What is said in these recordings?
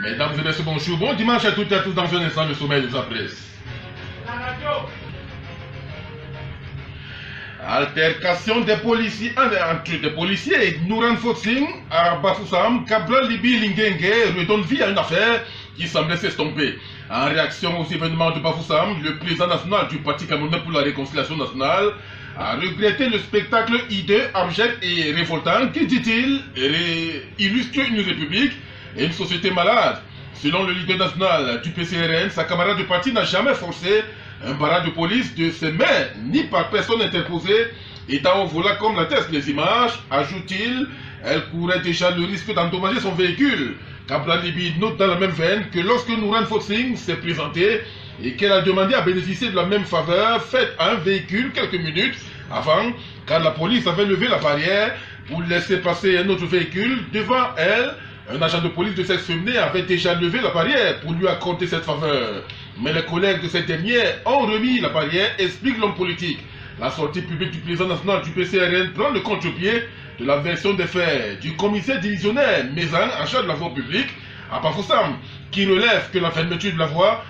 Mesdames et messieurs, bonjour. Bon dimanche à toutes et à tous dans un instant, le sommet nous presse. La radio. Altercation des policiers entre des policiers et Nouran Foxing à Bafoussam, Cabral Libi Lingenge redonne vie à une affaire qui semblait s'estomper. En réaction aux événements de Bafoussam, le président national du Parti camerounais pour la réconciliation nationale a regretté le spectacle hideux, abject et révoltant qui, dit-il, illustre une république et une société malade. Selon le leader national du PCRN, sa camarade de parti n'a jamais forcé un barrage de police de ses mains, ni par personne interposée, étant au volant comme l'attestent les images, ajoute-t-il, elle courait déjà le risque d'endommager son véhicule. Cabral Libi note dans la même veine que lorsque Nouran Foxing s'est présenté et qu'elle a demandé à bénéficier de la même faveur faite à un véhicule quelques minutes avant, car la police avait levé la barrière pour laisser passer un autre véhicule devant elle, un agent de police de sexe féminin avait déjà levé la barrière pour lui accorder cette faveur. Mais les collègues de cette dernière ont remis la barrière, explique l'homme politique. La sortie publique du président national du PCRN prend le contre-pied de la version des faits du commissaire divisionnaire Mézan en charge de la voie publique à Bafoussam, qui relève que la fermeture de la voie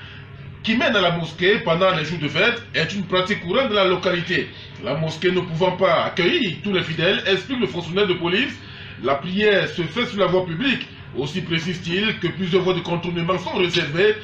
qui mène à la mosquée pendant les jours de fête est une pratique courante de la localité. La mosquée ne pouvant pas accueillir tous les fidèles, explique le fonctionnaire de police, la prière se fait sur la voie publique. Aussi précise-t-il que plusieurs voies de contournement sont réservées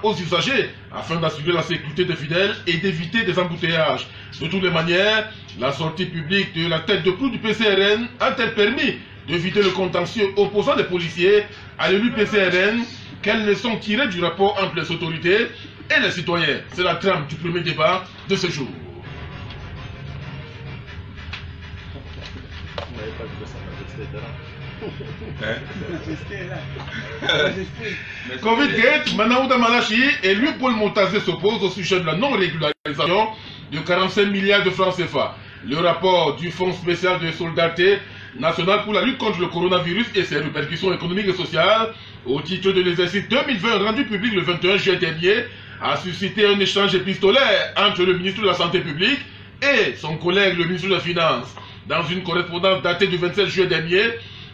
aux usagers afin d'assurer la sécurité des fidèles et d'éviter des embouteillages. De toutes les manières, la sortie publique de la tête de proue du PCRN a-t-elle permis d'éviter le contentieux opposant les policiers à l'élu PCRN? Quelles leçons tirées du rapport entre les autorités et les citoyens? C'est la trame du premier débat de ce jour. Covid-Gate, Manaouda Malachi et lui Paul Montazé s'opposent au sujet de la non-régularisation de 45 milliards de francs CFA. Le rapport du Fonds spécial de solidarité nationale pour la lutte contre le coronavirus et ses répercussions économiques et sociales au titre de l'exercice 2020 rendu public le 21 juillet dernier a suscité un échange épistolaire entre le ministre de la Santé publique et son collègue le ministre de la Finance. Dans une correspondance datée du 27 juillet dernier,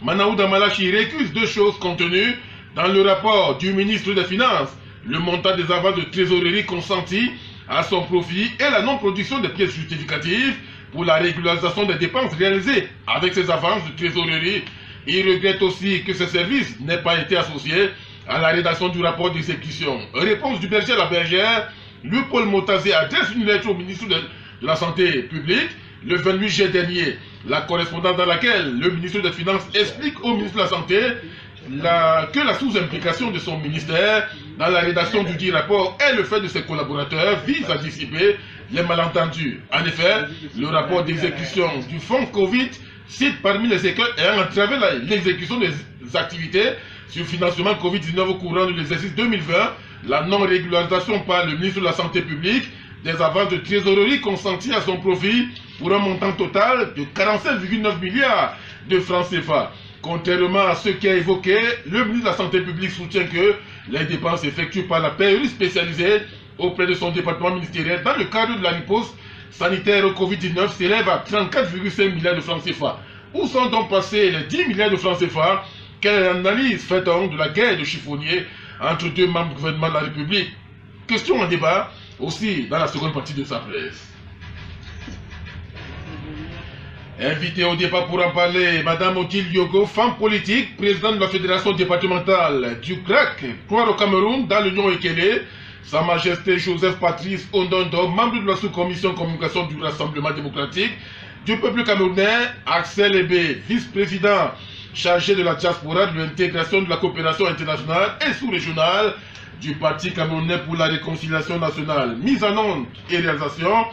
Manaouda Malachi récuse deux choses contenues dans le rapport du ministre des Finances: le montant des avances de trésorerie consenties à son profit et la non-production des pièces justificatives pour la régularisation des dépenses réalisées avec ces avances de trésorerie. Il regrette aussi que ce service n'ait pas été associé à la rédaction du rapport d'exécution. Réponse du berger à la bergère, le Paul Montazé adresse une lettre au ministre de la Santé publique le 28 juillet dernier. La correspondance dans laquelle le ministre des Finances explique au ministre de la Santé que la sous-implication de son ministère dans la rédaction du dit rapport et le fait de ses collaborateurs vise à dissiper les malentendus. En effet, le rapport d'exécution du fonds Covid cite parmi les écueils ayant entravé l'exécution des activités sur financement Covid-19 au courant de l'exercice 2020, la non-régularisation par le ministre de la Santé publique des avances de trésorerie consenties à son profit pour un montant total de 45,9 milliards de francs CFA. Contrairement à ce qui a évoqué, le ministre de la Santé publique soutient que les dépenses effectuées par la PRU spécialisée auprès de son département ministériel dans le cadre de la riposte sanitaire au Covid-19 s'élèvent à 34,5 milliards de francs CFA. Où sont donc passés les 10 milliards de francs CFA? Quelle analyse fait-on de la guerre de chiffonniers entre deux membres du gouvernement de la République? Question en débat aussi dans la seconde partie de sa presse. Invité au débat pour en parler, Madame Odile Yogo, femme politique, présidente de la fédération départementale du CRAC, Croire au Cameroun, dans l'Union Ekele, Sa Majesté Joseph Patrice Ondondo, membre de la sous-commission communication du Rassemblement démocratique du peuple camerounais, Axel Ebé, vice-président chargé de la diaspora, de l'intégration de la coopération internationale et sous-régionale du Parti camerounais pour la réconciliation nationale. Mise en onde et réalisation,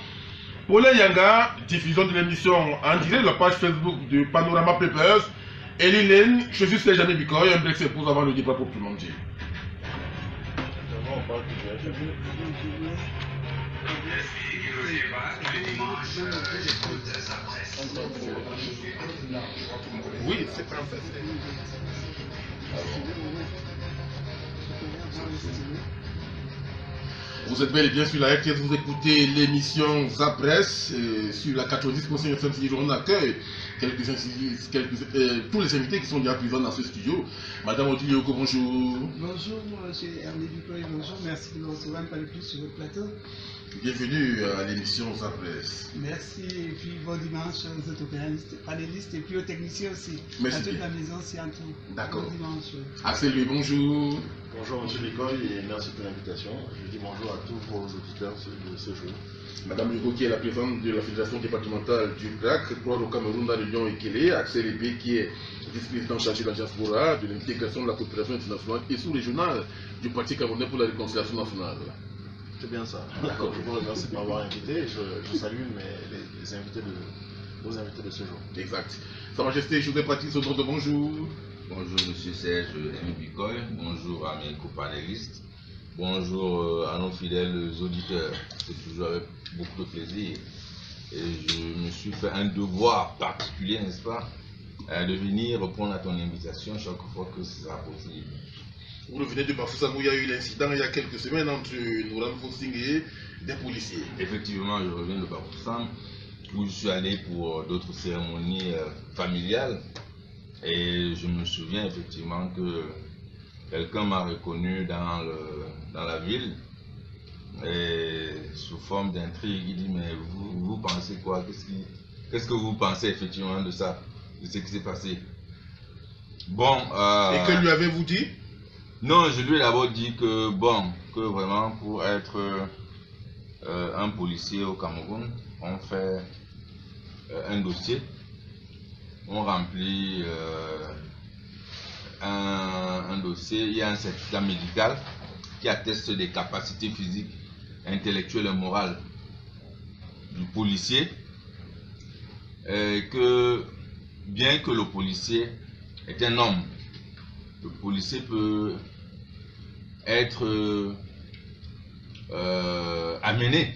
Paulin Yanga, diffusion de l'émission en direct de la page Facebook de Panorama Papers. Elie Lane, je suis Sejane Bikoy, un break s'impose avant le débat proprement dit. Oui, c'est pas en fait. Vous êtes bel et bien sur la RTS, vous écoutez l'émission Zapresse sur la 90.5 FM. On accueille tous les invités qui sont déjà présents dans ce studio. Madame Odile Yoko, bonjour. Bonjour, moi j'ai Hermé Ducoy, bonjour, merci de me recevoir un peu plus sur votre plateau. Bienvenue à l'émission Zapresse. Merci, et puis bon dimanche aux autres panélistes et puis aux techniciens aussi. Merci. À toute la maison, c'est un tout. D'accord. Bon dimanche. Axel Louis, bonjour. Bonjour M. Ducoy et merci pour l'invitation. Je dis bonjour à tous vos auditeurs de ce jour. Madame Hugo qui est la présidente de la Fédération départementale du CRAC, Croix au Cameroun dans le Lyon et Kélé, Axel Ébé qui est vice-président chargé de la diaspora, de l'intégration de la coopération internationale et sous-régionale du Parti camerounais pour la réconciliation nationale. C'est bien ça. D'accord. Je vous remercie de m'avoir invité. Je salue les invités vos invités de ce jour. Exact. Sa Majesté José Patrice Odrodo, bonjour. Bonjour M. Serge Mbicoy, bonjour à mes copanélistes, bonjour à nos fidèles auditeurs. C'est toujours avec beaucoup de plaisir. Et je me suis fait un devoir particulier, n'est-ce pas, de venir répondre à ton invitation chaque fois que ce sera possible. Vous revenez de Bafoussam où il y a eu l'incident il y a quelques semaines entre Nouran Fossing et des policiers. Effectivement, je reviens de Bafoussam où je suis allé pour d'autres cérémonies familiales. Et je me souviens effectivement que quelqu'un m'a reconnu dans la ville et sous forme d'intrigue, il dit mais vous pensez quoi? Qu'est-ce que vous pensez effectivement de ça, de ce qui s'est passé? Bon. Et que lui avez-vous dit? Non, je lui ai d'abord dit que bon, que vraiment pour être un policier au Cameroun, on fait un dossier. On remplit un dossier, il y a un certificat médical qui atteste des capacités physiques, intellectuelles et morales du policier. Et que bien que le policier est un homme, le policier peut être amené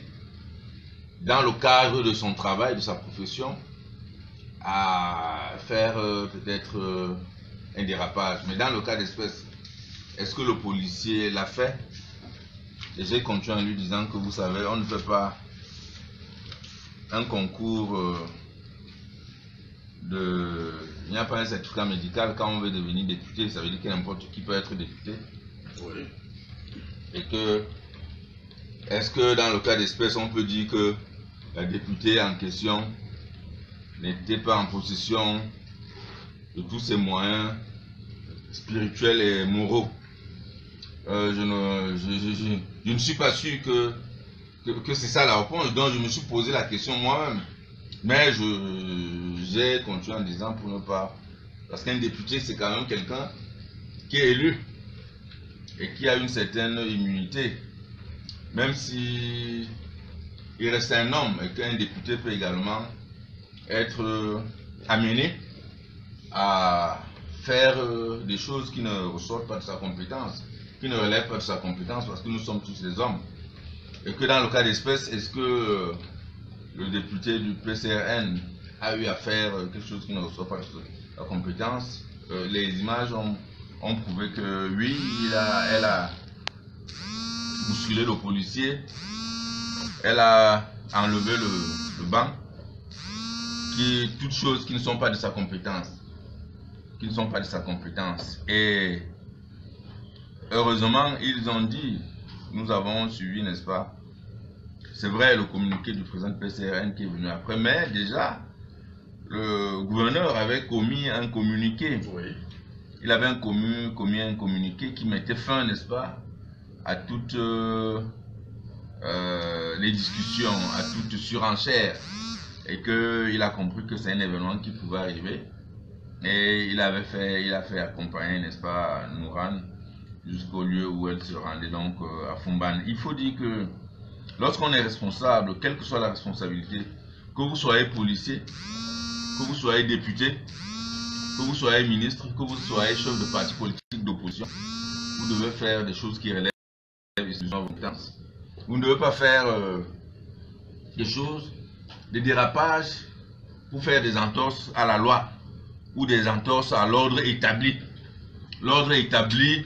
dans le cadre de son travail, de sa profession, à faire peut-être un dérapage. Mais dans le cas d'espèce, est-ce que le policier l'a fait? Et j'ai continué en lui disant que vous savez, on ne fait pas un concours il n'y a pas un certificat médical quand on veut devenir député, ça veut dire que n'importe qui peut être député. Oui. Et que, est-ce que dans le cas d'espèce, on peut dire que la députée en question n'était pas en possession de tous ses moyens spirituels et moraux? Je ne suis pas sûr que c'est ça la réponse, donc je me suis posé la question moi-même. Mais j'ai continué en disant pour ne pas... Parce qu'un député, c'est quand même quelqu'un qui est élu et qui a une certaine immunité. Même si il reste un homme et qu'un député peut également être amené à faire des choses qui ne ressortent pas de sa compétence, qui ne relèvent pas de sa compétence, parce que nous sommes tous des hommes. Et que dans le cas d'espèce, est-ce que le député du PCRN a eu à faire quelque chose qui ne ressort pas de sa compétence? Les images ont prouvé que oui, elle a bousculé le policier, elle a enlevé le banc, toutes choses qui ne sont pas de sa compétence, Et heureusement, ils ont dit, nous avons suivi, n'est-ce pas? C'est vrai, le communiqué du président du PCRN qui est venu après, mais déjà, le gouverneur avait commis un communiqué. Oui. Il avait commis un communiqué qui mettait fin, n'est-ce pas, à toutes les discussions, à toute surenchère. Et qu'il a compris que c'est un événement qui pouvait arriver. Et il a fait accompagner, n'est-ce pas, Nouran jusqu'au lieu où elle se rendait, donc à Fumban. Il faut dire que lorsqu'on est responsable, quelle que soit la responsabilité, que vous soyez policier, que vous soyez député, que vous soyez ministre, que vous soyez chef de parti politique d'opposition, vous devez faire des choses qui relèvent de vos compétences. Vous ne devez pas faire des choses, des dérapages pour faire des entorses à la loi ou des entorses à l'ordre établi. L'ordre établi,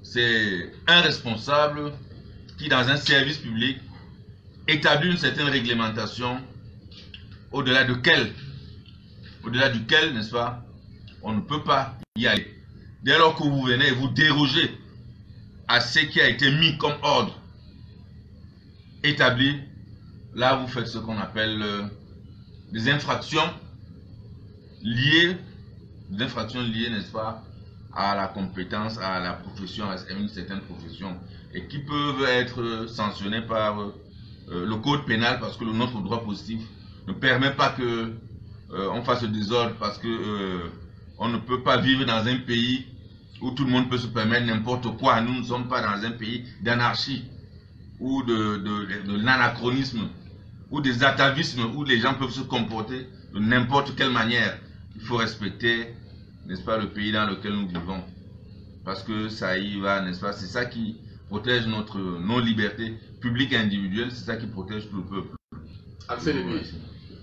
c'est un responsable qui, dans un service public, établit une certaine réglementation au-delà duquel, n'est-ce pas, on ne peut pas y aller. Dès lors que vous venez et vous dérogez à ce qui a été mis comme ordre établi, là vous faites ce qu'on appelle des infractions liées, n'est-ce pas, à la compétence, à la profession, à une certaine profession, et qui peuvent être sanctionnées par le code pénal, parce que notre droit positif ne permet pas que on fasse le désordre, parce que on ne peut pas vivre dans un pays où tout le monde peut se permettre n'importe quoi. Nous ne sommes pas dans un pays d'anarchie ou de l'anachronisme ou des atavismes où les gens peuvent se comporter de n'importe quelle manière. Il faut respecter, n'est-ce pas, le pays dans lequel nous vivons, parce que ça y va, n'est-ce pas, c'est ça qui protège nos libertés publiques et individuelles, c'est ça qui protège tout le peuple. Axel Lévy,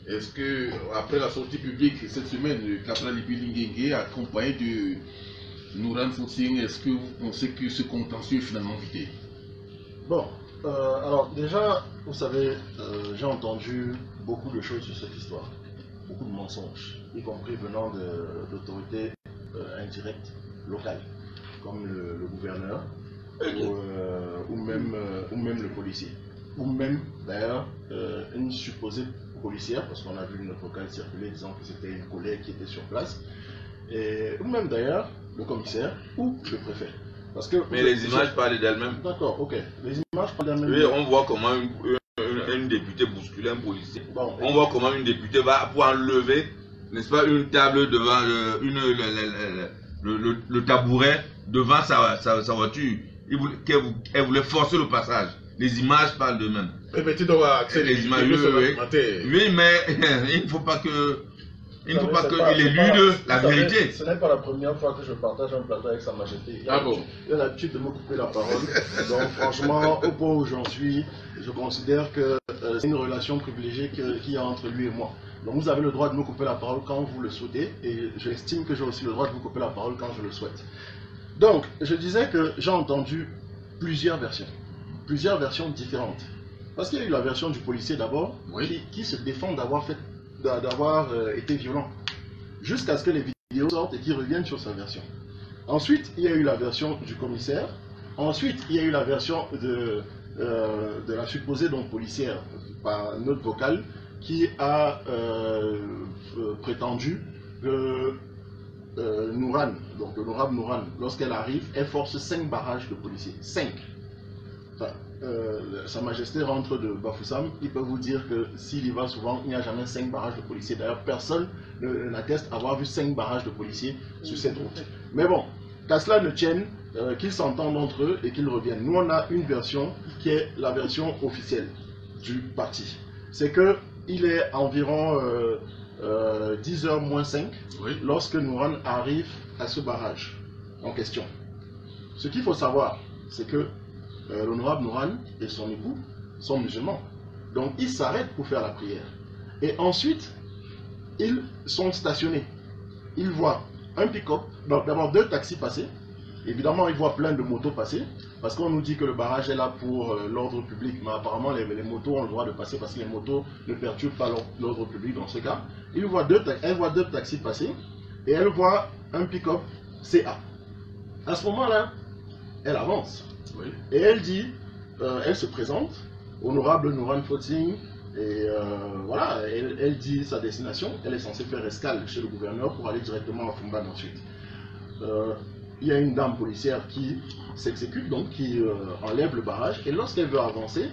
est-ce que après la sortie publique cette semaine, le capitaine Libby Linguengue accompagné de Nouran Fossing, est-ce que vous pensez que ce contentieux est finalement vidé? Bon, alors déjà, vous savez, j'ai entendu beaucoup de choses sur cette histoire, beaucoup de mensonges, y compris venant d'autorités indirectes locales, comme le gouverneur, ou même le policier, ou même d'ailleurs une supposée policière, parce qu'on a vu notre vocale circuler disant que c'était une collègue qui était sur place, ou même d'ailleurs le commissaire ou le préfet. Parce que, mais les images parlent d'elles-mêmes. D'accord, ok. Les images parlent d'elles-mêmes. Oui, on voit comment une députée bouscule un policier. Bon, on voit comment une députée va pour enlever, n'est-ce pas, une table devant le tabouret devant sa voiture. Elle voulait forcer le passage. Les images parlent d'eux-mêmes. Les images, oui, mais il ne faut pas que... Il ne faut pas qu'il élude la vérité. Ce n'est pas la première fois que je partage un plateau avec Sa Majesté. Il a l'habitude de me couper la parole. Donc franchement, au point où j'en suis, je considère que c'est une relation privilégiée qu'il y a entre lui et moi. Donc vous avez le droit de me couper la parole quand vous le souhaitez, et j'estime que j'ai aussi le droit de vous couper la parole quand je le souhaite. Donc, je disais que j'ai entendu plusieurs versions différentes. Parce qu'il y a eu la version du policier d'abord, qui se défend d'avoir été violent, jusqu'à ce que les vidéos sortent et qu'il revienne sur sa version. Ensuite, il y a eu la version du commissaire. Ensuite, il y a eu la version de la supposée donc policière par notre vocale qui a prétendu que Nouran, donc l'honorable Nouran, lorsqu'elle arrive, elle force 5 barrages de policiers. 5. Enfin, Sa Majesté rentre de Bafoussam, il peut vous dire que s'il y va souvent, il n'y a jamais 5 barrages de policiers. D'ailleurs, personne n'atteste avoir vu 5 barrages de policiers sur cette route. Mais bon, qu'à cela ne tienne, qu'ils s'entendent entre eux et qu'ils reviennent. Nous, on a une version qui est la version officielle du parti. C'est que il est environ 10h moins 5 lorsque Nouran arrive à ce barrage en question. Ce qu'il faut savoir, c'est que l'honorable Nouran et son époux sont musulmans. Donc ils s'arrêtent pour faire la prière. Et ensuite, ils sont stationnés. Ils voient un pick-up, d'abord 2 taxis passer. Évidemment, ils voient plein de motos passer. Parce qu'on nous dit que le barrage est là pour l'ordre public. Mais apparemment, les motos ont le droit de passer parce que les motos ne perturbent pas l'ordre public dans ce cas. Elle voit 2 taxis passer. Et elle voit un pick-up CA. À ce moment-là, elle avance. Et elle dit, elle se présente, honorable Nouran Fossing, et voilà, elle dit sa destination. Elle est censée faire escale chez le gouverneur pour aller directement à Fumban ensuite. Il y a une dame policière qui s'exécute, donc qui enlève le barrage, et lorsqu'elle veut avancer,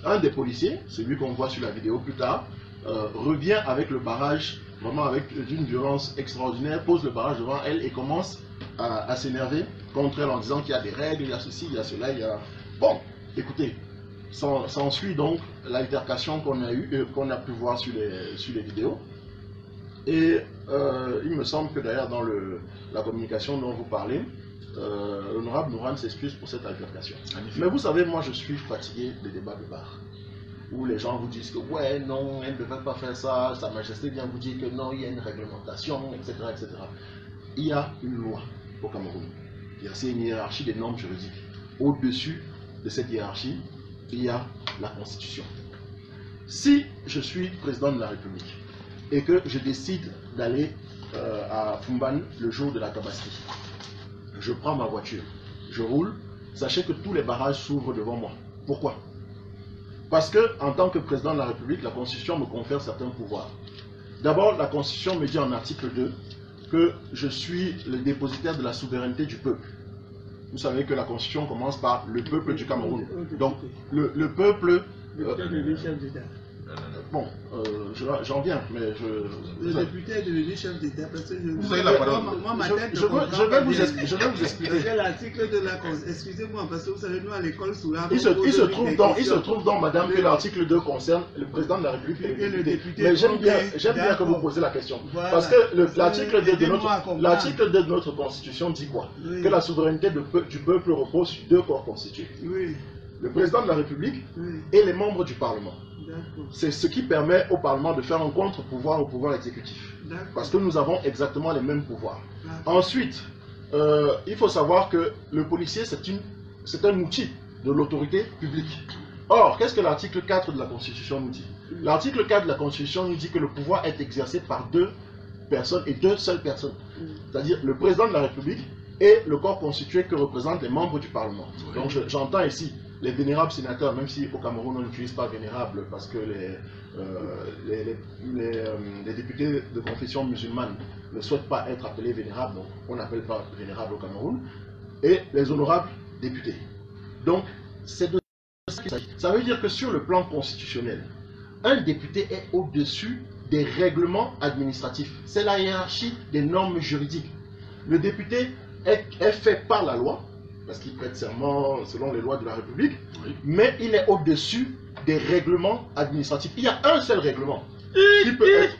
un des policiers, celui qu'on voit sur la vidéo plus tard, revient avec le barrage, vraiment avec d'une violence extraordinaire, pose le barrage devant elle et commence à s'énerver contre elle en disant qu'il y a des règles, il y a ceci, il y a cela, il y a... Bon, écoutez, s'ensuit donc l'altercation qu'on a eu, qu'on a pu voir sur les vidéos. Et il me semble que d'ailleurs dans la communication dont vous parlez, l'honorable Nouran s'excuse pour cette altercation. Mais vous savez, moi je suis fatigué des débats de bar, où les gens vous disent que ouais, non, elle ne devrait pas faire ça, Sa Majesté vient vous dire que non, il y a une réglementation, etc. etc. Il y a une loi au Cameroun, c'est une hiérarchie des normes juridiques. Au-dessus de cette hiérarchie, il y a la Constitution. Si je suis président de la République et que je décide d'aller à Fumban le jour de la Tabaski, je prends ma voiture, je roule, sachez que tous les barrages s'ouvrent devant moi. Pourquoi? Parce que, en tant que président de la République, la Constitution me confère certains pouvoirs. D'abord, la Constitution me dit en article 2 que je suis le dépositaire de la souveraineté du peuple. Vous savez que la Constitution commence par le peuple du Cameroun. Donc, le peuple... bon, j'en viens, mais je... Le député est devenu chef d'État parce que vous avez la parole. Moi, ma tête je vais vous expliquer. Parce que l'article de la Constitution, excusez-moi, parce que vous savez, nous à l'école, sous la... Il se trouve donc, madame, que l'article 2 concerne le président de la République et le député. Mais j'aime bien que vous posez la question. Voilà. Parce que l'article 2 de notre Constitution dit quoi? Oui. Que la souveraineté du peuple repose sur deux corps constitués. Oui. Le président de la République et les membres du Parlement. C'est ce qui permet au Parlement de faire un contre-pouvoir au pouvoir exécutif. Parce que nous avons exactement les mêmes pouvoirs. Ensuite, il faut savoir que le policier, c'est un outil de l'autorité publique. Or, qu'est-ce que l'article 4 de la Constitution nous dit? L'article 4 de la Constitution nous dit que le pouvoir est exercé par deux personnes et deux seules personnes. C'est-à-dire le président de la République et le corps constitué que représentent les membres du Parlement. Donc j'entends ici les vénérables sénateurs, même si au Cameroun on n'utilise pas vénérable parce que les députés de confession musulmane ne souhaitent pas être appelés vénérables, donc on n'appelle pas vénérable au Cameroun, et les honorables députés. Donc c'est de ça qu'il s'agit. Ça veut dire que sur le plan constitutionnel, un député est au-dessus des règlements administratifs. C'est la hiérarchie des normes juridiques. Le député est fait par la loi, parce qu'il prête serment selon les lois de la République, mais il est au-dessus des règlements administratifs. Il y a un seul règlement qui peut être...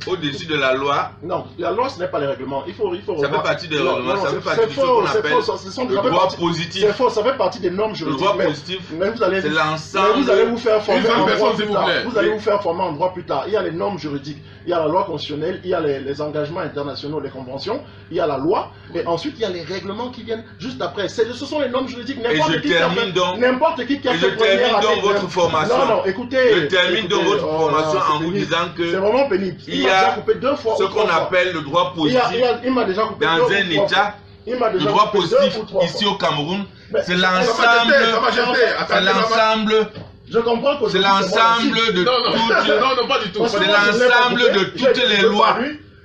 Au-dessus de la loi? Non, la loi ce n'est pas les règlements. Ça fait partie des règlements, ça fait partie de ce qu'on appelle le droit positif. C'est faux, ça fait partie des normes juridiques. Le droit positif, c'est l'ensemble... Vous allez vous faire former en droit plus tard. Vous allez vous faire former en droit plus tard. Il y a les normes juridiques, il y a la loi constitutionnelle, il y a les engagements internationaux, les conventions, il y a la loi, et ensuite il y a les règlements qui viennent juste après. Ce sont les normes juridiques. N'importe qui a fait première année. Je termine donc votre formation. Non, écoutez. Je termine donc votre formation en vous disant que... C'est vraiment pénible. Il y a ce qu'on appelle le droit positif dans un État. Le droit positif ici au Cameroun, c'est l'ensemble de toutes les lois.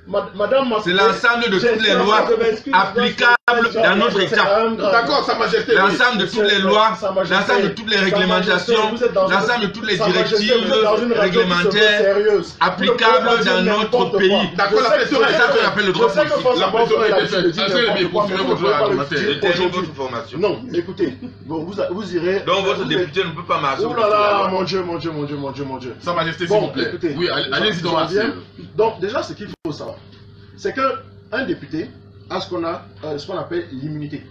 C'est l'ensemble de toutes les lois applicables dans notre État. D'accord, Sa Majesté. L'ensemble de toutes les lois, l'ensemble de toutes les réglementations, l'ensemble de toutes les directives réglementaires applicables dans notre pays. D'accord, la pression c'est ça qu'on appelle le droit positif. La pression a été faite. Assez poursuivre votre argumentaire. Votre formation. Non, écoutez, vous irez... Donc votre député ne peut pas marcher. Oh là là, mon Dieu. Sa Majesté, s'il vous plaît. Oui, allez-y donc. Donc déjà, ce qu'il faut savoir, c'est qu'un député a ce qu'on appelle l'immunité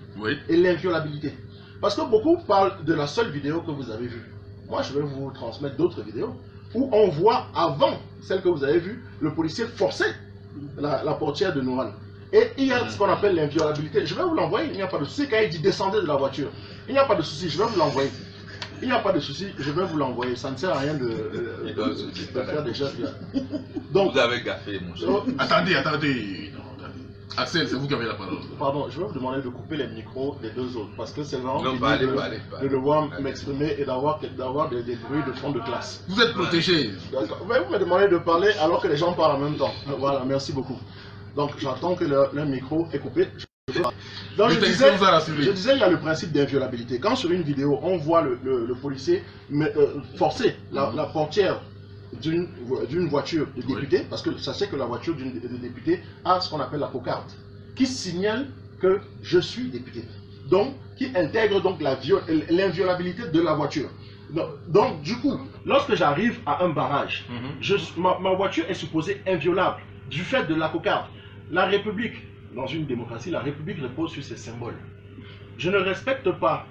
et l'inviolabilité. Parce que beaucoup parlent de la seule vidéo que vous avez vue. Moi, je vais vous transmettre d'autres vidéos où on voit, avant celle que vous avez vue, le policier forcer la portière de Nouran. Et il y a ce qu'on appelle l'inviolabilité. Je vais vous l'envoyer, il n'y a pas de souci. Quand il dit descendez de la voiture, il n'y a pas de souci, je vais vous l'envoyer. Il n'y a pas de souci, je vais vous l'envoyer. Ça ne sert à rien de faire des gestes. Donc, vous avez gaffé, mon cher. Attendez. Axel, c'est vous qui avez la parole. Pardon, je vais vous demander de couper les micros des deux autres. Parce que c'est vraiment de devoir m'exprimer et d'avoir des bruits de fond de classe. Vous êtes protégé. D'accord. Vous me demandez de parler alors que les gens parlent en même temps. Voilà, merci beaucoup. Donc j'attends que leur micro est coupé. Donc je disais, il y a le principe d'inviolabilité. Quand sur une vidéo, on voit le policier forcer la portière d'une voiture de député, parce que sachez que la voiture de député a ce qu'on appelle la cocarde, qui signale que je suis député. Donc, qui intègre donc l'inviolabilité de la voiture. Donc, du coup, lorsque j'arrive à un barrage, ma voiture est supposée inviolable du fait de la cocarde. La République, dans une démocratie, la République repose sur ses symboles. Je ne respecte pas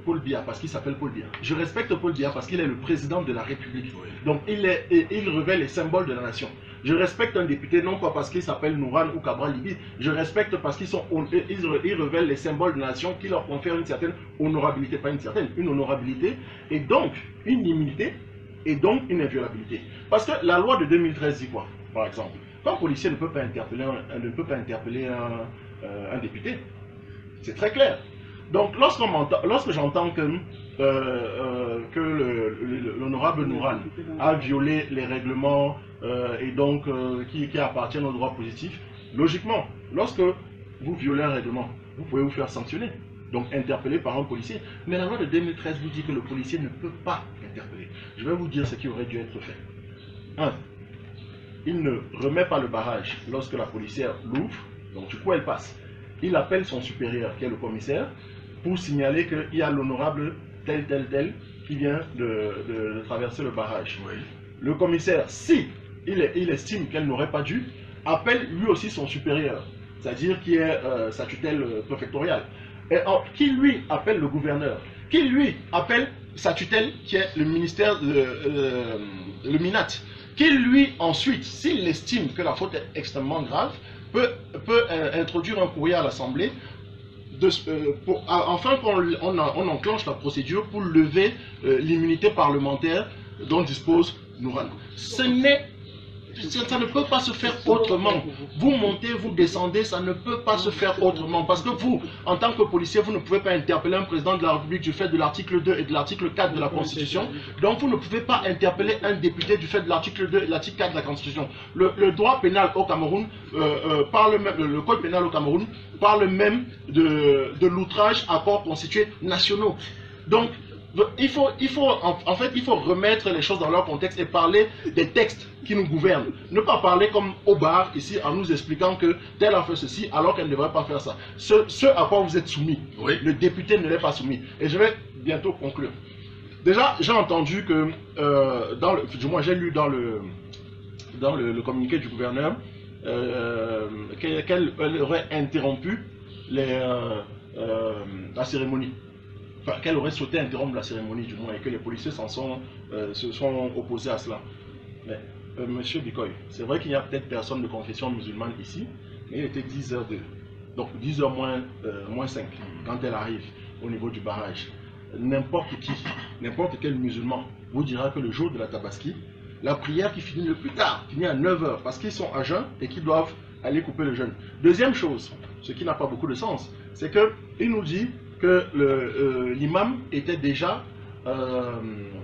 Paul Biya parce qu'il s'appelle Paul Biya. Je respecte Paul Biya parce qu'il est le président de la République. Donc il revêt les symboles de la nation. Je respecte un député non pas parce qu'il s'appelle Nouran ou Cabral Libi. Je respecte parce qu'ils révèlent les symboles de la nation qui leur confèrent une certaine honorabilité, pas une certaine, une honorabilité et donc une immunité et donc une inviolabilité. Parce que la loi de 2013 dit quoi, par exemple? Un policier ne peut pas interpeller un député. C'est très clair. Donc, lorsque j'entends que l'honorable Nouran a violé les règlements et donc qui appartiennent au droit positif, logiquement, lorsque vous violez un règlement, vous pouvez vous faire sanctionner, donc interpeller par un policier. Mais la loi de 2013 vous dit que le policier ne peut pas interpeller. Je vais vous dire ce qui aurait dû être fait. 1. Il ne remet pas le barrage lorsque la policière l'ouvre, donc du coup elle passe. Il appelle son supérieur, qui est le commissaire, pour signaler qu'il y a l'honorable tel qui vient de traverser le barrage. Oui. Le commissaire, si il estime qu'elle n'aurait pas dû, appelle lui aussi son supérieur, c'est-à-dire qui est sa tutelle préfectorale, qui lui appelle le gouverneur, qui lui appelle sa tutelle qui est le ministère, le MINAT, qui lui ensuite, s'il estime que la faute est extrêmement grave, peut introduire un courrier à l'Assemblée afin qu'on enclenche la procédure pour lever l'immunité parlementaire dont dispose Nouran. Ça ne peut pas se faire autrement. Vous montez, vous descendez, ça ne peut pas se faire autrement. Parce que vous, en tant que policier, vous ne pouvez pas interpeller un président de la République du fait de l'article 2 et de l'article 4 de la Constitution. Donc vous ne pouvez pas interpeller un député du fait de l'article 2 et de l'article 4 de la Constitution. Le droit pénal au Cameroun, le code pénal au Cameroun parle même de l'outrage à corps constitués nationaux. Donc, il faut remettre les choses dans leur contexte et parler des textes qui nous gouvernent. Ne pas parler comme au bar ici en nous expliquant que tel a fait ceci alors qu'elle ne devrait pas faire ça. Ce à quoi vous êtes soumis, oui. Le député ne l'est pas soumis. Et je vais bientôt conclure. Déjà, j'ai entendu que, du moins j'ai lu dans le communiqué du gouverneur qu'elle aurait interrompu la cérémonie. Enfin, qu'elle aurait souhaité interrompre la cérémonie du moins et que les policiers se sont opposés à cela. Mais, monsieur Bikoy, c'est vrai qu'il n'y a peut-être personne de confession musulmane ici, mais il était 10h02. Donc 10h moins 5 quand elle arrive au niveau du barrage. N'importe qui, n'importe quel musulman vous dira que le jour de la Tabaski, la prière qui finit le plus tard, finit à 9h parce qu'ils sont à jeun et qu'ils doivent aller couper le jeûne. Deuxième chose, ce qui n'a pas beaucoup de sens, c'est qu'il nous dit que l'imam était déjà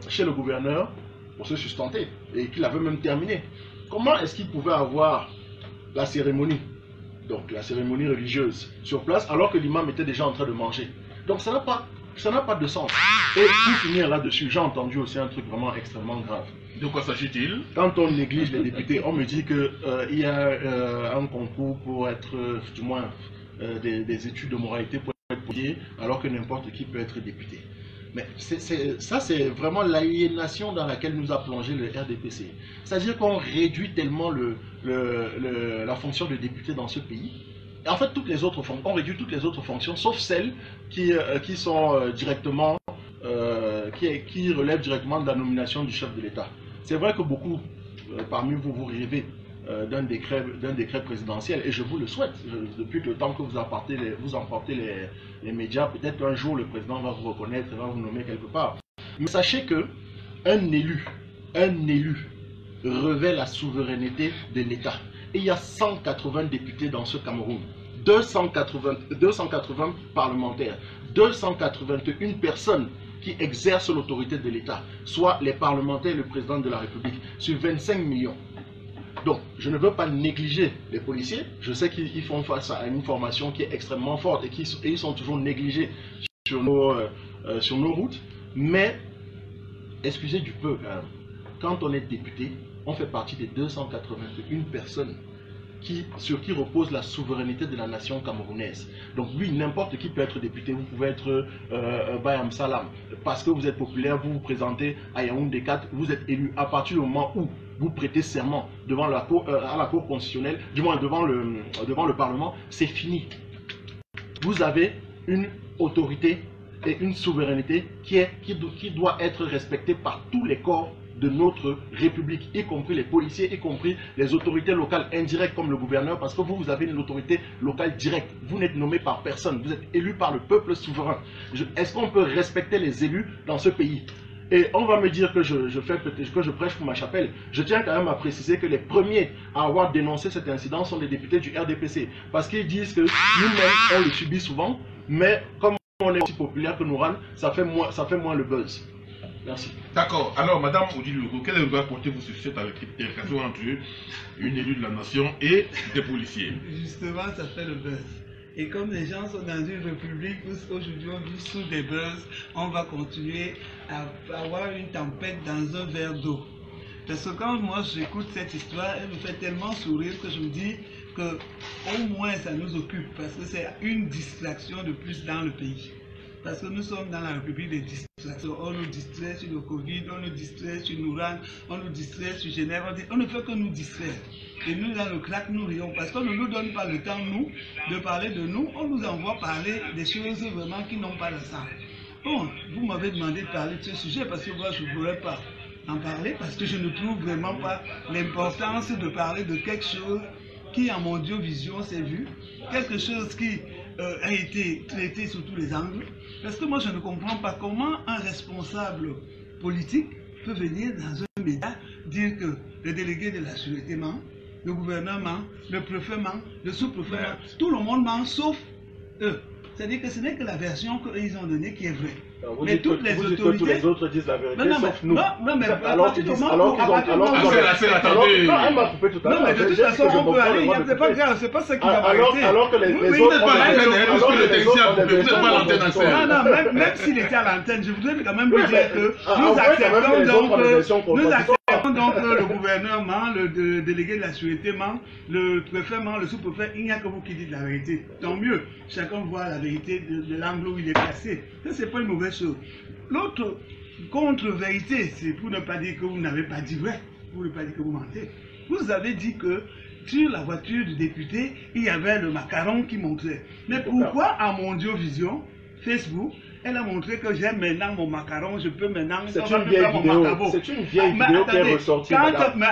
chez le gouverneur pour se sustenter et qu'il avait même terminé. Comment est-ce qu'il pouvait avoir la cérémonie, donc la cérémonie religieuse, sur place alors que l'imam était déjà en train de manger? Donc ça n'a pas de sens. Et pour finir là-dessus, j'ai entendu aussi un truc vraiment extrêmement grave. De quoi s'agit-il? Quand on néglige les députés, on me dit qu'il y a un concours pour être, du moins, des études de moralité pour être policier, alors que n'importe qui peut être député. Mais ça, c'est vraiment l'aliénation dans laquelle nous a plongé le RDPC. C'est-à-dire qu'on réduit tellement la fonction de député dans ce pays. Et en fait, on réduit toutes les autres fonctions, sauf celles qui sont directement, qui relèvent directement de la nomination du chef de l'État. C'est vrai que beaucoup, parmi vous, vous rêvez d'un décret présidentiel, et je vous le souhaite. Depuis le temps que vous emportez les médias, peut-être un jour le président va vous reconnaître et va vous nommer quelque part. Mais sachez que un élu revêt la souveraineté de l'État. Et il y a 180 députés dans ce Cameroun, 280 parlementaires, 281 personnes qui exercent l'autorité de l'État, soit les parlementaires et le président de la République, sur 25 millions. Donc, je ne veux pas négliger les policiers. Je sais qu'ils font face à une formation qui est extrêmement forte et ils sont toujours négligés sur nos routes. Mais, excusez du peu quand même, quand on est député, on fait partie des 281 personnes sur qui repose la souveraineté de la nation camerounaise. Donc oui, n'importe qui peut être député. Vous pouvez être Bayam Salam. Parce que vous êtes populaire, vous vous présentez à Yaoundé 4, vous êtes élu. À partir du moment où vous prêtez serment devant à la Cour constitutionnelle, du moins devant le Parlement, c'est fini. Vous avez une autorité et une souveraineté qui doit être respectée par tous les corps de notre République, y compris les policiers, y compris les autorités locales indirectes comme le gouverneur, parce que vous avez une autorité locale directe. Vous n'êtes nommé par personne, vous êtes élu par le peuple souverain. Est-ce qu'on peut respecter les élus dans ce pays? Et on va me dire que je prêche pour ma chapelle. Je tiens quand même à préciser que les premiers à avoir dénoncé cet incident sont les députés du RDPC. Parce qu'ils disent que nous-mêmes, on le subit souvent, mais comme on est aussi populaire que Nourane, ça fait moins le buzz. Merci. D'accord. Alors, Madame Odile Logo, quel regard portez-vous sur cette altercation entre une élue de la nation et des policiers? Justement, ça fait le buzz. Et comme les gens sont dans une république où aujourd'hui on vit sous des buzz, on va continuer à avoir une tempête dans un verre d'eau. Parce que quand moi j'écoute cette histoire, elle me fait tellement sourire que je me dis que au moins ça nous occupe, parce que c'est une distraction de plus dans le pays. Parce que nous sommes dans la République des distractions. On nous distrait sur le Covid, on nous distrait sur Nourane, on nous distrait sur Genève. On ne fait que nous distraire. Et nous, dans le crack, nous rions. Parce qu'on ne nous donne pas le temps, nous, de parler de nous. On nous envoie parler des choses vraiment qui n'ont pas de sens. Bon, vous m'avez demandé de parler de ce sujet parce que moi, je ne voudrais pas en parler. Parce que je ne trouve vraiment pas l'importance de parler de quelque chose qui, en Mondiovision, s'est vu. Quelque chose qui a été traité sous tous les angles. Parce que moi, je ne comprends pas comment un responsable politique peut venir dans un média dire que le délégué de la sûreté ment, le gouvernement, le préfet ment, le sous-préfet ment, tout le monde ment sauf eux. C'est-à-dire que ce n'est que la version qu'ils ont donnée qui est vraie. Mais toutes les autorités... tous les autres disent la vérité, sauf nous. Non, mais alors qu'ils disent... Non, elle m'a coupé tout à l'heure. Non, mais de toute façon, on peut aller, c'est pas grave, c'est pas ça qui va m'arrêter. Alors que les autres... Non, même s'il était à l'antenne, je voudrais quand même lui dire que nous acceptons donc le gouvernement, le délégué de la sûreté ment, le préfet ment, le sous-préfet, il n'y a que vous qui dites la vérité. Tant mieux, chacun voit la vérité de l'angle où il est placé. Ça, c'est pas une mauvaise chose. L'autre contre-vérité, c'est pour ne pas dire que vous n'avez pas dit vrai, pour ne pas dire que vous mentez. Vous avez dit que sur la voiture du député, il y avait le macaron qui montrait. Mais pourquoi à Mondiovision, Facebook, elle a montré que j'ai maintenant mon macaron, je peux maintenant... C'est une vieille vidéo, c'est une vieille vidéo qui est ressortie.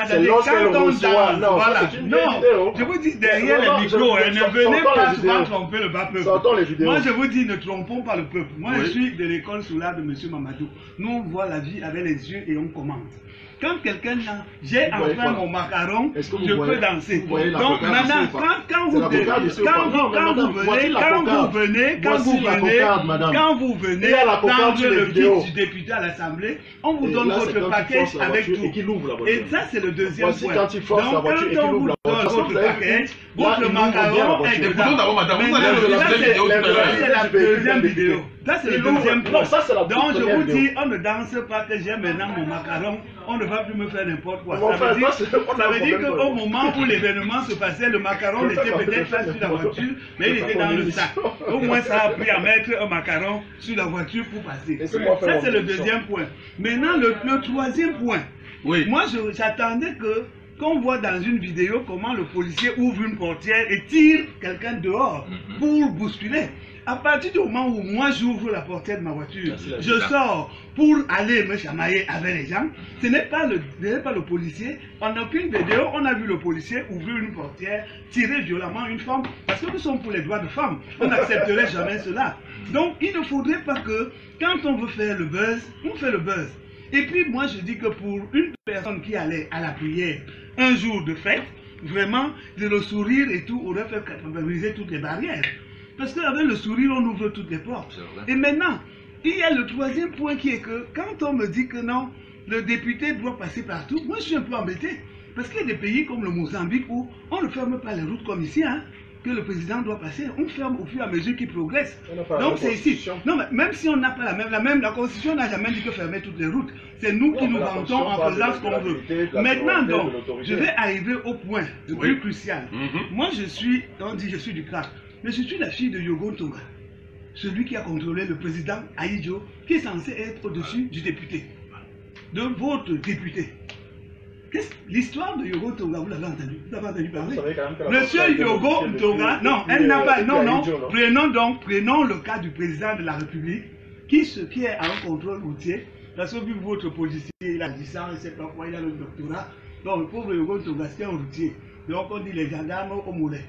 C'est lorsqu'elle reçoit... Non, je vous dis derrière les micros, ne venez pas souvent tromper le bas peuple. Moi je vous dis, ne trompons pas le peuple. Moi je suis de l'école sous l'art de M. Mamadou. Nous on voit la vie avec les yeux et on commente. Quand quelqu'un a, j'ai enfin mon macaron, je peux danser. Donc maintenant, quand vous venez prendre le kit du député à l'Assemblée, on vous donne votre package avec tout. Et ça, c'est le deuxième point. Donc quand on vous donne votre package, votre macaron est dedans. Ça, c'est la deuxième vidéo. Ça, c'est le deuxième point. Donc, je vous dis, on ne danse pas que j'ai maintenant mon macaron, on ne va plus me faire n'importe quoi. Ça veut dire qu'au moment où l'événement se passait, le macaron n'était peut-être pas sur la voiture, mais il était dans le sac. Au moins, ça a pris à mettre un macaron sur la voiture pour passer. Ça, c'est le deuxième point. Maintenant, le troisième point. Moi, j'attendais qu'on voit dans une vidéo comment le policier ouvre une portière et tire quelqu'un dehors pour bousculer. À partir du moment où moi j'ouvre la portière de ma voiture, je sors pour aller me chamailler avec les gens, ce n'est pas le policier. En aucune vidéo, on a vu le policier ouvrir une portière, tirer violemment une femme, parce que nous sommes pour les droits de femmes. On n'accepterait jamais cela. Donc il ne faudrait pas que, quand on veut faire le buzz, on fait le buzz. Et puis moi je dis que pour une personne qui allait à la prière un jour de fête, vraiment, le sourire et tout aurait fait briser toutes les barrières. Parce qu'avec le sourire, on ouvre toutes les portes. Et maintenant, il y a le troisième point qui est que quand on me dit que non, le député doit passer partout, moi je suis un peu embêté. Parce qu'il y a des pays comme le Mozambique où on ne ferme pas les routes comme ici, hein, que le président doit passer. On ferme au fur et à mesure qu'il progresse. Donc c'est ici. Non, mais même si on n'a pas la Constitution n'a jamais dit que fermer toutes les routes. C'est nous qui nous vantons en faisant ce qu'on veut. Maintenant donc, je vais arriver au point le plus crucial. Moi je suis, on dit je suis du crack. Mais je suis la fille de Yogo Tonga, celui qui a contrôlé le président Aïdjo, qui est censé être au-dessus du député, de votre député. L'histoire de Yogo Tonga, vous l'avez entendu? Vous avez entendu parler? Monsieur Yogo Tonga, non, elle n'a pas, non, prenons le cas du président de la République, qui est à un contrôle routier, parce que vu votre policier, il a dit ça, il ne sait pas quoi, il a le doctorat. Donc le pauvre Yogo Togasté en routier. Donc on dit les gendarmes au mollet.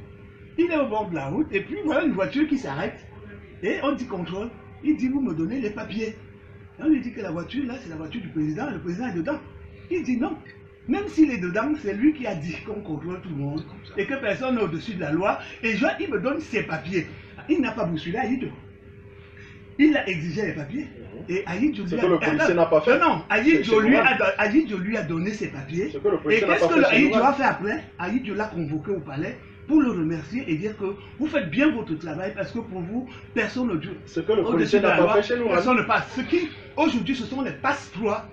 Il est au bord de la route et puis voilà une voiture qui s'arrête. Et on dit contrôle. Il dit vous me donnez les papiers. Et on lui dit que la voiture là c'est la voiture du président, le président est dedans. Il dit non. Même s'il est dedans, c'est lui qui a dit qu'on contrôle tout le monde et que personne n'est au-dessus de la loi. Et il me donne ses papiers. Il n'a pas bousculé Aïdjo. Il a exigé les papiers. Et Aïdjo lui a... le policier n'a pas fait. Non, Aïdjo lui a donné ses papiers. Et qu'est-ce que Aïdjo a fait après? Aïdjo l'a convoqué au palais pour le remercier et dire que vous faites bien votre travail parce que pour vous, personne ne dure. Ce que le policier n'a pas fait chez nous. Personne ne passe. Ce qui, aujourd'hui, ce sont les passe-droits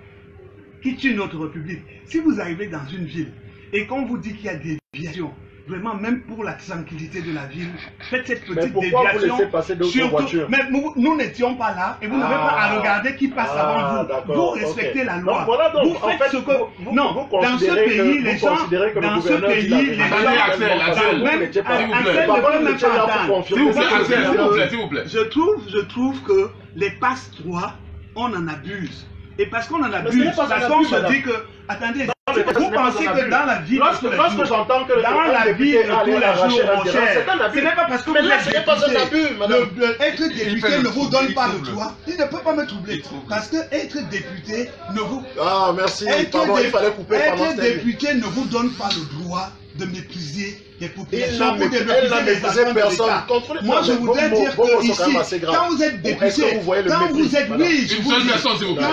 qui tuent notre République. Si vous arrivez dans une ville et qu'on vous dit qu'il y a des déviations, vraiment, même pour la tranquillité de la ville, faites cette petite déviation. Vous laissez passer d'autres voitures? Mais nous n'étions pas là et vous n'avez pas à regarder qui passe avant vous. Vous respectez la loi. Donc, voilà donc, vous faites ce que... Non, dans ce pays, les gens... Dans ce pays, les gens... S'il vous plaît. Je trouve que les passe-droits, on en abuse. Et parce qu'on en abuse, parce qu'on se dit que... Attendez, vous pensez que dans la vie, lorsque j'entends que dans la vie de tous les jours, mon cher, ce n'est pas parce que vous êtes député, être député ne vous donne pas le droit. Il ne peut pas me troubler. Parce que être député ne vous... Ah, merci. Pardon, il fallait couper. Être député ne vous donne pas le droit de mépriser les populations ou de mépriser les agents de l'État. Moi, je voudrais dire que ici, quand vous êtes député, quand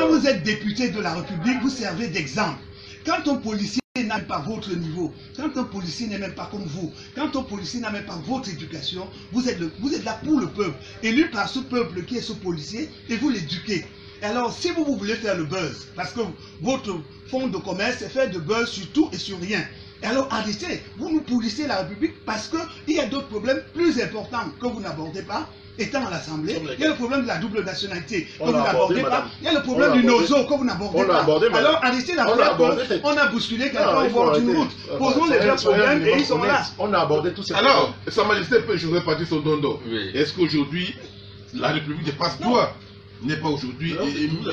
vous êtes député de la République, vous servez d'exemple. Quand un policier n'a même pas votre niveau, quand un policier n'est même pas comme vous, quand un policier n'a même pas votre éducation, vous êtes là pour le peuple, élu par ce peuple qui est ce policier, et vous l'éduquez. Alors, si vous voulez faire le buzz, parce que votre fonds de commerce est fait de buzz sur tout et sur rien, et alors arrêtez, vous nous pourrissez la République parce qu'il y a d'autres problèmes plus importants que vous n'abordez pas. Étant à l'Assemblée, il y a le problème de la double nationalité que vous n'abordez pas. Il y a le problème du nozo que vous n'abordez pas. Alors arrêtez la preuve qu'on a bousculé quelqu'un au bord d'une route. Posons les vrais problèmes et ils sont là. On a abordé tous ces problèmes. Alors, Sa Majesté, je voudrais partir sur Dondo. Est-ce qu'aujourd'hui, la République des passe-droits n'est pas aujourd'hui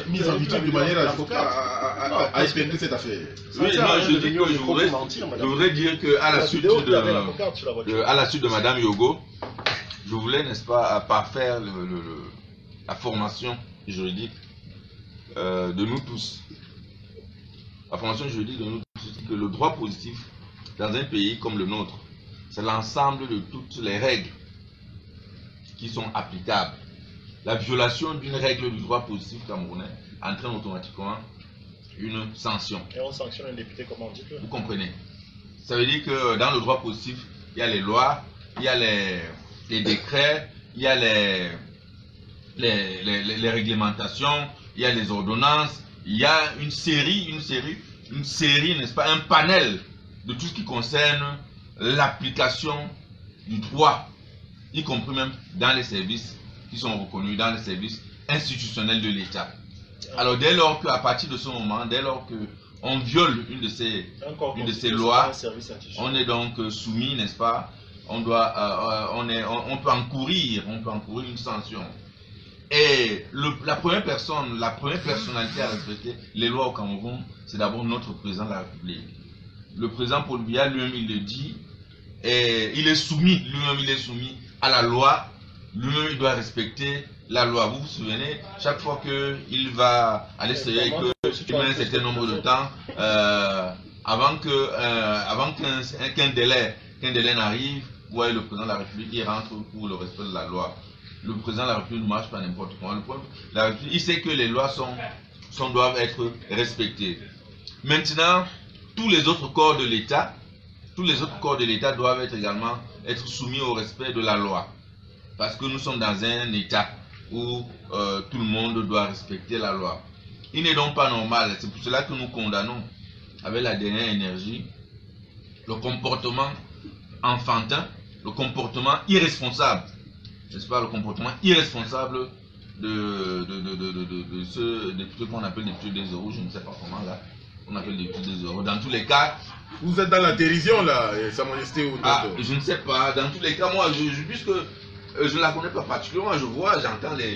mise en vigueur de manière à expliquer cette affaire? Oui, non, je voudrais dire qu'à la suite de Madame Yogo, je voulais, n'est-ce pas, parfaire la formation juridique de nous tous. La formation juridique de nous tous, que le droit positif, dans un pays comme le nôtre, c'est l'ensemble de toutes les règles qui sont applicables. La violation d'une règle du droit positif camerounais entraîne automatiquement une sanction. Et on sanctionne un député, comment on dit? Vous comprenez? Ça veut dire que dans le droit positif, il y a les lois, il y a les décrets, il y a les réglementations, il y a les ordonnances, il y a une série, n'est-ce pas, un panel de tout ce qui concerne l'application du droit, y compris même dans les services qui sont reconnus, dans les services institutionnels de l'État. Alors dès lors qu'à partir de ce moment, dès lors qu'on viole une de ces lois, on est donc soumis, n'est-ce pas, on peut encourir une sanction. Et la première personnalité à respecter les lois au Cameroun, c'est d'abord notre président de la République. Le président Paul Biya lui-même, il le dit, et il est soumis à la loi. Lui-même, il doit respecter la loi. Vous vous souvenez, chaque fois qu'il va à l'extérieur et qu'il met un certain nombre de temps, avant qu'un délai n'arrive, vous voyez, le président de la République, il rentre pour le respect de la loi. Le président de la République ne marche pas n'importe comment. La République, il sait que les lois doivent être respectées. Maintenant, tous les autres corps de l'État doivent également être soumis au respect de la loi. Parce que nous sommes dans un État où tout le monde doit respecter la loi. Il n'est donc pas normal, c'est pour cela que nous condamnons avec la dernière énergie le comportement enfantin, le comportement irresponsable, n'est-ce pas, le comportement irresponsable de ceux qu'on appelle des députés des euros, je ne sais pas comment là, on appelle des députés des euros. Dans tous les cas, vous êtes dans la dérision là, Sa Majesté ou je ne sais pas, dans tous les cas, moi, puisque je ne la connais pas particulièrement, je vois, j'entends mais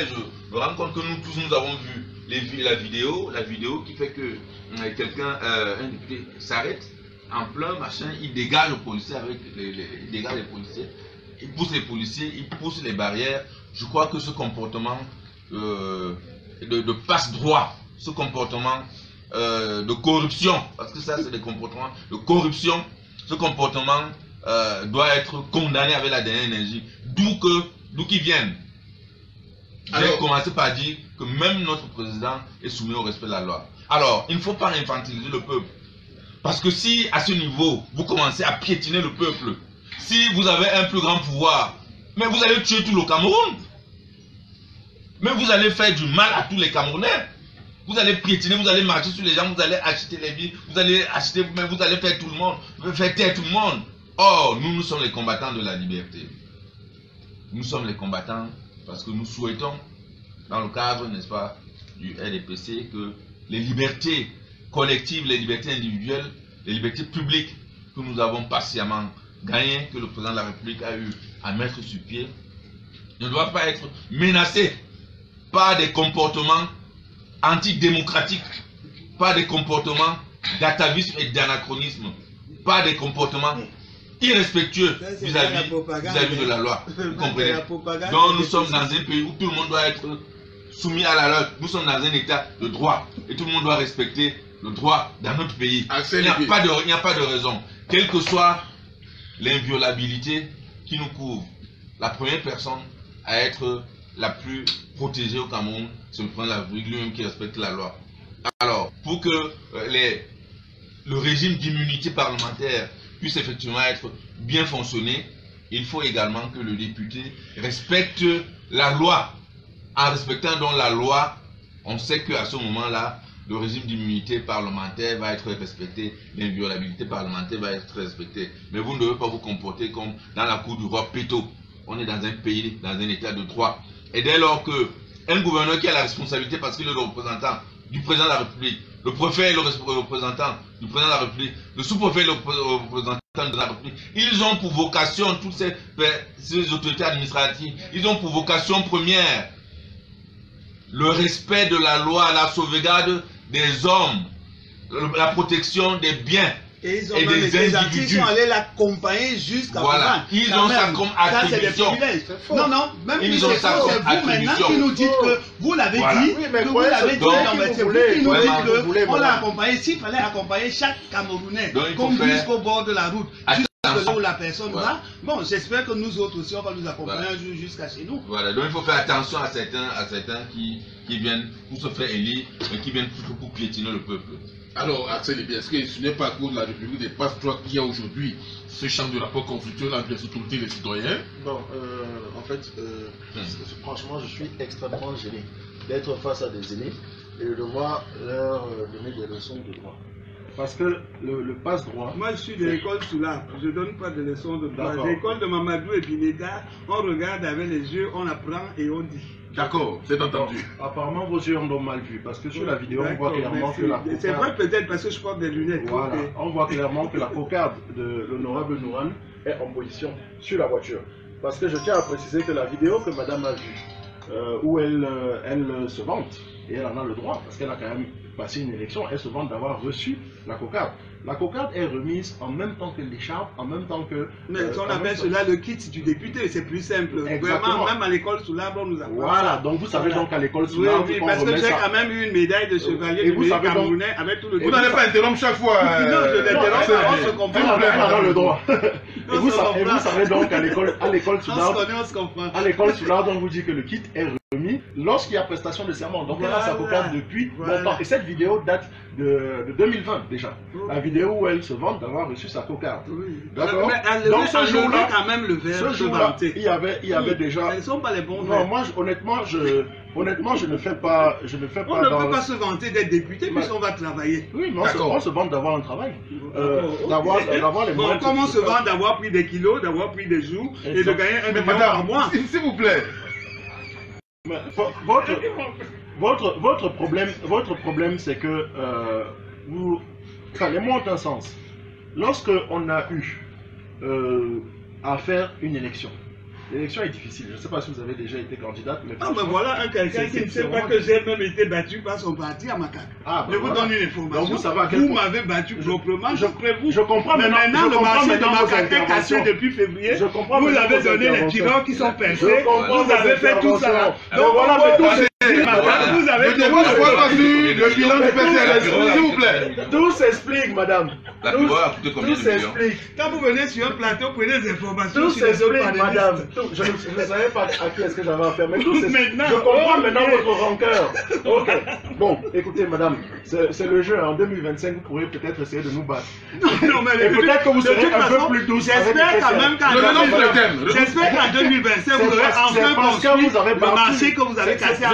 je me rends compte que nous tous nous avons vu la vidéo qui fait que quelqu'un, un député s'arrête en plein machin, il dégage le policier il dégage les policiers, il pousse les policiers, il pousse les barrières. Je crois que ce comportement de passe-droit, ce comportement de corruption, parce que ça c'est des comportements de corruption, ce comportement doit être condamné avec la dernière énergie, d'où qu'ils viennent. Je vais commencer par dire que même notre président est soumis au respect de la loi. Alors, il ne faut pas infantiliser le peuple. Parce que si, à ce niveau, vous commencez à piétiner le peuple, si vous avez un plus grand pouvoir, mais vous allez tuer tout le Cameroun. Mais vous allez faire du mal à tous les Camerounais. Vous allez piétiner, vous allez marcher sur les gens, vous allez acheter les vies, vous allez acheter, mais vous allez faire tout le monde, faire taire tout le monde. Or, nous sommes les combattants de la liberté. Nous sommes les combattants parce que nous souhaitons, dans le cadre, n'est-ce pas, du RDPC, que les libertés collectives, les libertés individuelles, les libertés publiques que nous avons patiemment gagnées, que le président de la République a eu à mettre sur pied, ne doivent pas être menacées par des comportements antidémocratiques, par des comportements d'atavisme et d'anachronisme, par des comportements irrespectueux vis-à-vis de la loi. Vous comprenez? Donc nous sommes dans un pays où tout le monde doit être soumis à la loi. Nous sommes dans un état de droit et tout le monde doit respecter le droit dans notre pays. Il n'y a pas de raison. Quelle que soit l'inviolabilité qui nous couvre, la première personne à être la plus protégée au Cameroun, c'est le président de la République lui-même qui respecte la loi. Alors, pour que le régime d'immunité parlementaire puisse effectivement être bien fonctionné, il faut également que le député respecte la loi. En respectant donc la loi, on sait qu'à ce moment-là, le régime d'immunité parlementaire va être respecté, l'inviolabilité parlementaire va être respectée. Mais vous ne devez pas vous comporter comme dans la cour du roi Péto. On est dans un pays, dans un état de droit. Et dès lors qu'un gouverneur qui a la responsabilité, parce qu'il est le représentant du président de la République, le préfet est le représentant du président de la République, le sous-préfet est le représentant de la République, ils ont pour vocation, toutes ces autorités administratives, ils ont pour vocation première le respect de la loi, la sauvegarde des hommes, la protection des biens. Et ils ont même des individus. Ils sont allés l'accompagner jusqu'à voilà. Ils ont ça comme attribution. Non, non, même ils ont ça comme attribution. Vous maintenant qui nous dites que vous l'avez dit, que vous l'avez dit, non mais c'est vous qui nous dites qu'on l'a accompagné. S'il fallait accompagner chaque Camerounais, comme jusqu'au bord de la route, jusqu'à là où la personne va, bon, j'espère que nous autres aussi, on va nous accompagner un jour jusqu'à chez nous. Voilà, donc il faut faire attention à certains qui viennent pour se faire élire, mais qui viennent pour piétiner le peuple. Alors, Axel, est-ce que ce n'est pas à cause de la République des passe-droits qu'il y a aujourd'hui ce champ de rapport conflictuel entre les autorités et les citoyens? Bon, en fait, franchement, je suis extrêmement gêné d'être face à des aînés et de devoir leur donner des leçons de droit. Parce que le passe-droit... Moi, je suis de l'école Soula. Je ne donne pas de leçons de droit. L'école de Mamadou et Bineda, on regarde avec les yeux, on apprend et on dit. D'accord, c'est entendu. Bon, apparemment, vos yeux ont mal vu, parce que sur la vidéo, on voit clairement que la cocarde... C'est vrai peut-être parce que je porte des lunettes. Voilà, on voit clairement que la cocarde de l'honorable Nouran est en position sur la voiture. Parce que je tiens à préciser que la vidéo que madame a vue, où elle se vante, et elle en a le droit, parce qu'elle a quand même passé une élection, elle se vante d'avoir reçu la cocarde. La cocarde est remise en même temps que l'écharpe, en même temps que... Mais on appelle cela le kit du député, c'est plus simple. Exactement. Vraiment, même à l'école Soulabre, on nous apprend voilà, ça. Donc vous savez donc à l'école Soulabre... Oui, parce que j'ai quand même eu une médaille de chevalier du pays camerounais avec tout le... Vous n'allez pas interrompre chaque fois. Non, je l'interromps, on se comprend. On a le droit. Et vous savez donc à l'école Soulabre... On se comprend. À l'école Soulabre, on vous dit que le kit est remis lorsqu'il y a prestation de serment. Donc elle a sa cocarde depuis longtemps. Et cette vidéo date de 2020 déjà. La vidéo où elle se vante d'avoir reçu sa cocarde. D'accord. Donc ce jour-là, quand même le verbe ce jour-là, il y avait déjà... Elles ne sont pas les bons verbes. Non, moi, honnêtement, je ne fais pas... On ne peut pas se vanter d'être député puisqu'on va travailler. Oui, mais on se vante d'avoir un travail. D'avoir les moyens... Comment on se vante d'avoir pris des kilos, d'avoir pris des jours et de gagner 1 million par mois? S'il vous plaît. Votre problème, c'est que les mots ont un sens. Lorsque on a eu à faire une élection, L'élection est difficile. Je ne sais pas si vous avez déjà été candidate. Mais ah, ben voilà un quelqu'un qui ne sait pas que j'ai même été battu par son parti à Macaque. Ah, ben je vous donne une information. Vous m'avez battu proprement, je prévois. Je comprends mais maintenant, le marché de Macaque est cassé depuis février. Vous avez donné les tireurs qui sont percés. Vous avez fait tout ça. Donc voilà, vous avez donné le bilan du PCRS, s'il vous plaît. Tout s'explique, madame. Tout s'explique. Quand vous venez sur un plateau, vous prenez des informations. Tout s'explique, madame. Je ne savais pas à qui est-ce que j'avais affaire, mais tout je comprends maintenant votre rancœur. Ok. Bon, écoutez, madame, c'est le jeu. En 2025, vous pourrez peut-être essayer de nous battre. Non, mais et peut-être que vous serez un peu plus douce. J'espère quand même qu'en 2025, vous aurez enfin construit le marché que vous avez cassé.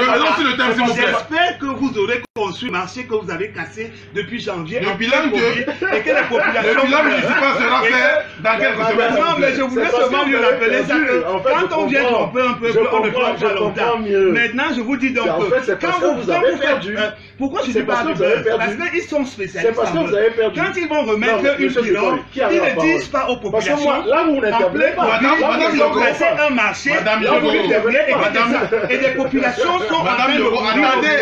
J'espère que vous aurez construit le marché que vous avez cassé depuis janvier. Le bilan et que les populations. Le bilan municipal sera fait dans quelques semaines. Non, mais je voulais seulement lui rappeler ça. Quand on vient tromper un peu, on ne prend pas longtemps. Maintenant, je vous dis donc quand vous avez perdu. Pourquoi je ne dis pas du buzz? Parce qu'ils sont spécialistes. C'est parce que vous avez perdu. Quand ils vont remettre une pirogue, ils ne disent pas aux populations. Là, vous n'intervenez pas. Ils ont placé un marché. Et les populations sont en train de.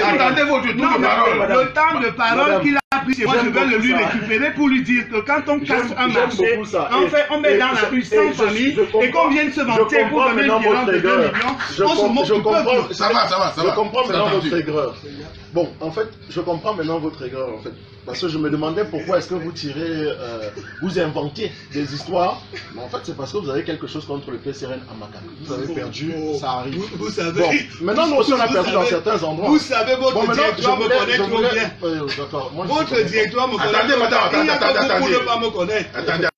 Attendez votre tour de parole. Le temps de parole qu'il a pris, moi je vais le lui récupérer pour lui dire que quand on casse un marché, en fait, on met dans la rue 100 familles et qu'on vienne se vanter pour donner une violence de 2 millions, on se moque du peuple. Ça va. Je comprends maintenant votre aigreur. Bon, en fait, je comprends maintenant votre aigreur, en fait. Parce que je me demandais pourquoi est-ce que vous tirez, vous inventiez des histoires. Mais en fait, c'est parce que vous avez quelque chose contre le PCRN à Macaque. Vous avez perdu, ça arrive. Vous savez. Bon, maintenant, nous aussi, on a perdu dans certains endroits. Vous savez, votre directoire me connaît trop bien. Votre directoire me connaît. Attendez, madame, Vous ne pas me connaître. Attendez.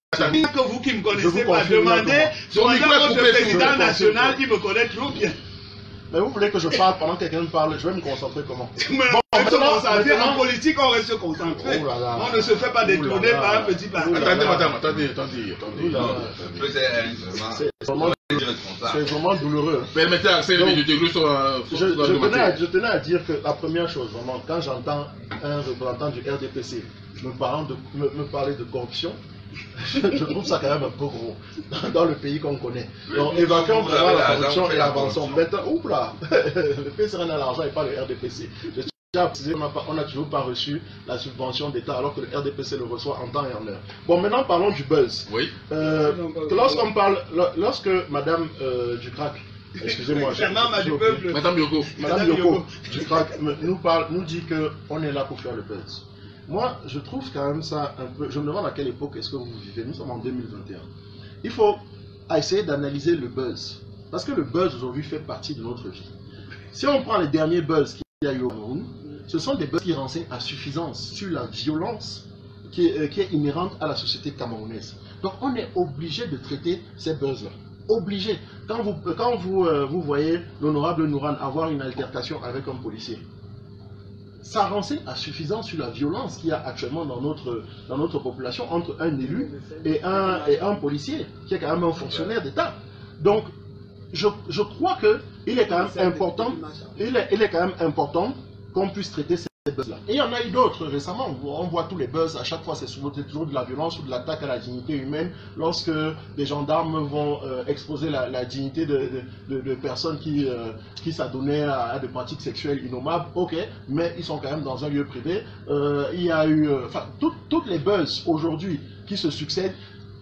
Que vous qui me connaissez pas, demandez à votre président national qui me connaît trop bien. Mais vous voulez que je parle pendant que quelqu'un me parle, je vais me concentrer comment? En politique, on reste concentré. On ne se fait pas détourner par un petit parti. Attendez, madame, attendez. C'est vraiment douloureux. Permettez à Axel de dérouler je tenais à dire que la première chose, vraiment, quand j'entends un représentant du RDPC me parler de corruption, je trouve ça quand même un peu gros dans le pays qu'on connaît. Donc évacuons vraiment la corruption et avançons. Maintenant, oula, le PCRN a l'argent et pas le RDPC. Je tiens à préciser qu'on n'a toujours pas reçu la subvention d'État alors que le RDPC le reçoit en temps et en heure. Bon, maintenant parlons du buzz. Oui. Lorsque Madame Ducrac, excusez-moi, Madame Yoko Ducrac nous dit qu'on est là pour faire le buzz. Moi, je trouve quand même ça un peu... Je me demande à quelle époque est-ce que vous vivez. Nous sommes en 2021. Il faut essayer d'analyser le buzz. Parce que le buzz aujourd'hui fait partie de notre vie. Si on prend les derniers buzz qu'il y a eu au Cameroun, ce sont des buzz qui renseignent à suffisance sur la violence qui est inhérente à la société camerounaise. Donc on est obligé de traiter ces buzz-là. Obligé. Quand vous voyez l'honorable Nouran avoir une altercation avec un policier, ça renseigne à suffisance sur la violence qu'il y a actuellement dans notre population entre un élu et un policier, qui est quand même un fonctionnaire d'État. Donc, je crois qu'il est quand même important, qu'on puisse traiter ces buzz-là. Et il y en a eu d'autres récemment. On voit tous les buzz, à chaque fois c'est toujours de la violence ou de l'attaque à la dignité humaine. Lorsque des gendarmes vont exposer la dignité de personnes qui s'adonnaient à des pratiques sexuelles innommables, ok, mais ils sont quand même dans un lieu privé. Il y a eu... toutes les buzz aujourd'hui qui se succèdent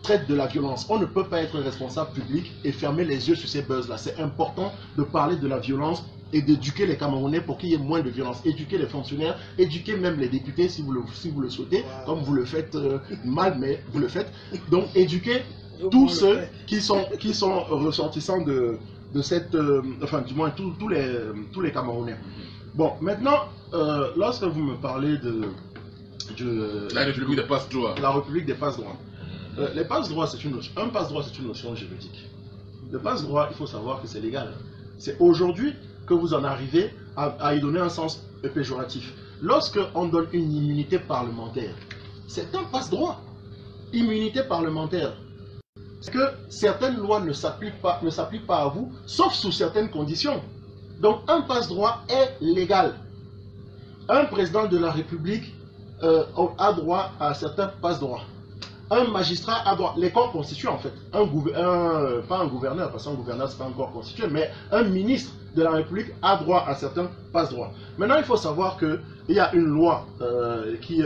traitent de la violence. On ne peut pas être responsable public et fermer les yeux sur ces buzz-là. C'est important de parler de la violence et d'éduquer les Camerounais pour qu'il y ait moins de violence. Éduquer les fonctionnaires, éduquer même les députés si vous le souhaitez, comme vous le faites mal, mais vous le faites. Donc éduquer tous ceux qui sont ressortissants de cette... enfin du moins tous les Camerounais. Bon, maintenant, lorsque vous me parlez de la République des passe-droits. La République des passe-droits. Les passe-droits, c'est une notion. Un passe-droit, c'est une notion juridique. Le passe-droit, il faut savoir que c'est légal. C'est aujourd'hui que vous en arrivez à y donner un sens péjoratif. Lorsque on donne une immunité parlementaire, c'est un passe-droit. Immunité parlementaire. C'est que certaines lois ne s'appliquent pas à vous, sauf sous certaines conditions. Donc un passe-droit est légal. Un président de la République a droit à certains passe-droits. un magistrat a droit, les corps constitués en fait, pas un gouverneur, parce qu'un gouverneur c'est pas un corps constitué, mais un ministre de la République a droit à certains passe-droits. Maintenant il faut savoir qu'il y a une loi qui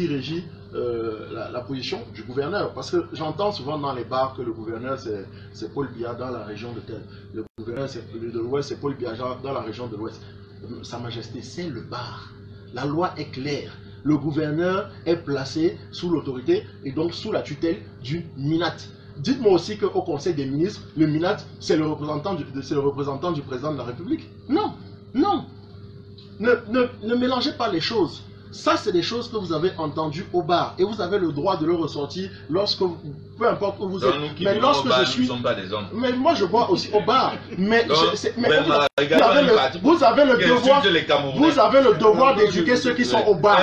régit la position du gouverneur, parce que j'entends souvent dans les bars que le gouverneur c'est Paul Biya dans la région de tel, le gouverneur de l'Ouest c'est Paul Biya dans la région de l'Ouest. Sa Majesté, c'est le bar. La loi est claire. Le gouverneur est placé sous l'autorité et donc sous la tutelle du MINAT. Dites-moi aussi qu'au Conseil des ministres, le MINAT, c'est le représentant du président de la République. Non, non. Ne mélangez pas les choses. Ça, c'est des choses que vous avez entendues au bar. Et vous avez le droit de le ressortir lorsque, peu importe où vous êtes. Mais lorsque je suis... Mais moi, je bois aussi au bar. Mais vous avez le devoir d'éduquer ceux qui sont au bar.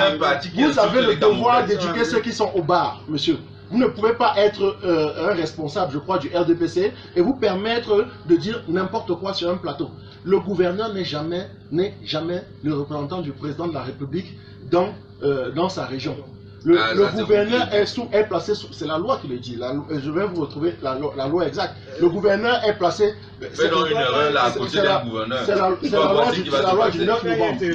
Vous avez le devoir d'éduquer ceux qui sont au bar, monsieur. Vous ne pouvez pas être un responsable, je crois, du RDPC et vous permettre de dire n'importe quoi sur un plateau. Le gouverneur n'est jamais le représentant du président de la République dans sa région. Le gouverneur est placé sous... C'est la loi qui le dit. Je vais vous retrouver la loi exacte. Le gouverneur est placé... C'est dans une erreur là, à côté d'un gouverneur. C'est la loi du 9 novembre.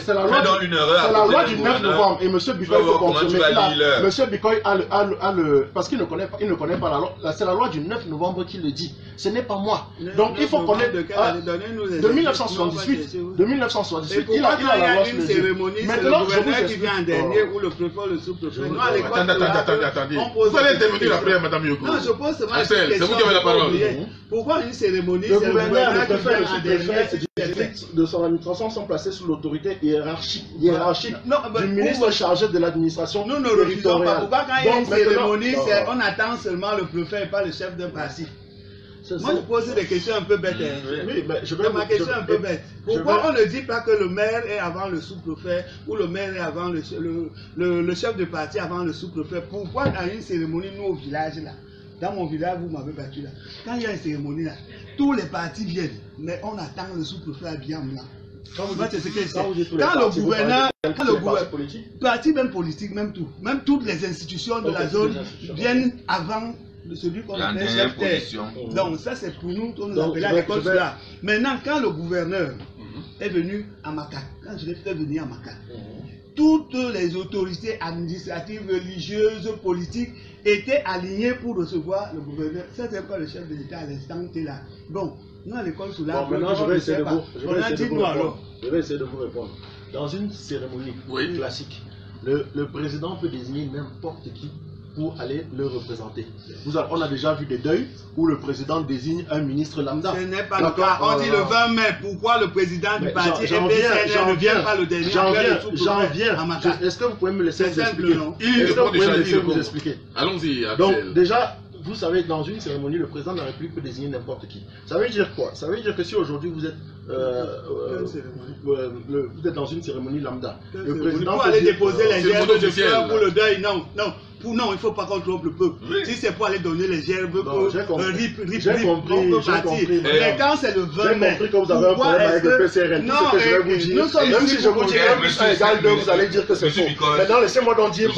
C'est la loi du 9 novembre. Et M. Bikoy peut confirmer. M. Bikoy a le... Parce qu'il ne connaît pas la loi. C'est la loi du 9 novembre qui le dit. Ce n'est pas moi. Donc il faut connaître... De 1978. De 1978. Il a la loi sur le cérémonie. C'est le gouverneur qui vient en dernier ou le préfet, le sous-préfet. Attendez. Vous allez intervenir après, Madame Yoko. Non, je pose seulement une question. C'est vous qui avez la parole. Pourquoi une cérémonie? Le gouverneur, le préfet, de son administration sont placés sous l'autorité hiérarchique du ministre chargé de l'administration. Nous ne refusons pas. Pourquoi quand il y a une cérémonie, on attend seulement le préfet et pas le chef d'un parti? Moi, je pose des questions un peu bêtes. Ma question est un peu bête. Pourquoi on ne dit pas que le maire est avant le sous-préfet ou le maire est avant le chef de parti avant le sous-préfet? Pourquoi dans une cérémonie, nous au village là, dans mon village, vous m'avez battu là, quand il y a une cérémonie là, tous les partis viennent, mais on attend le sous-préfet habillé en blanc. Quand le gouverneur, parti même politique, même tout, même toutes les institutions de la zone viennent avant celui qu'on appelle chef terre. Donc ça c'est pour nous, on nous appelle à l'école cela. Maintenant quand le gouverneur est venu à Maka, quand je l'ai fait venir à Maka, toutes les autorités administratives, religieuses, politiques étaient alignées pour recevoir le gouverneur. C'était pas le chef de l'État à l'instant qui est là. Bon, nous à l'école cela, maintenant je vais essayer de vous répondre. Dans une cérémonie classique, le président peut désigner n'importe qui pour aller le représenter. On a déjà vu des deuils où le président désigne un ministre lambda. Ce n'est pas le cas. On dit le 20 mai. Pourquoi le président du parti ne vient pas le dernier? J'en viens. Est-ce que vous pouvez me laisser vous expliquer? Est-ce que vous pouvez me laisser vous expliquer? Allons-y. Donc déjà, vous savez, dans une cérémonie, le président de la République peut désigner n'importe qui. Ça veut dire quoi? Ça veut dire que si aujourd'hui vous êtes vous êtes dans une cérémonie lambda, le président peut aller déposer les gerbes de fleurs pour le deuil. Non, il ne faut pas qu'on trompe le peuple. Si c'est pour aller donner les gerbes pour j'ai compris. Mais quand c'est le 20 mai, j'ai compris que vous avez un problème avec le PCRN. Tout ce que je vais vous dire, même si je vous dis 1 égale 2, vous allez dire que c'est faux. Maintenant, laissez-moi donc dire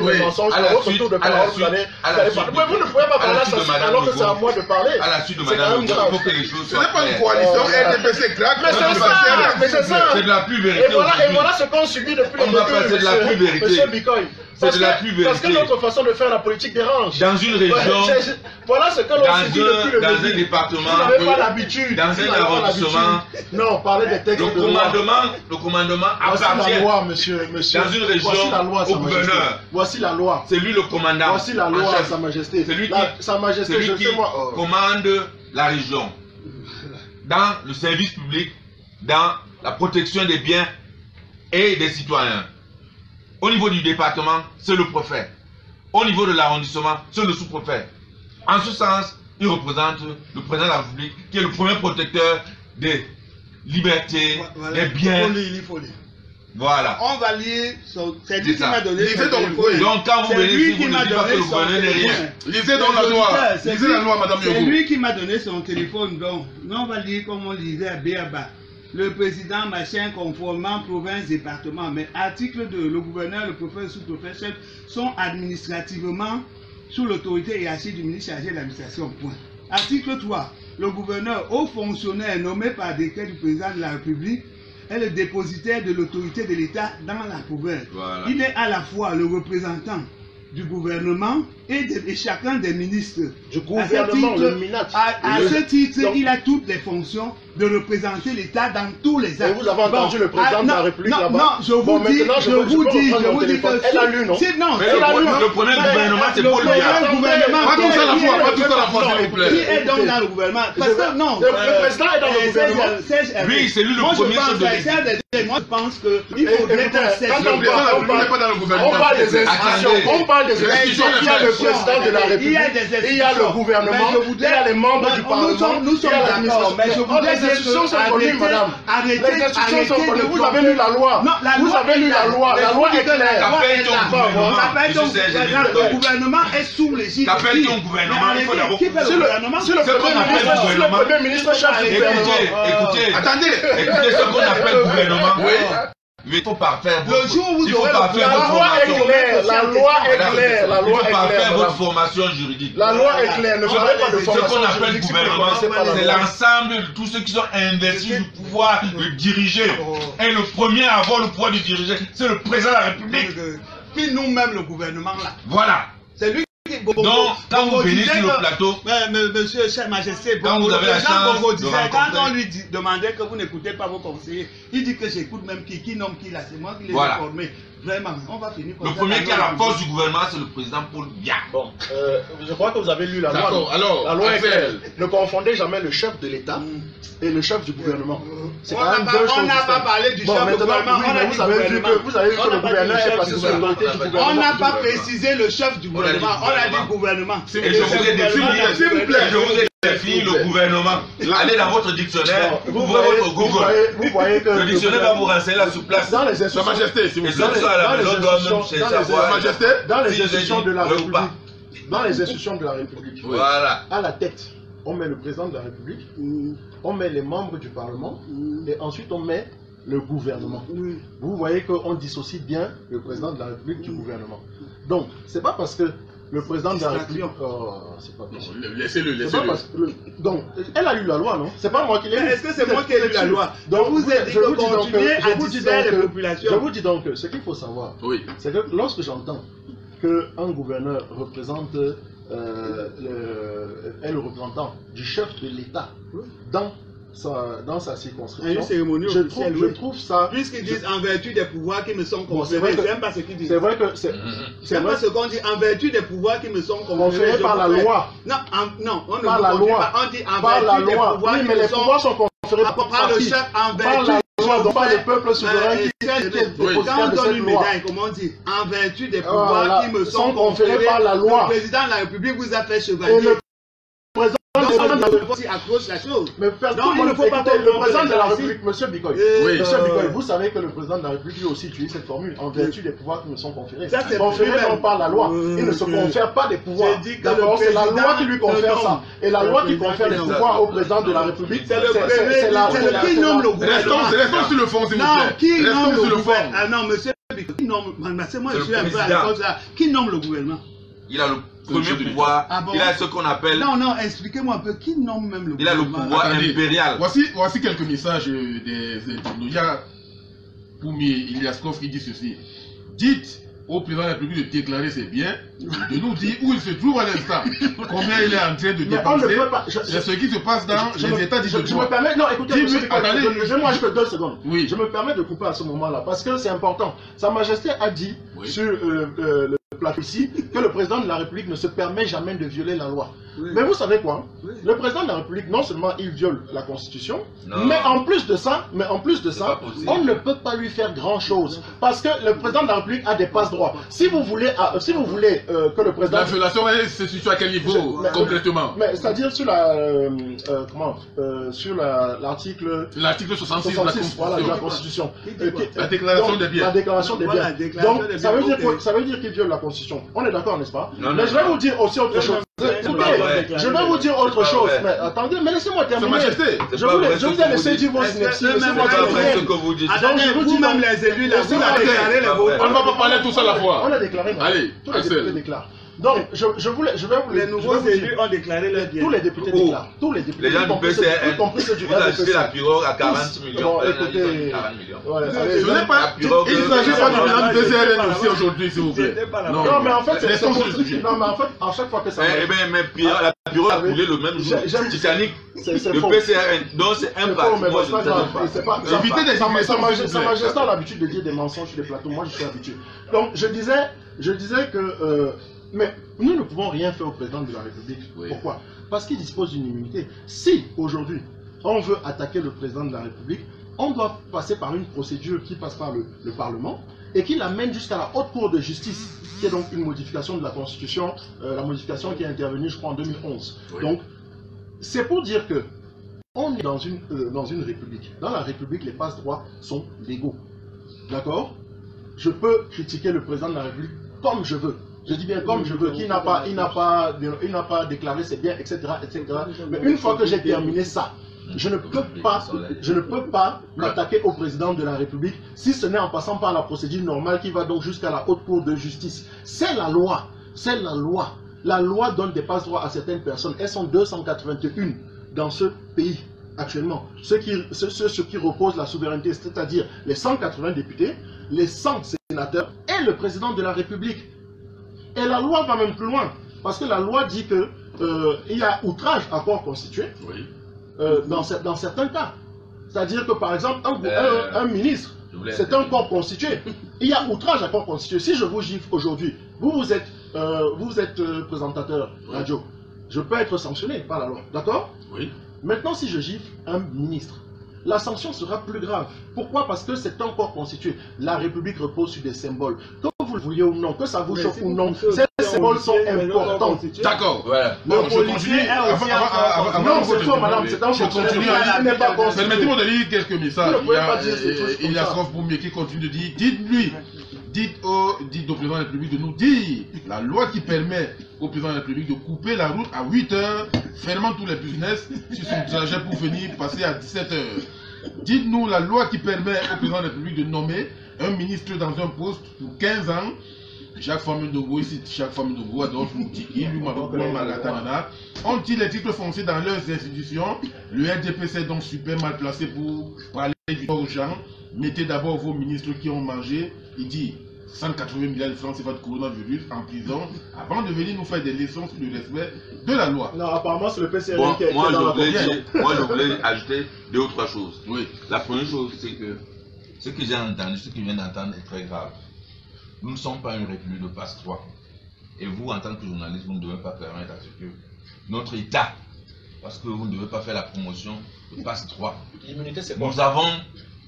mes mensonges. À votre tour de parole, vous allez parler. Vous ne pouvez pas parler alors que c'est à moi de parler. À la suite de Madame, il faut que les choses soient claires. Ce n'est pas une coalition RDPC craque. Mais c'est ça. C'est de la pure vérité. Et voilà ce qu'on subit depuis le début. C'est de la pure vérité. Monsieur Bikoy. C'est de la pure vérité. Parce que notre façon de faire la politique dérange. Dans une région, voilà ce que l'on subit depuis le début. dans un département, vous n'avez pas l'habitude. Dans un arrondissement, non, parlez des textes le commandement appartient la loi, monsieur. Dans une région, au gouverneur. Voici la loi. C'est lui le commandant. Voici la loi, Sa Majesté. C'est lui qui commande la région. Dans le service public, dans la protection des biens et des citoyens. Au niveau du département, c'est le préfet. Au niveau de l'arrondissement, c'est le sous-préfet. En ce sens, il représente le président de la République, qui est le premier protecteur des libertés, des biens. Voilà. On va lire, c'est lui qui m'a donné son téléphone. Donc quand vous venez ici, vous ne dites pas que le gouverneur n'est rien. Lisez donc la loi. Lisez la loi, Madame Yoko. C'est lui qui m'a donné son téléphone. Donc, nous on va lire comme on lisait à Béaba. le président, machin, conformément, province, département. Mais article 2, le gouverneur, le préfet, sous-préfet, chef sont administrativement sous l'autorité hiérarchique du ministre chargé de l'administration. Point. Article 3, le gouverneur, haut fonctionnaire nommé par décret du président de la République, est le dépositaire de l'autorité de l'État dans la province. Voilà. Il est à la fois le représentant du gouvernement et chacun des ministres. Du gouvernement, à ce titre, donc, il a toutes les fonctions de représenter l'État dans tous les actes. Et vous avez entendu le président de la République là-bas? Non, je vous dis que... Elle a lu, non? Non, le premier gouvernement, c'est Paul Biya. Pas tout ça à la fois, pas tout ça à la fois, s'il vous plaît. Qui est donc dans le gouvernement? Parce que non. Le président est dans le gouvernement. Oui, c'est lui le premier chef de l'État. Moi, je pense qu'il faudrait qu'on cesse. On parle des institutions. On parle des institutions. Il y a le président de la République. Il y a le gouvernement. Il y a les membres du Parlement. Nous sommes d'accord, mais je voudrais les institutions sont connues, madame. Les institutions sont connues. Vous avez lu la loi. Vous avez lu la loi. La loi est claire. Le gouvernement est sous l'égide. T'appelles ton gouvernement, il faut d'abord... C'est le premier ministre chef du gouvernement. Écoutez, écoutez ce qu'on appelle gouvernement. Oui. Mais il faut pas faire votre... Il faut pas faire votre formation. La loi est claire. La loi est claire. Il faut pas faire votre formation juridique. La loi est claire. Ne parlez pas de formation. Ce qu'on appelle gouvernement, c'est l'ensemble de tous ceux qui sont investis du pouvoir de diriger. Et le premier à avoir le pouvoir de diriger, c'est le président de la République. Qui nous-mêmes le gouvernement là. Voilà. C'est lui. Donc, quand vous venez sur le plateau, monsieur, chère majesté, quand vous avez la chance quand on lui demandait que vous n'écoutez pas vos conseillers, il dit que j'écoute même qui nomme qui là, c'est moi qui les ai formés. Vraiment, on va finir le premier qui a la force du gouvernement, c'est le président Paul Biya. Bon, je crois que vous avez lu la loi. Alors, la loi est claire. Ne confondez jamais le chef de l'État et le chef du gouvernement. On n'a pas parlé du chef du gouvernement. Vous avez vu que le gouverneur est placé sous l'autorité du gouvernement. On n'a pas précisé le chef du gouvernement. On a dit gouvernement. Et je vous ai défini, s'il vous plaît, je vous ai défini le gouvernement. Allez dans votre dictionnaire, ouvrez votre Google. Vous voyez que le dictionnaire va vous renseigner là sur place. Dans les institutions, majesté, s'il vous plaît. Dans les institutions de la République, dans les institutions de la République, voilà. À la tête, on met le président de la République, on met les membres du Parlement, et ensuite on met le gouvernement. Vous voyez qu'on dissocie bien le président de la République du gouvernement. Donc, c'est pas parce que le président de la République... c'est pas possible. Laissez-le. Donc, elle a lu la loi, non? C'est pas moi qui l'ai lu. Est-ce que c'est moi qui ai lu la loi? Donc, je vous dis donc que ce qu'il faut savoir, c'est que lorsque j'entends qu'un gouverneur représente est le représentant du chef de l'État dans sa circonscription, je trouve ça... Puisqu'ils disent en vertu des pouvoirs qui me sont conférés, j'aime pas ce qu'ils disent. C'est vrai que... C'est pas ce qu'on dit, en vertu des pouvoirs qui me sont conférés par la loi. Non, on ne par la loi. On dit en vertu des pouvoirs qui me sont... mais les pouvoirs sont conférés par le chef en vertu... Donc pas le peuple souverain qui est quand on donne une médaille, comment on dit, en vertu des pouvoirs qui me sont conférés par la loi. Le président de la République vous a fait chevalier. Accroche la chose. Mais il ne faut pas le président de la République, monsieur Bikoy. Monsieur Bikoy, vous savez que le président de la République lui aussi utilise cette formule en vertu des pouvoirs qui me sont conférés. Conférés par la loi. Il ne se confère pas des pouvoirs. D'accord, c'est la loi qui lui confère ça. Et la loi qui confère les pouvoirs au président de la République, c'est la loi. Qui nomme le gouvernement? Restons sur le fond, s'il vous plaît. Non, qui nomme le gouvernement? Ah non, monsieur Bikoy, qui nomme? Moi, je suis un peu à la cause là. Qui nomme le gouvernement? Il a le premier pouvoir, il a ce qu'on appelle... Non, expliquez-moi un peu, qui nomme même le gouvernement? Il a le pouvoir impérial. Voici quelques messages des internautes. Il y a Poumi Iliaskov qui dit ceci. Dites au président de la République de déclarer ses biens, de nous dire où il se trouve à l'instant, combien il est en train de dépenser, c'est ce qui se passe dans les États d'Israël. Je me permets, non, écoutez, moi je peux 2 secondes. Oui. Je me permets de couper à ce moment-là, parce que c'est important. Sa Majesté a dit sur le plateau ici que le président de la République ne se permet jamais de violer la loi. Mais vous savez quoi? Le président de la République, non seulement il viole la Constitution, mais en plus de ça, on ne peut pas lui faire grand-chose. Parce que le président de la République a des passe-droits. Si vous voulez que le président... La violation, c'est sur à quel niveau, concrètement? Mais c'est-à-dire sur l'article 66 de la Constitution. La déclaration des biens. La déclaration des biens. Donc, ça veut dire qu'il viole la Constitution. On est d'accord, n'est-ce pas? Mais je vais vous dire aussi autre chose. Je vais vous dire autre chose. Mais attendez, mais laissez-moi terminer. Je vous ai laissé dire vos synopsis. Laissez-moi terminer. Attendez, vous-même les élus, vous avez déclaré les votes. On ne va pas parler tout ça à la fois. On a déclaré. Allez, tous les députés déclarent. Donc, je vais vous les nouveaux élus ont déclaré leur bien. Tous les députés déclarent. Tous les députés. Les gens du PCRN, vous achetez la pirogue à 40 millions. Écoutez, ce n'est pas. Il ne s'agit pas de la PCRN aussi aujourd'hui, s'il vous plaît. Non, mais en fait, c'est non, mais en fait, à chaque fois que ça. Eh bien, la pirogue a coulé le même jour. Titanic, le PCRN. Donc, c'est un pas. Évitez des mensonges. Sa Majesté a l'habitude de dire des mensonges sur les plateaux. Moi, je suis habitué. Donc, je disais que. Mais nous ne pouvons rien faire au président de la République. Oui. Pourquoi? Parce qu'il dispose d'une immunité. Si aujourd'hui on veut attaquer le président de la République, on doit passer par une procédure qui passe par le Parlement et qui l'amène jusqu'à la Haute Cour de justice, qui est donc une modification de la Constitution, la modification qui est intervenue, je crois, en 2011. Oui. Donc, c'est pour dire que on est dans une République. Dans la République, les passe-droits sont légaux. D'accord? Je peux critiquer le président de la République comme je veux. Je dis bien comme je veux, il n'a pas déclaré ses biens, etc., etc. Mais une fois que j'ai terminé ça, je ne peux pas m'attaquer au président de la République si ce n'est en passant par la procédure normale qui va donc jusqu'à la Haute Cour de justice. C'est la loi. C'est la loi. La loi donne des passe-droits à certaines personnes. Elles sont 281 dans ce pays actuellement. Ce qui repose la souveraineté, c'est-à-dire les 180 députés, les 100 sénateurs et le président de la République. Et la loi va même plus loin, parce que la loi dit qu'il y a outrage à corps constitué dans certains cas. C'est-à-dire que par exemple, un ministre, c'est un corps constitué. Il y a outrage à corps constitué. Si je vous gifle aujourd'hui, vous êtes présentateur radio, je peux être sanctionné par la loi, d'accord? Oui. Maintenant, si je gifle un ministre, la sanction sera plus grave. Pourquoi? Parce que c'est un corps constitué. La République repose sur des symboles. Que vous le vouliez ou non, que ça vous chauffe ou non, ces symboles sont importants. D'accord, voilà. Non, je continue. Non, c'est toi, madame, c'est un fonctionnaire. Permettez-moi de lire quelques messages. Il y a Srof Boumier qui continue de dire, dites au président de la République de nous dire la loi qui permet au président de la République de couper la route à 8 h, fermant tous les business sur son trajet pour venir passer à 17 h. Dites-nous la loi qui permet au président de la République de nommer un ministre dans un poste pour 15 ans. Chaque femme de vous ici, chaque femme de vous, Adolphe Moutiki, ont-ils les titres fonciers dans leurs institutions? Le RDP s'est donc super mal placé pour parler du aux gens. Mettez d'abord vos ministres qui ont mangé, il dit 180 milliards de francs CFA de coronavirus en prison, avant de venir nous faire des leçons sur le respect de la loi. Non, apparemment c'est le PCRN qui est dans la commission. Moi je voulais ajouter 2 ou 3 choses. Oui. La première chose, c'est que ce que j'ai entendu, ce que je viens d'entendre est très grave. Nous ne sommes pas une république de passe-droit. Et vous, en tant que journaliste, vous ne devez pas permettre à ce que notre État, parce que vous ne devez pas faire la promotion de passe-droit. L'immunité, c'est quoi? Nous avons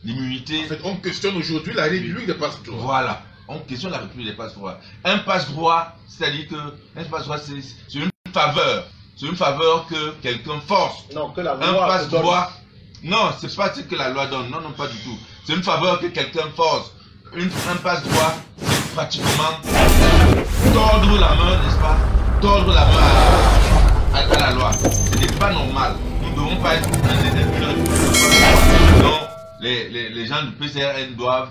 l'immunité. En fait, on questionne aujourd'hui la république des passe-droits. Voilà. On questionne la république des passe-droits. Un passe-droit, c'est-à-dire que un passe-droit, c'est une faveur. C'est une faveur que quelqu'un force. Non, que la loi un passe-droit. Non, c'est pas ce que la loi donne. Non, non, pas du tout. C'est une faveur que quelqu'un force. Un passe-droit, c'est pratiquement tordre la main, n'est-ce pas? Tordre la main à la loi. Ce n'est pas normal. Nous ne devons pas être donc, les gens du PCRN doivent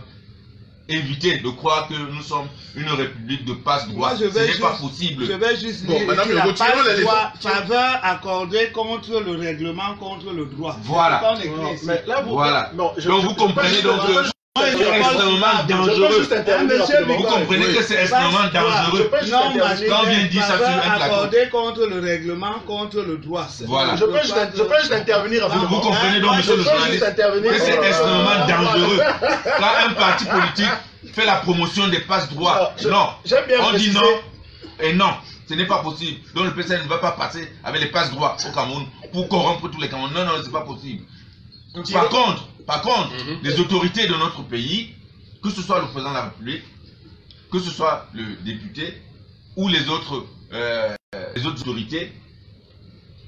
éviter de croire que nous sommes une république de passe-droit. Ce n'est pas possible. Je vais juste dire que la passe-droit, faveur accordée contre le règlement, contre le droit. Voilà. Mais là, voilà. Donc vous comprenez donc que c'est extrêmement dangereux. Vous comprenez que c'est extrêmement dangereux. Non, quand vient dire ça sur un plateau. Accordé contre le règlement, contre le droit. Voilà. Je peux juste intervenir avec vous comprenez donc, monsieur le journaliste, que c'est extrêmement dangereux. Quand un parti politique fait la promotion des passe-droits, non. On dit non et non. Ce n'est pas possible. Donc le PCN ne va pas passer avec les passe-droits au Cameroun pour corrompre tous les Camerounais. Non, non, c'est pas possible. Par contre, les autorités de notre pays, que ce soit le président de la République, que ce soit le député ou les autres autorités,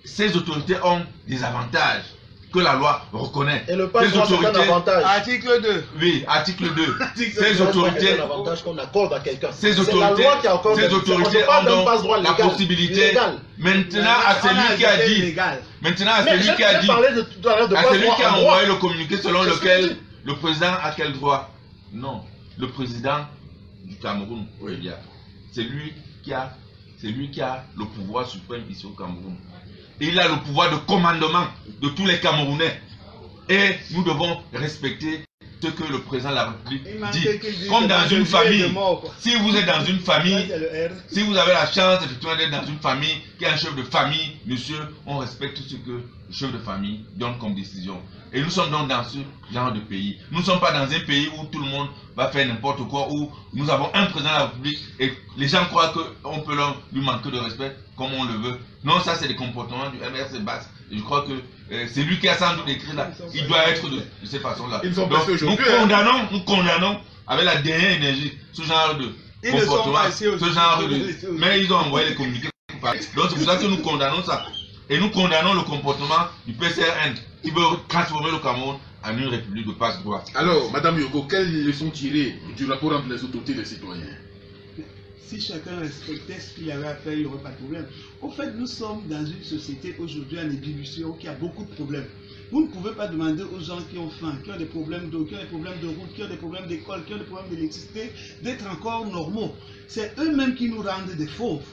ces autorités ont des avantages. que la loi reconnaît. Et le passe-droit, c'est un avantage. Article 2. Oui, article 2. Ces autorités... C'est un avantage qu'on accorde à quelqu'un. Ces autorités ont donc la possibilité... Maintenant, à celui qui a dit... Maintenant, à celui qui a dit... À celui qui a envoyé le communiqué selon lequel le président a quel droit? Non. Le président du Cameroun, c'est lui qui a le pouvoir suprême ici au Cameroun. Et il a le pouvoir de commandement de tous les Camerounais. Et nous devons respecter ce que le président de la République dit. Comme dans une famille, si vous êtes dans une famille, si vous avez la chance effectivement d'être dans une famille, qui a un chef de famille, monsieur, on respecte ce que le chef de famille donne comme décision. Et nous sommes donc dans ce genre de pays. Nous ne sommes pas dans un pays où tout le monde va faire n'importe quoi, où nous avons un président de la République et les gens croient qu'on peut lui manquer de respect comme on le veut. Non, ça c'est des comportements du MRC Basse. Et je crois que c'est lui qui a sans doute écrit là. Il doit être de cette façon-là. Nous condamnons avec la dernière énergie ce genre de comportement. Mais ils ont envoyé les communiqués. Donc c'est pour ça que nous condamnons ça. Et nous condamnons le comportement du PCRN qui veut transformer le Cameroun en une république de passe-droit. Alors, Madame Yogo, quelles leçons tirées du rapport entre les autorités et les citoyens? Si chacun respectait ce qu'il avait à faire, il n'y aurait pas de problème. Au fait, nous sommes dans une société aujourd'hui en ébullition qui a beaucoup de problèmes. Vous ne pouvez pas demander aux gens qui ont faim, qui ont des problèmes d'eau, qui ont des problèmes de route, qui ont des problèmes d'école, qui ont des problèmes d'électricité, d'être encore normaux. C'est eux-mêmes qui nous rendent des fauves.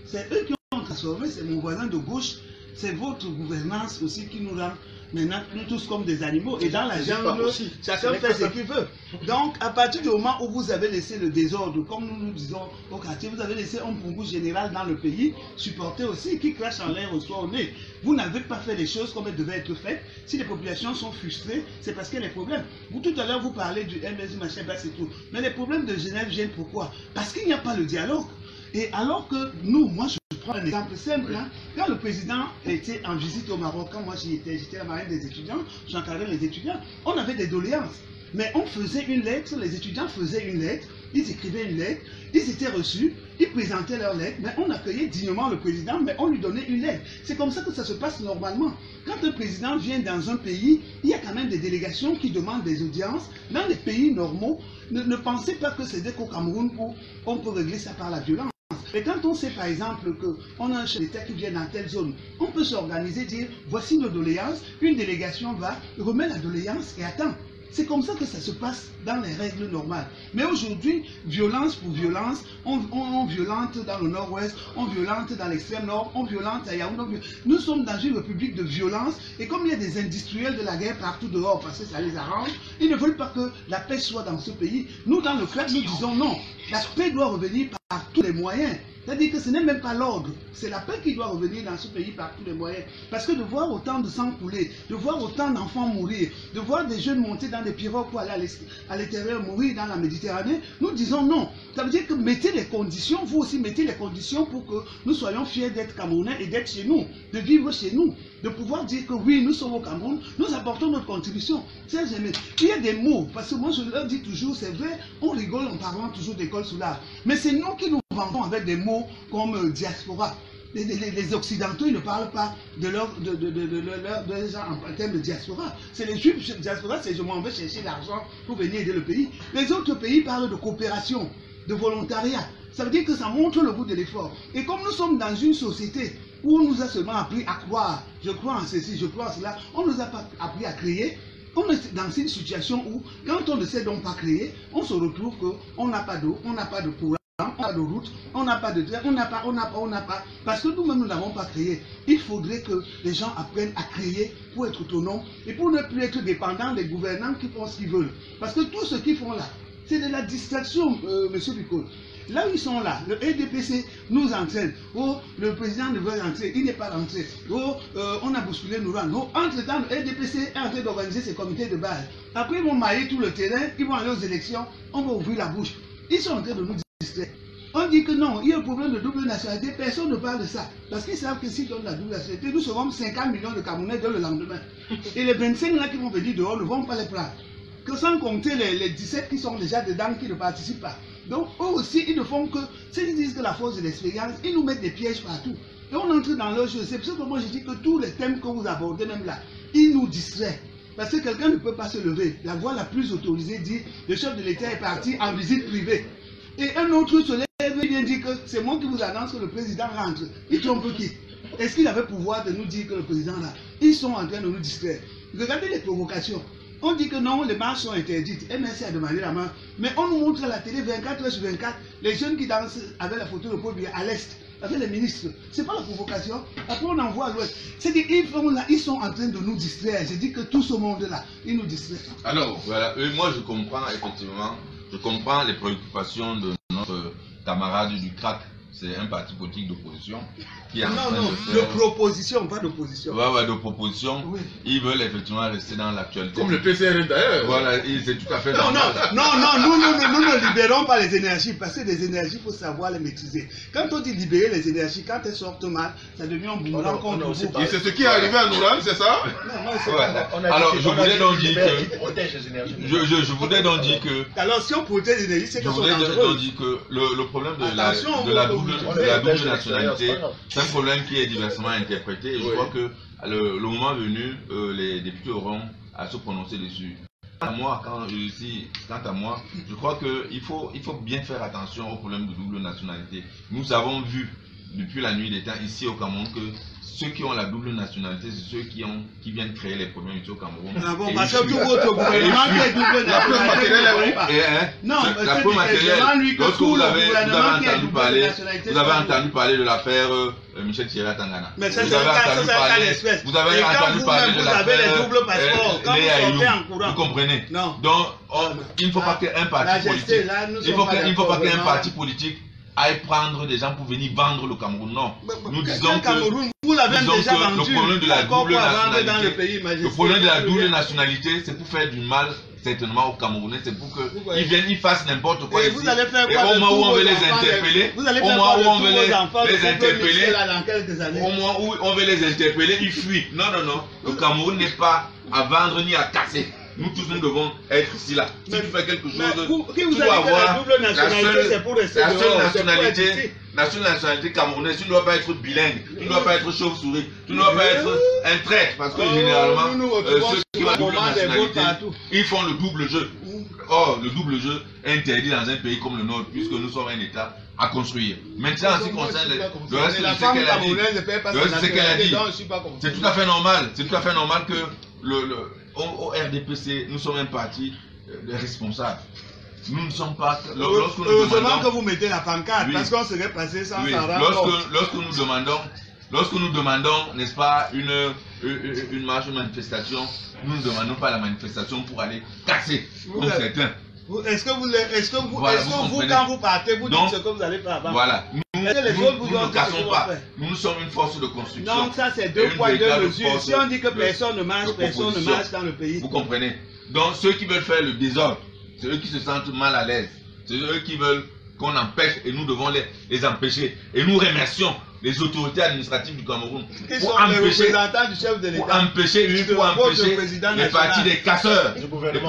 C'est eux qui ont transformé, c'est mon voisin de gauche, c'est votre gouvernance aussi qui nous rend maintenant nous tous comme des animaux. Et dans la jungle, chacun fait ce qu'il veut. Donc, à partir du moment où vous avez laissé le désordre, comme nous disons au quartier, vous avez laissé un pompou général dans le pays, supporté aussi, qui crache en l'air au soir au nez. Vous n'avez pas fait les choses comme elles devaient être faites. Si les populations sont frustrées, c'est parce qu'il y a des problèmes. Vous, tout à l'heure, vous parlez du MSI, machin, c'est tout. Mais les problèmes de Genève viennent pourquoi? Parce qu'il n'y a pas le dialogue. Et alors que nous, moi je prends un exemple simple, hein, quand le président était en visite au Maroc, quand moi j'étais la marraine des étudiants, j'encadrais les étudiants, on avait des doléances. Mais on faisait une lettre, les étudiants faisaient une lettre, ils écrivaient une lettre, ils étaient reçus, ils présentaient leur lettre, mais on accueillait dignement le président, mais on lui donnait une lettre. C'est comme ça que ça se passe normalement. Quand un président vient dans un pays, il y a quand même des délégations qui demandent des audiences. Dans les pays normaux, ne pensez pas que c'est dès qu'au Cameroun où on peut régler ça par la violence. Et quand on sait par exemple qu'on a un chef d'État qui vient dans telle zone, on peut s'organiser, dire voici nos doléances, une délégation va, remet la doléance et attend. C'est comme ça que ça se passe dans les règles normales. Mais aujourd'hui, violence pour violence, on violente dans le nord-ouest, on violente dans l'extrême nord, on violente à Yaoundé. Nous sommes dans une république de violence et comme il y a des industriels de la guerre partout dehors parce que ça les arrange, ils ne veulent pas que la paix soit dans ce pays. Nous, dans le club, nous disons non, la paix doit revenir par tous les moyens. C'est-à-dire que ce n'est même pas l'ordre, c'est la paix qui doit revenir dans ce pays par tous les moyens. Parce que de voir autant de sang couler, de voir autant d'enfants mourir, de voir des jeunes monter dans des pirogues pour aller à l'extérieur mourir dans la Méditerranée, nous disons non. Ça veut dire que mettez les conditions, vous aussi mettez les conditions pour que nous soyons fiers d'être Camerounais et d'être chez nous, de vivre chez nous, de pouvoir dire que oui, nous sommes au Cameroun, nous apportons notre contribution. Il y a des mots, parce que moi je leur dis toujours, c'est vrai, on rigole en parlant toujours d'école soulard, mais c'est nous qui nous vendons avec des mots comme diaspora. Les Occidentaux, ils ne parlent pas de leur gens en termes de diaspora. C'est les Juifs, diaspora, c'est je m'en vais chercher l'argent pour venir aider le pays. Les autres pays parlent de coopération, de volontariat. Ça veut dire que ça montre le bout de l'effort. Et comme nous sommes dans une société où on nous a seulement appris à croire, je crois en ceci, je crois en cela, on ne nous a pas appris à créer. On est dans une situation où, quand on ne sait donc pas créer, on se retrouve qu'on n'a pas d'eau, on n'a pas de courant. On n'a pas de route, on n'a pas de terre, on n'a pas. Parce que nous-mêmes, nous n'avons pas créé. Il faudrait que les gens apprennent à créer pour être autonomes et pour ne plus être dépendants des gouvernants qui font ce qu'ils veulent. Parce que tout ce qu'ils font là, c'est de la distraction, monsieur Bicol. Là où ils sont là, le RDPC nous entraîne. Oh, le président ne veut rentrer, il n'est pas rentré. Oh, on a bousculé nos rangs. Oh, entre-temps, le RDPC est en train d'organiser ses comités de base. Après, ils vont mailler tout le terrain, ils vont aller aux élections, on va ouvrir la bouche. Ils sont en train de nous distraire. On dit que non, il y a un problème de double nationalité, personne ne parle de ça. Parce qu'ils savent que s'ils donnent la double nationalité, nous serons 50 millions de Camerounais dès le lendemain. Et les 25 là qui vont venir dehors ne vont pas les prendre. Que sans compter les 17 qui sont déjà dedans, qui ne participent pas. Donc eux aussi, ils ne font que, s'ils disent que la force de l'expérience, ils nous mettent des pièges partout. Et on entre dans leur jeu. C'est pour ça que moi je dis que tous les thèmes que vous abordez même là, il nous distrait. Parce que quelqu'un ne peut pas se lever. La voix la plus autorisée dit le chef de l'État est parti en visite privée. Et un autre se lève et vient dire que c'est moi qui vous annonce que le président rentre. Il trompe qui? Est-ce qu'il avait pouvoir de nous dire que le président là? Ils sont en train de nous distraire. Regardez les provocations. On dit que non, les marches sont interdites. MSC a demandé la main. Mais on nous montre à la télé 24h/24 les jeunes qui dansent avec la photo de Paul Biya à l'Est, avec les ministres. C'est pas la provocation. Après, on envoie à l'Ouest. C'est-à-dire ils sont en train de nous distraire. Je dis que tout ce monde-là, ils nous distraient. Alors, voilà. Moi, je comprends effectivement. Je comprends les préoccupations de notre camarade du CRAC. C'est un parti politique d'opposition qui a de proposition, pas d'opposition. Ouais, de proposition. Oui. Ils veulent effectivement rester dans l'actualité. Comme le PCRN d'ailleurs. Voilà, c'est tout à fait normal. Non, nous ne libérons pas les énergies, parce que les énergies, il faut savoir les maîtriser. Quand on dit libérer les énergies, quand elles sortent mal, ça devient un boomerang contre vous. Et c'est ce qui est arrivé à Nouran, c'est ça? Alors, je voulais donc dire que... Je voudrais donc dire que... Alors, si on protège les énergies, c'est que je voudrais donc dire que le problème de la double nationalité, c'est un problème qui est diversement interprété. Et je crois que le moment venu, les députés auront à se prononcer dessus. Quant à moi, je crois qu'il faut bien faire attention au problème de double nationalité. Nous avons vu depuis la nuit des temps ici au Cameroun que ceux qui ont la double nationalité, c'est ceux qui viennent créer les problèmes ici au Cameroun. Ah bon, parce que tout votre gouvernement qui est double nationalité. Non, la preuve matérielle, lorsque vous avez entendu parler de l'affaire Michel Thierry Tangana. Mais ça, c'est un cas d'espèce. Vous avez entendu parler de l'affaire les doubles passeports, quand vous sortez en courant. Vous comprenez? Non. Donc, il ne faut pas qu'un parti politique, il faut pas qu'un parti politique aille prendre des gens pour venir vendre le Cameroun. Non. Nous disons que le problème de la double nationalité, c'est pour faire du mal certainement aux Camerounais, c'est pour qu'ils viennent, ils fassent n'importe quoi ici. Vous allez faire et au moment où on veut les interpeller, au moment où on veut les interpeller, au moment où on veut les interpeller, ils fuient. Non. Le Cameroun n'est pas à vendre ni à casser. Nous tous, nous devons être ici là. Si tu fais quelque chose, tu dois avoir la seule nationalité camerounaise. Tu ne dois pas être bilingue, tu ne dois pas être chauve-souris, tu ne dois pas être un traître. Parce que généralement, ceux qui ont la double nationalité, ils font le double jeu. Or, le double jeu est interdit dans un pays comme le nôtre, puisque nous sommes un État à construire. Maintenant, en ce qui concerne le reste de ce qu'elle a dit, c'est tout à fait normal. C'est tout à fait normal que au RDPC, nous sommes un parti responsable. Nous ne sommes pas... Heureusement que vous mettez la pancarte, parce qu'on serait passé sans s'en rendre compte. Lorsque nous demandons, n'est-ce pas, une marche, une manifestation, nous ne demandons pas la manifestation pour aller casser, comme certains. Est-ce que vous, quand vous partez, vous dites ce que vous allez faire avant? Voilà. Nous ne cassons pas. Nous sommes une force de construction. Donc ça, c'est 2 poids 2 mesures. Si on dit que personne ne marche, personne ne marche dans le pays. Vous comprenez? Donc ceux qui veulent faire le désordre, c'est eux qui se sentent mal à l'aise. C'est eux qui veulent qu'on empêche et nous devons les empêcher. Et nous remercions les autorités administratives du Cameroun pour empêcher les partis des casseurs, les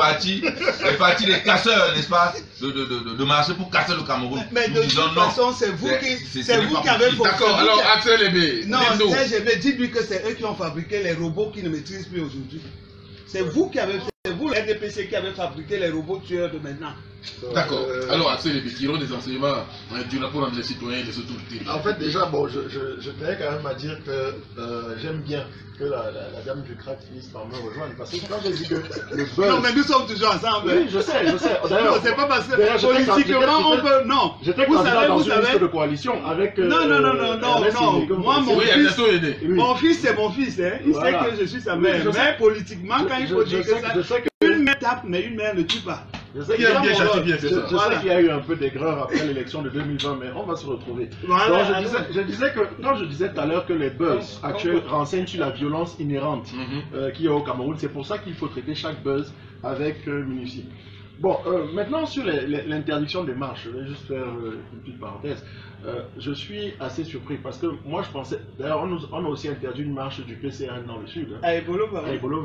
partis des casseurs, n'est-ce pas, de marcher pour casser le Cameroun. Mais de toute façon, c'est vous qui avez fait. D'accord, alors Axel Aimé. Non, dites-lui que c'est eux qui ont fabriqué les robots qui ne maîtrisent plus aujourd'hui. C'est vous qui avez fait. C'est vous, le RDPC, qui avez fabriqué les robots tueurs de maintenant. D'accord. Alors, Axel Aimé, tirons des enseignements du rapport entre les citoyens et les autorités. En fait, déjà, bon, je tenais quand même à dire que j'aime bien que la dame du CRAC finisse par me rejoindre. Parce que quand j'ai dit que le buzz... Non, mais nous sommes toujours ensemble. Oui, je sais. D'ailleurs, c'est pas parce que politiquement, on peut... Non. J'étais candidat dans une liste de coalition avec... Non. Moi, mon fils, c'est mon fils. Il sait que je suis sa mère. Mais politiquement, quand il faut dire que ça... Une mère tape, mais une mère ne tue pas. Je sais qu'il y a eu un peu d'aigreur après l'élection de 2020, mais on va se retrouver. Voilà, donc je disais que, quand je disais tout à l'heure que les buzz actuels renseignent sur la violence inhérente qu'il y a au Cameroun, c'est pour ça qu'il faut traiter chaque buzz avec minutie. Bon, maintenant sur l'interdiction des marches, je vais juste faire une petite parenthèse. Je suis assez surpris parce que moi je pensais, d'ailleurs on a aussi interdit une marche du PCRN dans le sud. À Ebolova,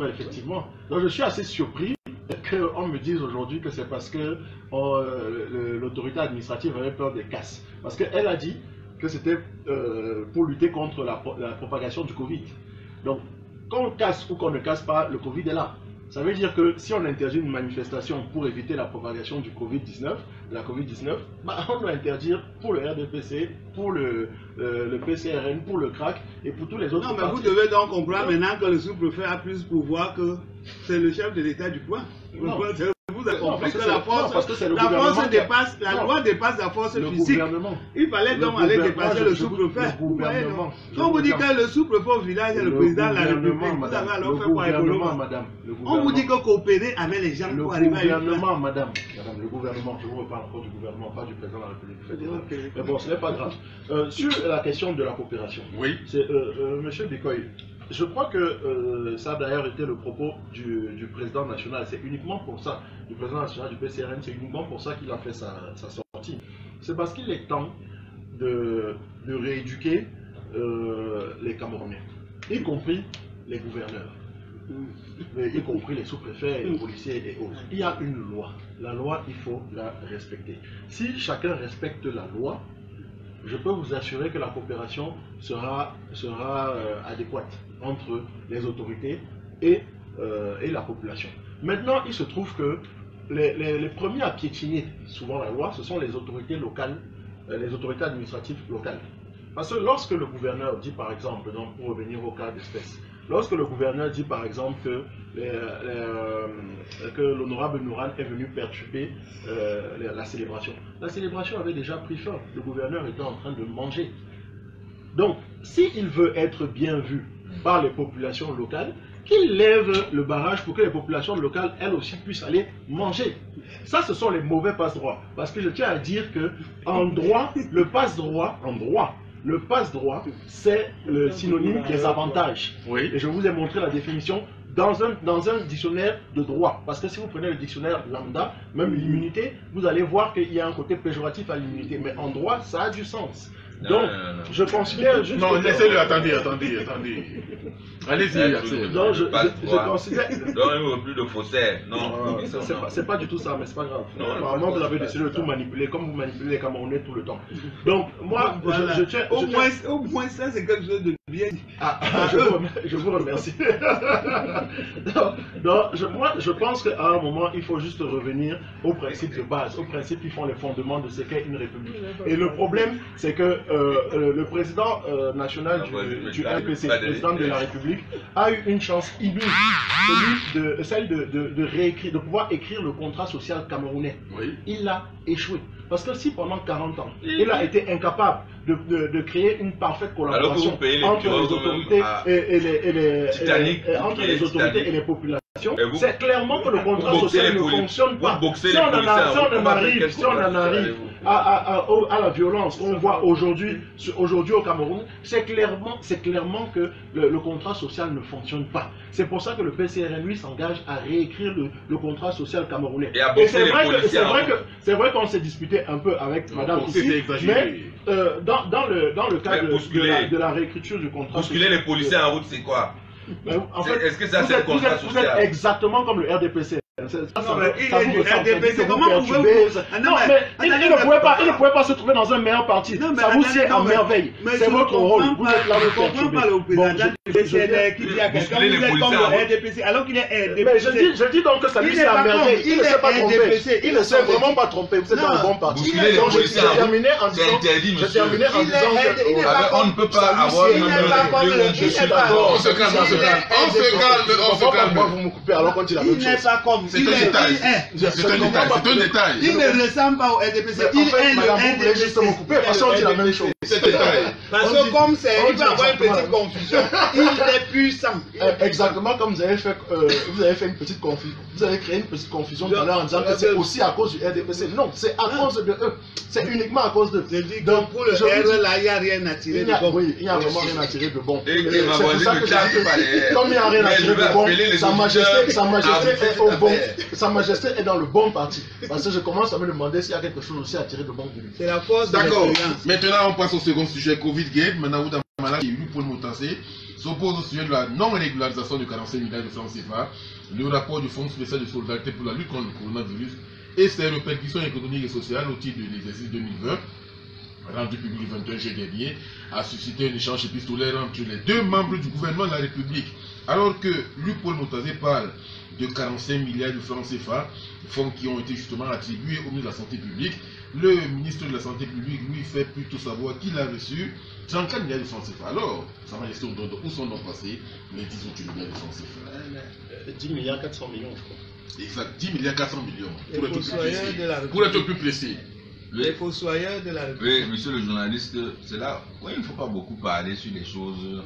effectivement. Donc je suis assez surpris qu'on me dise aujourd'hui que c'est parce que l'autorité administrative avait peur des casses. Parce qu'elle a dit que c'était pour lutter contre la propagation du Covid. Donc, qu'on casse ou qu'on ne casse pas, le Covid est là. Ça veut dire que si on interdit une manifestation pour éviter la propagation du Covid-19, de la Covid-19, bah, on doit interdire pour le RDPC, pour le PCRN, pour le CRAC et pour tous les autres. Non, mais vous devez donc comprendre maintenant que le sous-préfet a plus de pouvoir que c'est le chef de l'État du coin. Vous avez compris que la force dépasse, la loi dépasse la force physique. Il fallait donc aller dépasser le sous-préfet. Quand vous dites que le sous-préfet au village est le président de la République, vous avez alors fait quoi madame? On vous dit que coopérer avec les gens pour arriver à une place. Madame, le gouvernement, je vous reparle encore du gouvernement, pas du président de la République. Mais bon, ce n'est pas grave. Sur la question de la coopération, oui. Monsieur Bikoy, je crois que ça a d'ailleurs été le propos du président national. C'est uniquement pour ça, du président national du PCRN, c'est uniquement pour ça qu'il a fait sa sortie. C'est parce qu'il est temps de rééduquer les Camerounais, y compris les gouverneurs, y compris les sous-préfets, les policiers et autres. Il y a une loi. La loi, il faut la respecter. Si chacun respecte la loi, je peux vous assurer que la coopération sera adéquate entre les autorités et la population. Maintenant, il se trouve que les premiers à piétiner souvent la loi, ce sont les autorités locales, les autorités administratives locales. Parce que lorsque le gouverneur dit par exemple, donc pour revenir au cas d'espèce, lorsque le gouverneur dit par exemple que l'honorable Nouran est venu perturber la célébration avait déjà pris fin, le gouverneur était en train de manger. Donc, s'il veut être bien vu par les populations locales, qu'il lève le barrage pour que les populations locales, elles aussi, puissent aller manger. Ça, ce sont les mauvais passe-droits. Parce que je tiens à dire que en droit, le passe-droit, c'est le synonyme des avantages. Oui. Et je vous ai montré la définition dans un dictionnaire de droit. Parce que si vous prenez le dictionnaire lambda, même l'immunité, vous allez voir qu'il y a un côté péjoratif à l'immunité. Mais en droit, ça a du sens. Donc, je considère juste... Non, laissez-le, attendez. Allez-y, donc, je considère... Non, plus de faussaires. Non, c'est pas du tout ça, mais c'est pas grave. Normalement, vous avez décidé de tout manipuler, comme vous manipulez les Camerounais tout le temps. Donc, moi, voilà. je tiens... Au moins ça, c'est quelque chose de bien dit. Je vous remercie. Moi, je pense qu'à un moment, il faut juste revenir aux principes de base, aux principes qui font les fondements de ce qu'est une république. Et le problème, c'est que le président national du RPC, le président de la République, a eu une chance inouïe, celle de pouvoir écrire le contrat social camerounais. Oui. Il a échoué. Parce que si pendant 40 ans, il a été incapable de créer une parfaite collaboration entre les autorités et les populations, c'est clairement que le contrat social ne fonctionne pas. Si on en arrive à la violence qu'on voit aujourd'hui au Cameroun, c'est clairement que le contrat social ne fonctionne pas. C'est pour ça que le PCRN, lui, s'engage à réécrire le contrat social camerounais. Et c'est vrai qu'on s'est disputé un peu avec Madame ici, mais dans le cadre de la réécriture du contrat social... Bousculer les policiers en route, c'est quoi? En fait, est-ce que ça c'est le contrat social? Vous êtes exactement comme le RDPC. Non, mais il est du RDPC, comment pouvez-vous... Non, mais il ne pouvait pas se trouver dans un meilleur parti. Ça vous sied en merveille. C'est votre rôle. Vous êtes là, je ne comprends pas le président du PCRN qui dit à quelqu'un vous êtes comme le RDPC, alors qu'il est RDPC. Mais je dis donc que ça lui sied en merveille. Il ne s'est pas trompé. Il ne s'est vraiment pas trompé. Vous êtes dans le bon parti. Je terminais en disant que... On ne peut pas avoir... On se calme. Vous me coupez alors quand il a il n'est pas comme... C'est un détail. Il ne ressemble pas au RDPC. Il est Madame, vous voulez juste me couper parce qu'on dit la même chose. C'est détail. Parce que comme c'est, il va avoir une petite confusion. Il est puissant. Exactement comme vous avez fait une petite confusion. Vous avez créé une petite confusion tout à l'heure en disant que c'est aussi à cause du RDPC. Non, c'est à cause de eux. C'est uniquement à cause d'eux. Je dis donc pour le R là, il n'y a rien à tirer de bon. Oui, il n'y a vraiment rien à tirer de bon. C'est pour ça que comme il n'y a rien à tirer de bon, Sa Majesté est au bon. Sa Majesté est dans le bon parti. Parce que je commence à me demander s'il y a quelque chose aussi à tirer de bon de lui. C'est la force de D'accord. Maintenant, on passe au second sujet, Covid-Gate. Maintenant, Outamala, qui est élu Paul Moutassé, s'oppose au sujet de la non-régularisation de 45 milliards de francs CFA, le rapport du Fonds spécial de solidarité pour la lutte contre le coronavirus et ses répercussions économiques et sociales au titre de l'exercice 2020. rendu public le 21 juillet dernier, a suscité un échange épistolaire entre les deux membres du gouvernement de la République. Alors que Luc-Paul Moutazé parle de 45 milliards de francs CFA, fonds qui ont été justement attribués au ministre de la Santé publique, le ministre de la Santé publique lui fait plutôt savoir qu'il a reçu 34 milliards de francs CFA. Alors, Sa Majesté, où sont donc passés les 18 milliards de francs CFA? 10 milliards 400 millions, je crois. Exact, 10 milliards 400 millions, pour être plus précis. Les fossoyeurs de la République. Oui, monsieur le journaliste, c'est là où il ne faut pas beaucoup parler sur les choses.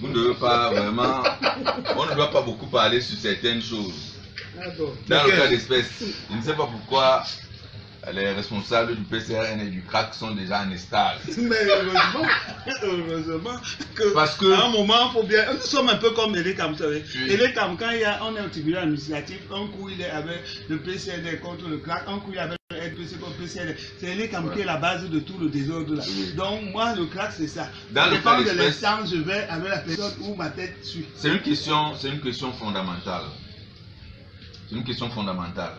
Vous ne devez pas vraiment. On ne doit pas beaucoup parler sur certaines choses. Dans le cas d'espèce, je ne sais pas pourquoi les responsables du PCRN et du CRAC sont déjà en estal. Mais heureusement que parce que à un moment, il faut bien. Nous sommes un peu comme Elecam, vous savez. Elecam, quand on est au tribunal administratif, un coup il est avec le PCRN contre le CRAC, un coup il est avec le RPC contre le PCRN. C'est Elecam qui est la base de tout le désordre là. Donc moi, le CRAC, c'est ça. Dans le dépend de l'instant, je vais avec la personne où ma tête suit. C'est une question fondamentale. C'est une question fondamentale.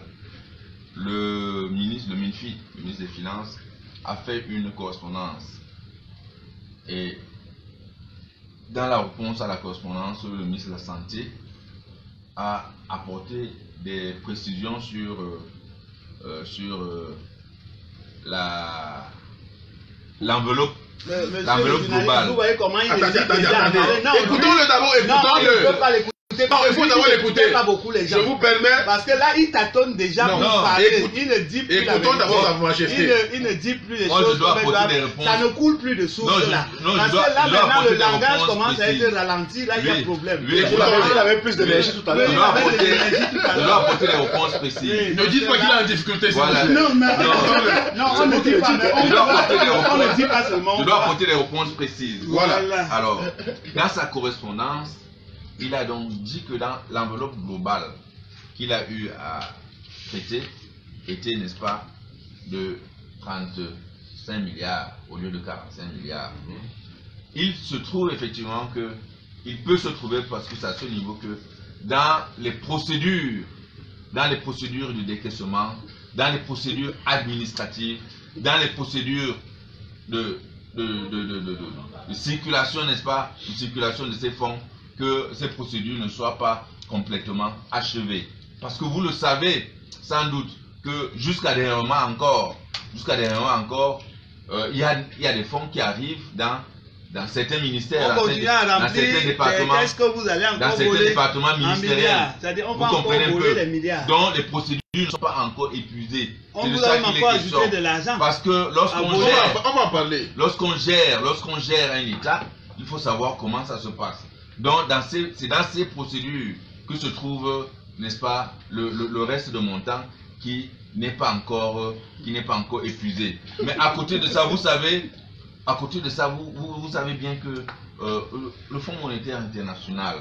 Le ministre de MINFI, le ministre des Finances, a fait une correspondance. Et dans la réponse à la correspondance, le ministre de la Santé a apporté des précisions sur l'enveloppe globale. Vous voyez comment il attendez. Écoutons-le d'abord, écoutons-le. Non, il faut d'abord l'écouter. Je vous permets. Parce que là, il tâtonne déjà pour parler. Il ne dit plus la écoutons d'abord Sa Majesté. Il ne dit plus les choses. Ça ne coule plus de source là. Parce que là, maintenant, le langage commence à être ralenti. Là, il y a problème. Il avait plus d'énergie tout à l'heure. Il doit apporter des réponses précises. Ne dites pas qu'il est en difficulté. Non, on ne dit pas. On ne dit pas seulement. Il doit apporter des réponses précises. Voilà. Alors, dans sa correspondance, il a donc dit que dans l'enveloppe globale qu'il a eu à traiter était, n'est-ce pas, de 35 milliards au lieu de 45 milliards. Il se trouve effectivement que il peut se trouver, parce que c'est à ce niveau que dans les procédures de décaissement, dans les procédures administratives, dans les procédures de circulation, n'est-ce pas, de circulation de ces fonds, que ces procédures ne soient pas complètement achevées. Parce que vous le savez sans doute que jusqu'à dernièrement encore, il y a des fonds qui arrivent dans certains ministères, dans certains départements, ministériels. Vous comprenez un peu, dont les procédures ne sont pas encore épuisées. On vous a encore ajouté de l'argent. Parce que lorsqu'on gère un État, il faut savoir comment ça se passe. Donc, c'est dans ces procédures que se trouve, n'est-ce pas, le reste de montant qui n'est pas encore épuisé. Mais à côté de ça, vous savez, vous savez bien que le Fonds monétaire international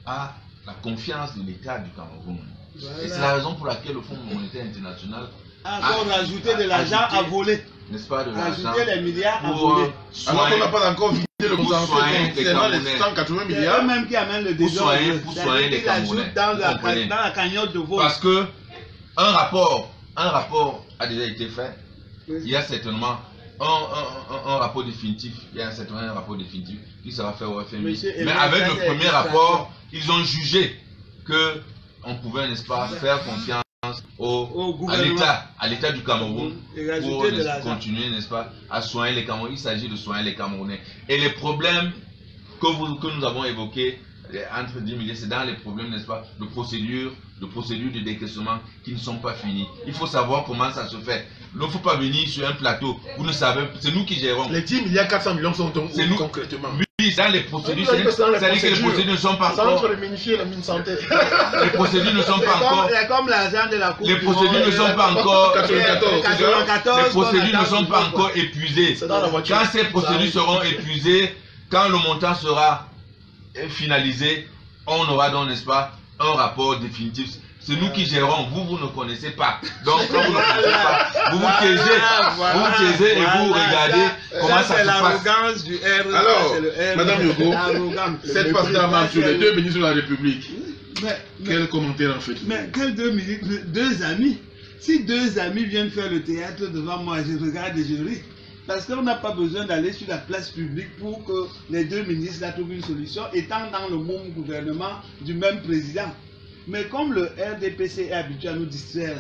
a la confiance de l'État du Cameroun. Voilà. Et c'est la raison pour laquelle le Fonds monétaire international a rajouté de l'argent à voler. N'est-ce pas, de l'argent? Ajouter les milliards à voler. Alors qu'on n'a pas encore vidé le gouvernement concernant les 180 milliards. C'est eux-mêmes qui amènent le désordre. Pour soigner les Camerounais. Dans la cagnotte de vote. Parce que un rapport a déjà été fait. Il y a certainement un rapport définitif. Il y a certainement un rapport définitif qui sera fait au FMI. Mais avec le premier rapport, ils ont jugé que on pouvait, n'est-ce pas, faire confiance à l'État du Cameroun pour continuer, n'est-ce pas, à soigner les Camerounais. Il s'agit de soigner les Camerounais. Et les problèmes que nous avons évoqués, entre 10 milliards, c'est dans les problèmes, n'est-ce pas, de procédures de décaissement qui ne sont pas finis. Il faut savoir comment ça se fait. Il ne faut pas venir sur un plateau. Vous ne savez, c'est nous qui gérons. Les 10 milliards 400 millions sont où concrètement? Oui, dans les procédures, c'est-à-dire que les procédures ne sont pas encore. Entre le MINFI et la mine santé. Les procédures ne sont pas encore. C'est comme l'argent de la Coupe. Les procédures ne sont pas encore. 94. Les procédures ne sont pas encore épuisées. Quand ces procédures seront épuisées, quand le montant sera finalisé, on aura donc, n'est-ce pas, un rapport définitif. C'est nous qui gérons, vous ne connaissez pas. Donc, quand vous ne connaissez pas, vous vous taisez et vous regardez comment ça se passe. C'est l'arrogance du R. Alors, Madame Yogo, cette passe sur les deux ministres de la République, quel commentaire en fait? Mais quels deux amis? Si deux amis viennent faire le théâtre devant moi, je regarde et je ris. Parce qu'on n'a pas besoin d'aller sur la place publique pour que les deux ministres là trouvent une solution, étant dans le même gouvernement du même président. Mais comme le RDPC est habitué à nous distraire,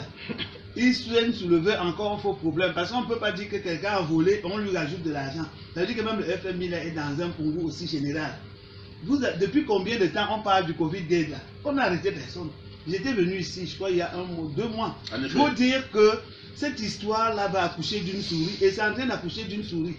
ils viennent soulever encore un faux problème. Parce qu'on ne peut pas dire que quelqu'un a volé, on lui rajoute de l'argent. Ça veut dire que même le FMI là est dans un congo aussi général. Depuis combien de temps on parle du Covid-19 là? On n'a arrêté personne. J'étais venu ici, je crois, il y a 2 mois, pour dire que cette histoire-là va accoucher d'une souris, et c'est en train d'accoucher d'une souris.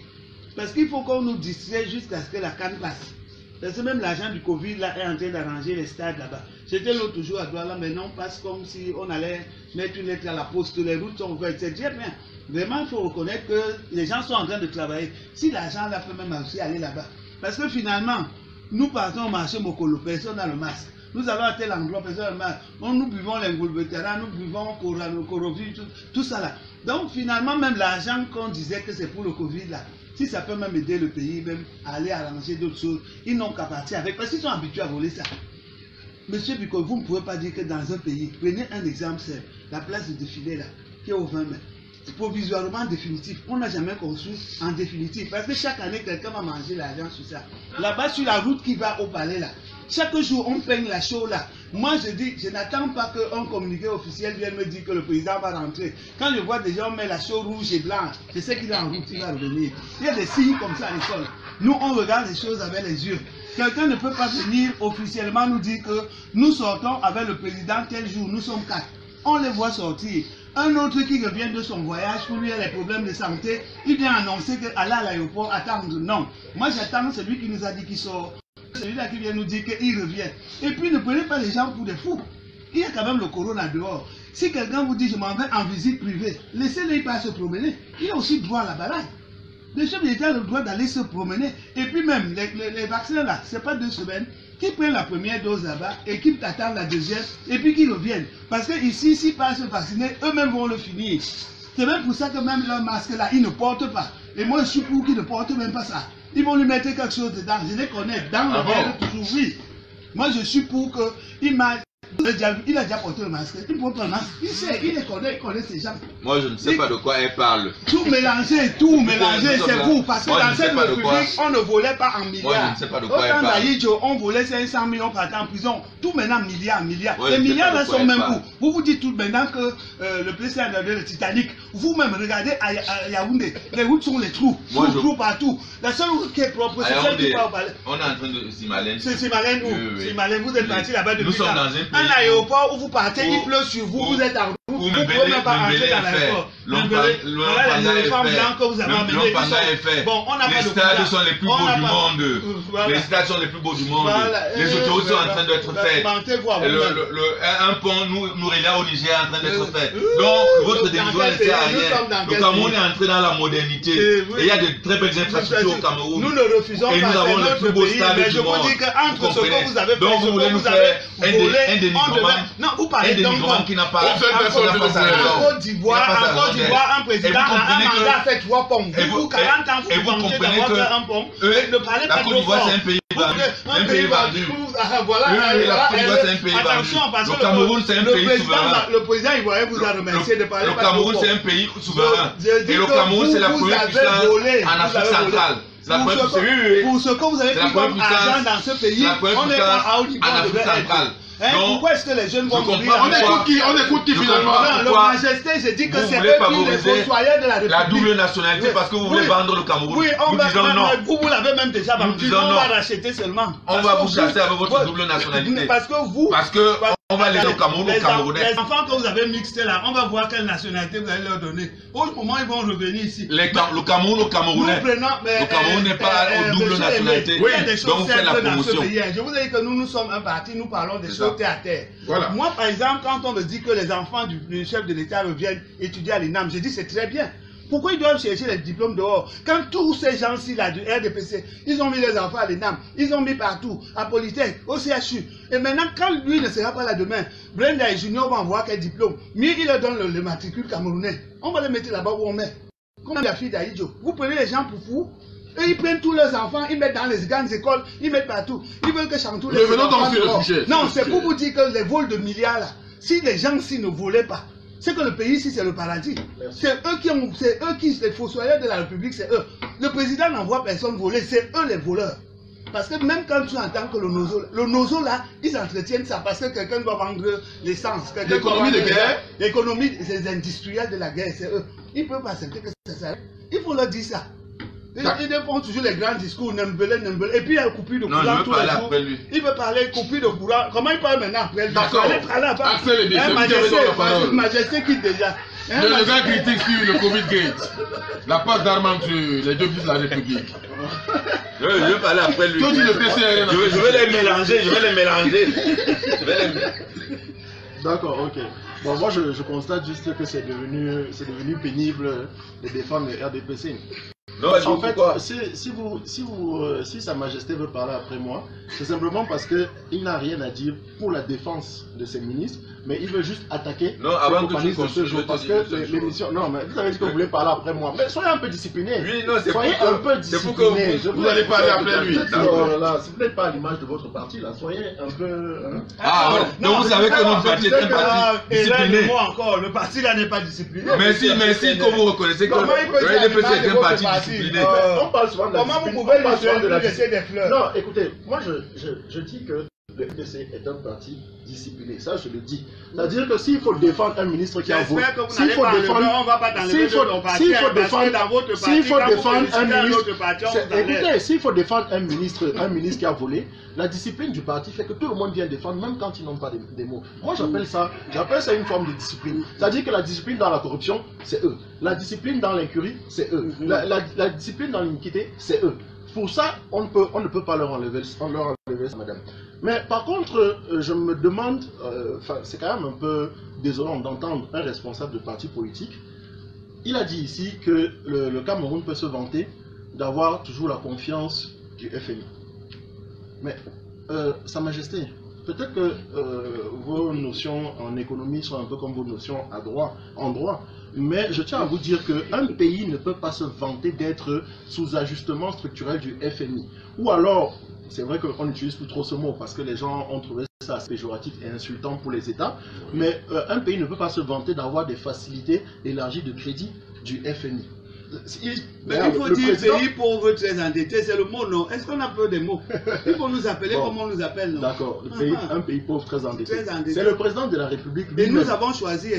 Parce qu'il faut qu'on nous distrait jusqu'à ce que la canne passe. Parce que même l'agent du Covid là est en train d'arranger les stades là-bas. J'étais l'autre jour à Douala, maintenant on passe comme si on allait mettre une lettre à la poste, les routes sont ouvertes, c'est bien. Vraiment, il faut reconnaître que les gens sont en train de travailler. Si l'agent là peut même aussi aller là-bas. Parce que finalement, nous partons au marché Mokolo, personne n'a le masque. Nous allons à tel endroit, personne n'a le masque. Nous buvons les vétérans, nous buvons Corovi, tout ça là. Donc finalement, même l'argent qu'on disait que c'est pour le Covid là, si ça peut même aider le pays même à aller arranger d'autres choses, ils n'ont qu'à partir avec, parce qu'ils sont habitués à voler ça. Monsieur Biko, vous ne pouvez pas dire que dans un pays, prenez un exemple simple, la place de défilé là, qui est au 20 mai, provisoirement définitif, on n'a jamais construit en définitif, parce que chaque année, quelqu'un va manger l'argent sur ça. Là-bas, sur la route qui va au palais là, chaque jour, on peigne la chose là. Moi, je dis, je n'attends pas qu'un communiqué officiel vienne me dire que le président va rentrer. Quand je vois des gens mettre la chose rouge et blanche, je sais qu'il est en route, il va revenir. Il y a des signes comme ça à l'école. Nous, on regarde les choses avec les yeux. Quelqu'un ne peut pas venir officiellement nous dire que nous sortons avec le président tel jour, nous sommes 4. On les voit sortir. Un autre qui revient de son voyage, pour lui, il a des problèmes de santé, il vient annoncer qu'aller à l'aéroport, attendre. Non. Moi, j'attends celui qui nous a dit qu'il sort. Celui-là qui vient nous dire qu'il revient. Et puis ne prenez pas les gens pour des fous. Il y a quand même le corona dehors. Si quelqu'un vous dit je m'en vais en visite privée, laissez-le pas se promener. Il a aussi droit à la balade. Le chef d'État a le droit d'aller se promener. Et puis même, les vaccins là, ce n'est pas 2 semaines. Qu'ils prennent la première dose là-bas et qu'ils attendent la deuxième et puis qu'ils reviennent. Parce que ici, s'ils passent se vacciner, eux-mêmes vont le finir. C'est même pour ça que même leur masque là, ils ne portent pas. Et moi, je suis pour qu'ils ne portent même pas ça. Ils vont lui mettre quelque chose dedans. Je les connais. Dans le verre, toujours, oui. Moi, je suis pour qu'il m'a... Il a déjà porté le masque. Il porte le masque. Il sait, il les connaît, il connaît ces gens. Moi, je ne sais pas de quoi elle parle. Tout mélanger, c'est vous. Parce que dans cette République, on ne volait pas en milliards. Moi, je ne sais pas de quoi elle parle. Autant d'Aïdjo, on volait 500 millions par temps en prison. Tout maintenant, milliards. Les milliards là sont même vous. Vous dites tout maintenant que le président a le Titanic. Vous-même, regardez à Yaoundé. Les routes sont les trous. Trous partout. La seule route qui est propre, c'est celle qui va au palais. On est en train de Simalène. C'est Simalène où Simalène, vous êtes parti là-bas depuis. Nous sommes dans un un aéroport où vous partez, il pleut sur vous, vous êtes en route, vous ne pouvez même pas rentrer dans l'aéroport. Voilà les éléphants blancs que vous avez amenés. Bon, on n'a pas de les stades sont les plus beaux du monde. Les stades sont les plus beaux du monde. Les autoroutes sont en train d'être faites. Un pont nous reliant au Niger est en train d'être fait. Donc, votre décision ne sert à rien. Le Cameroun est entré dans la modernité. Et il y a de très belles infrastructures au Cameroun. Nous ne refusons pas. Et nous avons le plus beau stade du monde. Je vous dis qu'entre ce que vous avez fait, donc vous voulez nous faire un dénigrement. Non, vous parlez d'un qui n'a pas en Côte d'Ivoire, un président a un mandat a fait 3 ponts. Vous, 40 ans, vous pensez d'avoir fait un pont. Ne parlez pas de Côte d'Ivoire, c'est un pays vendu. Attention, parce que le Cameroun, c'est un pays souverain. Le président ivoirien vous a remercié de parler. Le Cameroun, c'est un pays souverain. Et le Cameroun, c'est la première puissance en Afrique centrale. Pour ce que vous avez pris comme argent dans ce pays, on n'est pas à haut niveau en Afrique centrale. Pourquoi est-ce que les jeunes vont mourir? On écoute qui finalement? Le Majesté, je dis que c'est eux qui les fossoyeurs de la République. La double nationalité parce que vous voulez vendre le Cameroun. Oui, nous disons non. Vous l'avez même déjà vendu. On va racheter seulement. On va vous chasser avec votre double nationalité. Parce que on va laisser au Cameroun aux Camerounais. Les enfants que vous avez mixés là, on va voir quelle nationalité vous allez leur donner. Au moment ils vont revenir ici. Le Cameroun aux Camerounais. Le Cameroun n'est pas aux double nationalités. Donc vous faites la promotion. Je vous ai dit que nous sommes un parti, nous parlons des choses terre à terre. Moi par exemple, quand on me dit que les enfants du chef de l'État reviennent étudier à l'INAM, je dis c'est très bien. Pourquoi ils doivent chercher les diplômes dehors? Quand tous ces gens-ci là du RDPC, ils ont mis les enfants à l'ENAM, ils ont mis partout, à Polytech, au CHU. Et maintenant, quand lui ne sera pas là demain, Brenda et Junior vont avoir quel diplôme? Mieux, il leur donne le matricule camerounais. On va les mettre là-bas où on met. Comme la fille d'Aïdjo. Vous prenez les gens pour fous. Et ils prennent tous leurs enfants, ils mettent dans les grandes écoles, ils mettent partout. Ils veulent que Chantou les enfants dehors. Non, c'est pour vous dire que les vols de milliards là, si les gens s'y ne volaient pas, C'est que le pays ici, c'est le paradis. C'est eux qui, les fossoyeurs de la République, c'est eux. Le président n'envoie personne voler, c'est eux les voleurs. Parce que même quand tu entends que le nozo là, ils entretiennent ça parce que quelqu'un doit vendre l'essence. L'économie de guerre. L'économie des industriels de la guerre, c'est eux. Ils ne peuvent pas accepter que ça s'arrête. Il faut leur dire ça. Ils font toujours les grands discours, Nembele. Et puis il y a le coupure de courant tous les jours. Il veut parler coupure de courant. Comment il parle maintenant après lui? D'accord. Majesté quitte déjà. Le gars critique sur le Covid-Gate. La passe d'armes sur les deux fils de la République. Je vais parler après lui. Je vais les mélanger. D'accord, ok. Bon, moi je constate juste que c'est devenu pénible de défendre le RDPC. Non, en fait, si Sa Majesté veut parler après moi, c'est simplement parce qu'il n'a rien à dire pour la défense de ses ministres, mais il veut juste attaquer non, avant que tu ce jour. Parce que l'émission. Non, mais vous avez dit que vous voulez parler après moi. Mais soyez un peu discipliné. Oui, non, soyez un peu discipliné. Vous n'allez pas aller après lui. Vous n'êtes pas à l'image de votre parti, là. Soyez un peu. Hein. Ah, ouais. Donc vous savez que notre parti est un parti discipliné. Moi encore, le parti là n'est pas discipliné. Merci, quand vous reconnaissez que le RDPC est un parti discipliné. On parle souvent de la discipline. Comment vous pouvez lui laisser des fleurs? Non, écoutez, moi je dis que le RDPC est un parti discipliné, ça je le dis. C'est-à-dire que s'il faut défendre un ministre qui a voté, s'il faut défendre un ministre, écoutez, s'il faut défendre un ministre qui a volé, la discipline du parti fait que tout le monde vient défendre, même quand ils n'ont pas des mots. Moi j'appelle ça une forme de discipline. C'est-à-dire que la discipline dans la corruption, c'est eux. La discipline dans l'incurie, c'est eux. La discipline dans l'iniquité, c'est eux. Pour ça, on ne peut pas leur enlever ça, madame. Mais par contre, je me demande, c'est quand même un peu désolant d'entendre un responsable de parti politique. Il a dit ici que le Cameroun peut se vanter d'avoir toujours la confiance du FMI. Mais, Sa Majesté, peut-être que vos notions en économie sont un peu comme vos notions en droit. Mais je tiens à vous dire qu'un pays ne peut pas se vanter d'être sous ajustement structurel du FMI. Ou alors, c'est vrai qu'on n'utilise plus trop ce mot parce que les gens ont trouvé ça péjoratif et insultant pour les États. Mais un pays ne peut pas se vanter d'avoir des facilités élargies de crédit du FMI. Mais il faut dire pays pauvre très endetté, c'est le mot, non? Est-ce qu'on a peu de mots? Il faut nous appeler comme on nous appelle, non? D'accord, un pays pauvre très endetté. C'est le président de la République lui-même. Et nous avons choisi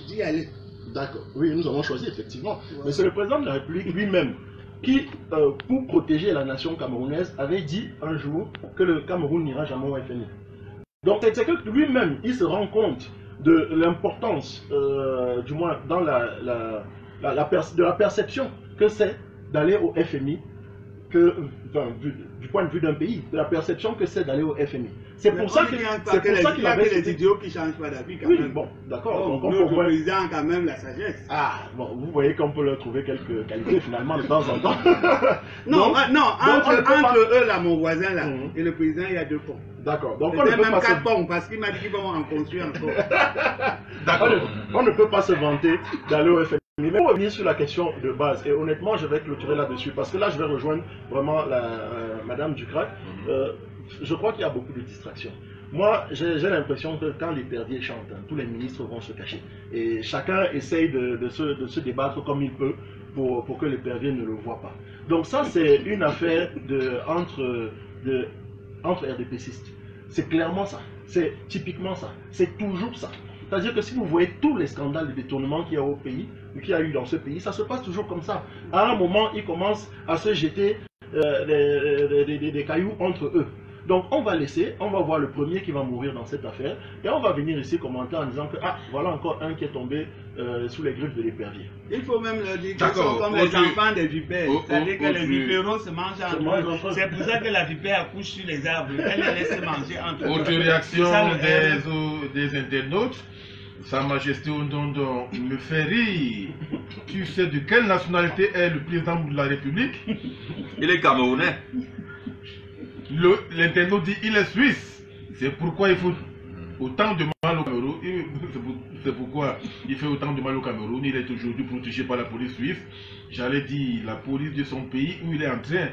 d'y aller. D'accord, oui, nous avons choisi effectivement. Ouais. Mais c'est le président de la République lui-même qui, pour protéger la nation camerounaise, avait dit un jour que le Cameroun n'ira jamais au FMI. Donc c'est que lui-même, il se rend compte de l'importance, du moins dans de la perception que c'est d'aller au FMI, du point de vue d'un pays, de la perception que c'est d'aller au FMI. C'est pour ça qu'il avait les idiots qui ne changent pas d'avis quand même. Bon, d'accord. Donc, le président quand même la sagesse. Ah, bon, vous voyez qu'on peut leur trouver quelques qualités finalement de temps en temps. Non, entre eux là, mon voisin là, et le président, il y a 2 ponts. D'accord. Donc on ne peut même pas 4 ponts parce qu'il m'a dit qu'ils vont en construire encore. D'accord. On ne peut pas se vanter d'aller au FMI. Mais pour revenir sur la question de base, et honnêtement je vais clôturer là-dessus, parce que là je vais rejoindre vraiment Madame Ducrac, je crois qu'il y a beaucoup de distractions. Moi j'ai l'impression que quand les perdiers chantent, tous les ministres vont se cacher. Et chacun essaye de se débattre comme il peut pour que les perdiers ne le voient pas. Donc ça c'est une affaire entre RDPCistes. C'est clairement ça, c'est typiquement ça, c'est toujours ça. C'est-à-dire que si vous voyez tous les scandales de détournement qu'il y a au pays, qu'il y a eu dans ce pays, ça se passe toujours comme ça. À un moment, ils commencent à se jeter des cailloux entre eux. Donc on va voir le premier qui va mourir dans cette affaire, et on va venir ici commenter en disant que, voilà encore un qui est tombé sous les griffes de l'épervier. Il faut même leur dire qu'ils sont comme les enfants des vipères. C'est-à-dire que les vipérons se mangent entre eux. C'est pour ça que la vipère accouche sur les arbres. Elle les laisse manger entre eux. Autre réaction des internautes. Sa Majesté Ondondo me fait rire. Tu sais de quelle nationalité est le président de la République? Il est camerounais. L'internaute dit il est suisse. C'est pourquoi il faut autant de mal au Cameroun. C'est pourquoi il fait autant de mal au Cameroun. Il est aujourd'hui protégé par la police suisse. J'allais dire la police de son pays où il est en train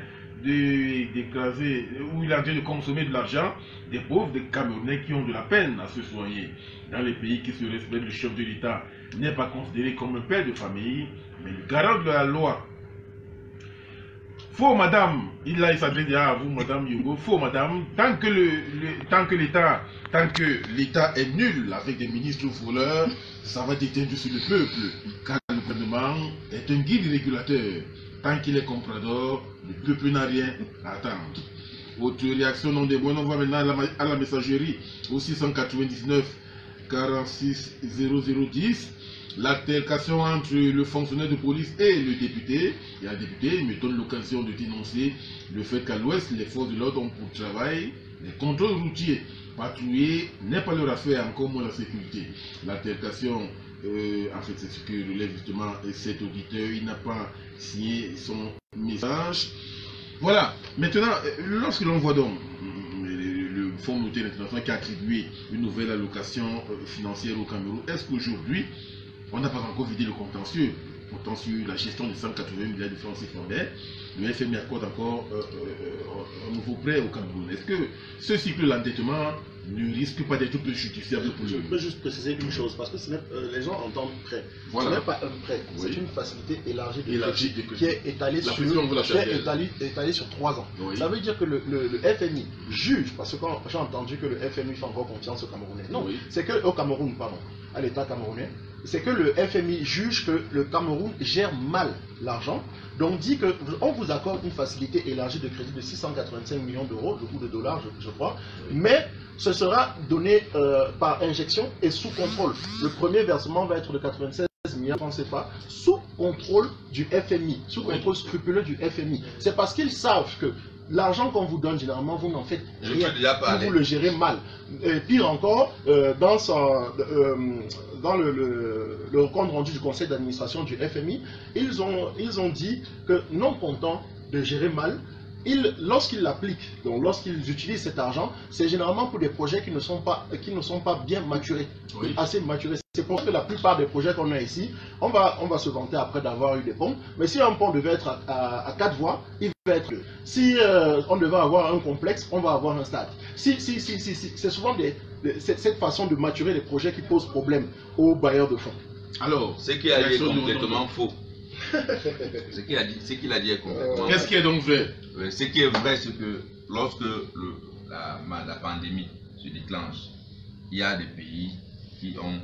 d'écraser, où il est en train de consommer de l'argent des pauvres, des Camerounais qui ont de la peine à se soigner. Dans les pays qui se respectent, le chef de l'État n'est pas considéré comme un père de famille, mais le garant de la loi. Faux madame, il s'adresse à vous madame Yogo, faux madame, tant que l'État est nul avec des ministres voleurs, ça va déteindre sur le peuple, car le gouvernement est un guide régulateur. Tant qu'il est comprador, le peuple n'a rien à attendre. Autre réaction non des bonnes, on va maintenant à la messagerie au 699 46 0010. L'altercation entre le fonctionnaire de police et le député. Et un député me donne l'occasion de dénoncer le fait qu'à l'ouest, les forces de l'ordre ont pour travail les contrôles routiers. Patrouiller n'est pas leur affaire, encore moins la sécurité. L'altercation, en fait, c'est ce que relève justement cet auditeur. Il n'a pas signé son message. Voilà. Maintenant, lorsque l'on voit donc le Fonds monétaire international qui a attribué une nouvelle allocation financière au Cameroun, est-ce qu'aujourd'hui, on n'a pas encore vidé le contentieux, pourtant sur la gestion de 180 milliards de francs CFA, mais le FMI accorde encore un nouveau prêt au Cameroun. Est-ce que ce cycle d'endettement ne risque pas d'être plus justiciable pour Je peux juste préciser une chose, parce que les gens entendent prêt. Voilà. Ce n'est pas un prêt, c'est une facilité élargie de crédit qui est étalée sur 3 ans. Oui. Ça veut dire que le FMI juge, parce que quand j'ai entendu que le FMI fait encore confiance aux Camerounais, non, oui. C'est que au Cameroun, pardon, à l'État camerounais, c'est que le FMI juge que le Cameroun gère mal l'argent, donc dit qu'on vous accorde une facilité élargie de crédit de 685 millions d'euros, le coût de dollars, je crois, mais ce sera donné par injection et sous contrôle. Le premier versement va être de 96 milliards de francs CFA sous contrôle du FMI, sous contrôle scrupuleux du FMI. C'est parce qu'ils savent que l'argent qu'on vous donne, généralement, vous n'en faites rien. Vous le gérez mal. Et pire encore, dans le compte rendu du conseil d'administration du FMI, ils ont dit que non content de gérer mal, lorsqu'ils l'appliquent, donc lorsqu'ils utilisent cet argent, c'est généralement pour des projets qui ne sont pas bien maturés, oui. Assez maturés. C'est pour ça que la plupart des projets qu'on a ici, on va se vanter après d'avoir eu des ponts, mais si un pont devait être à 4 voies, il va être 2. Si on devait avoir un complexe, on va avoir un stade. C'est souvent cette façon de maturer les projets qui pose problème aux bailleurs de fonds. Alors, ce qui a dit est complètement faux. Ce qu'il a dit est complètement faux. Qu'est-ce qui est donc vrai? Ce qui est vrai, c'est que lorsque la pandémie se déclenche, il y a des pays qui ont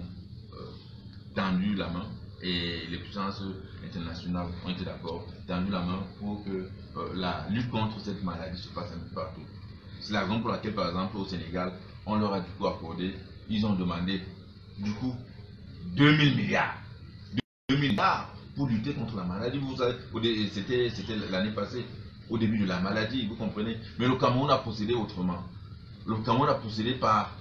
tendu la main et les puissances internationales ont été d'accord, tendu la main pour que la lutte contre cette maladie se fasse un peu partout. C'est la raison pour laquelle, par exemple, au Sénégal, on leur a du coup accordé, ils ont demandé du coup 2000 milliards. 2000 milliards pour lutter contre la maladie. Vous savez, c'était l'année passée, au début de la maladie, vous comprenez. Mais le Cameroun a procédé autrement. Le Cameroun a procédé par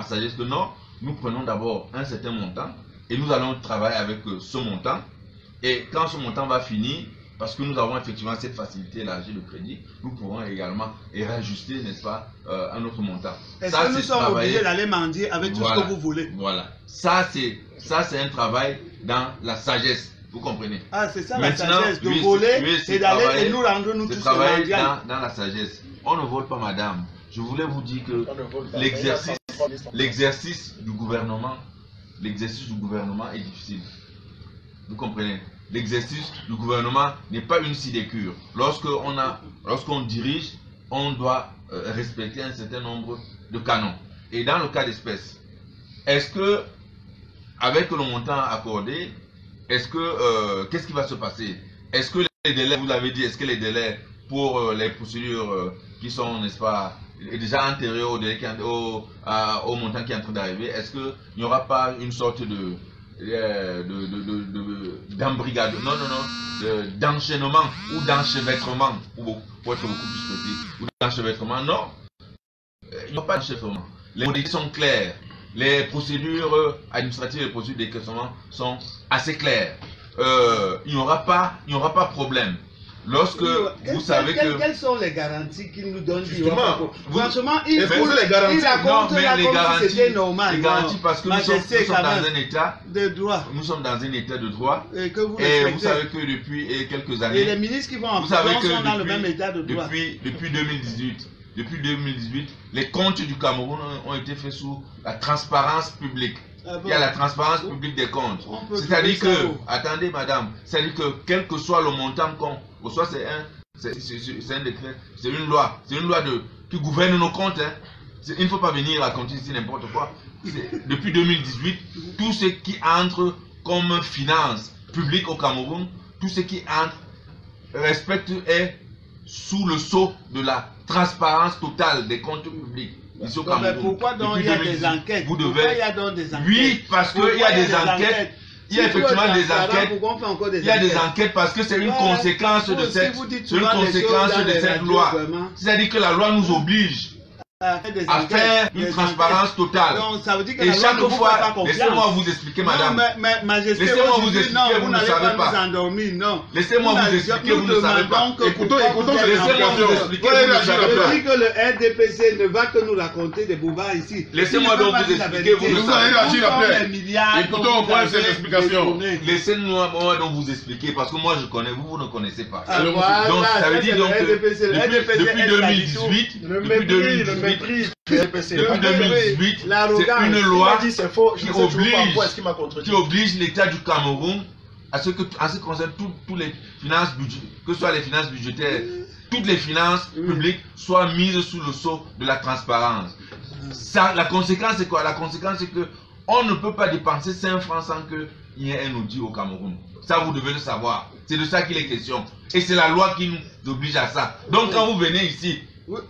sagesse que non, nous prenons d'abord un certain montant et nous allons travailler avec ce montant. Et quand ce montant va finir, parce que nous avons effectivement cette facilité élargie de crédit, nous pourrons également réajuster, n'est-ce pas, un autre montant. Est-ce que nous sommes obligés d'aller mendier avec tout ce que vous voulez? Voilà. Ça, c'est un travail dans la sagesse. Vous comprenez? Ah, c'est ça. Maintenant, la sagesse, de voler et d'aller et nous rendre nous tous travailler dans la sagesse. On ne vole pas, madame. Je voulais vous dire que l'exercice du gouvernement est difficile. Vous comprenez? L'exercice du gouvernement n'est pas une sinécure. Lorsqu'on dirige, on doit respecter un certain nombre de canons. Et dans le cas d'espèce, est-ce que, avec le montant accordé, qu'est-ce qui va se passer? Est-ce que les délais, vous l'avez dit, est-ce que les délais pour les procédures qui sont, n'est-ce pas, déjà antérieurs au montant qui est en train d'arriver, est-ce qu'il n'y aura pas une sorte d'embrigade, d'enchaînement ou d'enchevêtrement, pour être beaucoup plus précis, ou d'enchevêtrement? Non, il n'y a pas d'enchevêtrement. Les modalités sont claires. Les procédures administratives et les procédures d'équestement sont assez claires. Il n'y aura pas de problème. Lorsque vous savez que... Quelles sont les garanties qu'il nous donne? Franchement, il raconte là comme si c'était normal. Les garanties parce que nous sommes dans un état de droit. Nous sommes dans un état de droit. Et que vous savez que depuis quelques années... Et les ministres qui vont en prison sont dans le même état de droit. Depuis 2018, les comptes du Cameroun ont été faits sous la transparence publique. Il y a la transparence publique des comptes. C'est-à-dire que, attendez madame, c'est-à-dire que quel que soit le montant qu'on reçoit, c'est un décret, c'est une loi qui gouverne nos comptes. Hein. Il ne faut pas venir raconter ici n'importe quoi. Depuis 2018, tout ce qui entre comme finance publique au Cameroun, tout ce qui entre respecte est sous le sceau de la transparence totale des comptes publics. Mais pourquoi donc il y a des enquêtes? Oui, parce qu'il y a des enquêtes. Il y a effectivement des enquêtes. Il y a des enquêtes parce que c'est une conséquence de cette loi. C'est-à-dire que la loi nous oblige à faire une transparence totale. Et chaque fois, laissez-moi vous expliquer, madame. Laissez-moi vous expliquer, vous ne savez pas. Laissez-moi vous expliquer, vous ne savez pas. Écoutons laissez-moi vous expliquer, vous ne savez pas. Je dis que le RDPC ne va que nous raconter des boubards ici. Laissez-moi donc vous expliquer, vous ne savez pas. Écoutons, on prend cette explication. Laissez-moi donc vous expliquer, parce que moi je connais, vous ne connaissez pas. Donc ça veut dire donc que depuis 2018, depuis 2018, c'est une loi qui oblige l'État du Cameroun à ce qui concerne toutes les finances budgétaires, que ce soit les finances budgétaires, toutes les finances publiques soient mises sous le sceau de la transparence. La conséquence c'est quoi? La conséquence c'est que on ne peut pas dépenser 5 francs sans qu'il y ait un audit au Cameroun. Ça vous devez le savoir. C'est de ça qu'il est question. Et c'est la loi qui nous oblige à ça. Donc quand vous venez ici,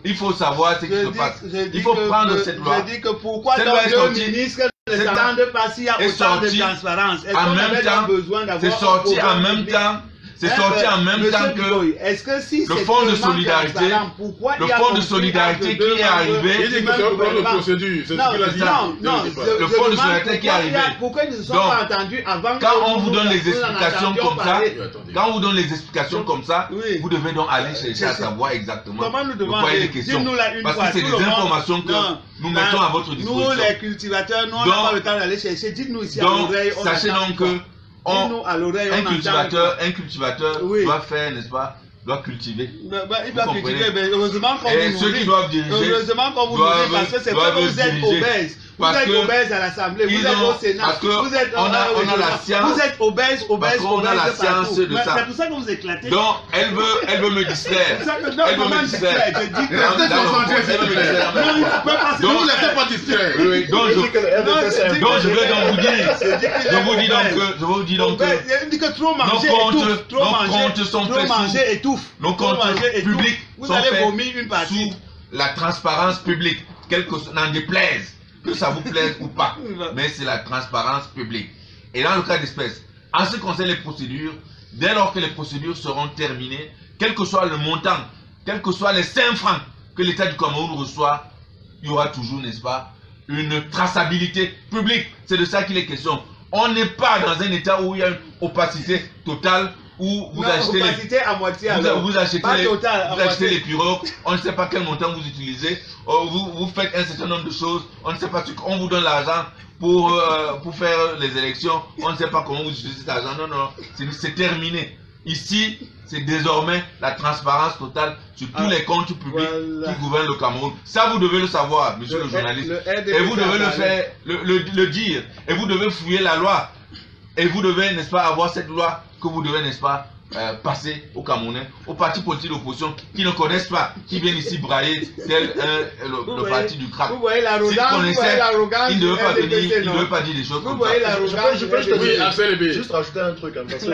il faut savoir ce qui se passe. Il faut prendre cette loi. Je dis que pourquoi le ministre ne s'attendent pas s'il y a autant de transparence? En même temps, c'est sorti en même temps. C'est sorti en même temps que le fonds de solidarité, qui est arrivé. Il dit que c'est un problème de procédure. C'est ce qu'il a dit. Non, le fonds de solidarité qui est arrivé. Pourquoi ils ne sont pas entendus avant? Quand on vous donne les explications comme ça, vous devez donc aller chercher à savoir exactement de quoi il est question. Parce que c'est des informations que nous mettons à votre disposition. Nous les cultivateurs, nous on n'a pas le temps d'aller chercher. Dites-nous ici à l'oreille. Sachez donc que un cultivateur doit faire, n'est-ce pas, doit cultiver. Il doit cultiver, mais heureusement qu'on vous ceux qui doivent diriger, heureusement qu'on vous nourrit, parce que c'est parce que vous êtes obèse. Vous êtes obèse à l'Assemblée, vous êtes au Sénat, vous êtes on a la science. Vous êtes obèse on a la science de ça. C'est pour ça que vous éclatez. Donc elle veut me distraire. Elle veut me distraire. Donc ne laissez pas distraire. Donc je vais donc vous dire. Je vous dis donc que trop manger sont faits étouffe. Nos comptes publics sont faits sous la transparence publique. N'en déplaise, que ça vous plaise ou pas, mais c'est la transparence publique. Et dans le cas d'espèce, en ce qui concerne les procédures, dès lors que les procédures seront terminées, quel que soit le montant, quels que soient les 5 francs que l'État du Cameroun reçoit, il y aura toujours, n'est-ce pas, une traçabilité publique. C'est de ça qu'il est question. On n'est pas dans un état où il y a une opacité totale, où vous achetez les pirogues, on ne sait pas quel montant vous utilisez, vous faites un certain nombre de choses, on ne sait pas, on vous donne l'argent pour faire les élections, on ne sait pas comment vous utilisez cet argent. Non, c'est terminé. Ici, c'est désormais la transparence totale sur tous les comptes publics qui gouvernent le Cameroun. Ça, vous devez le savoir, monsieur le journaliste. Et vous devez le faire, le dire. Et vous devez fouiller la loi. Et vous devez, n'est-ce pas, avoir cette loi que vous devez, n'est-ce pas, passer aux Camerounais, aux partis politiques d'opposition qui ne connaissent pas, qui viennent ici brailler tel le parti du crack. Vous voyez l'arrogance, il ne veut pas venir, il ne veut pas dire des choses comme ça. Je peux juste rajouter un truc. Il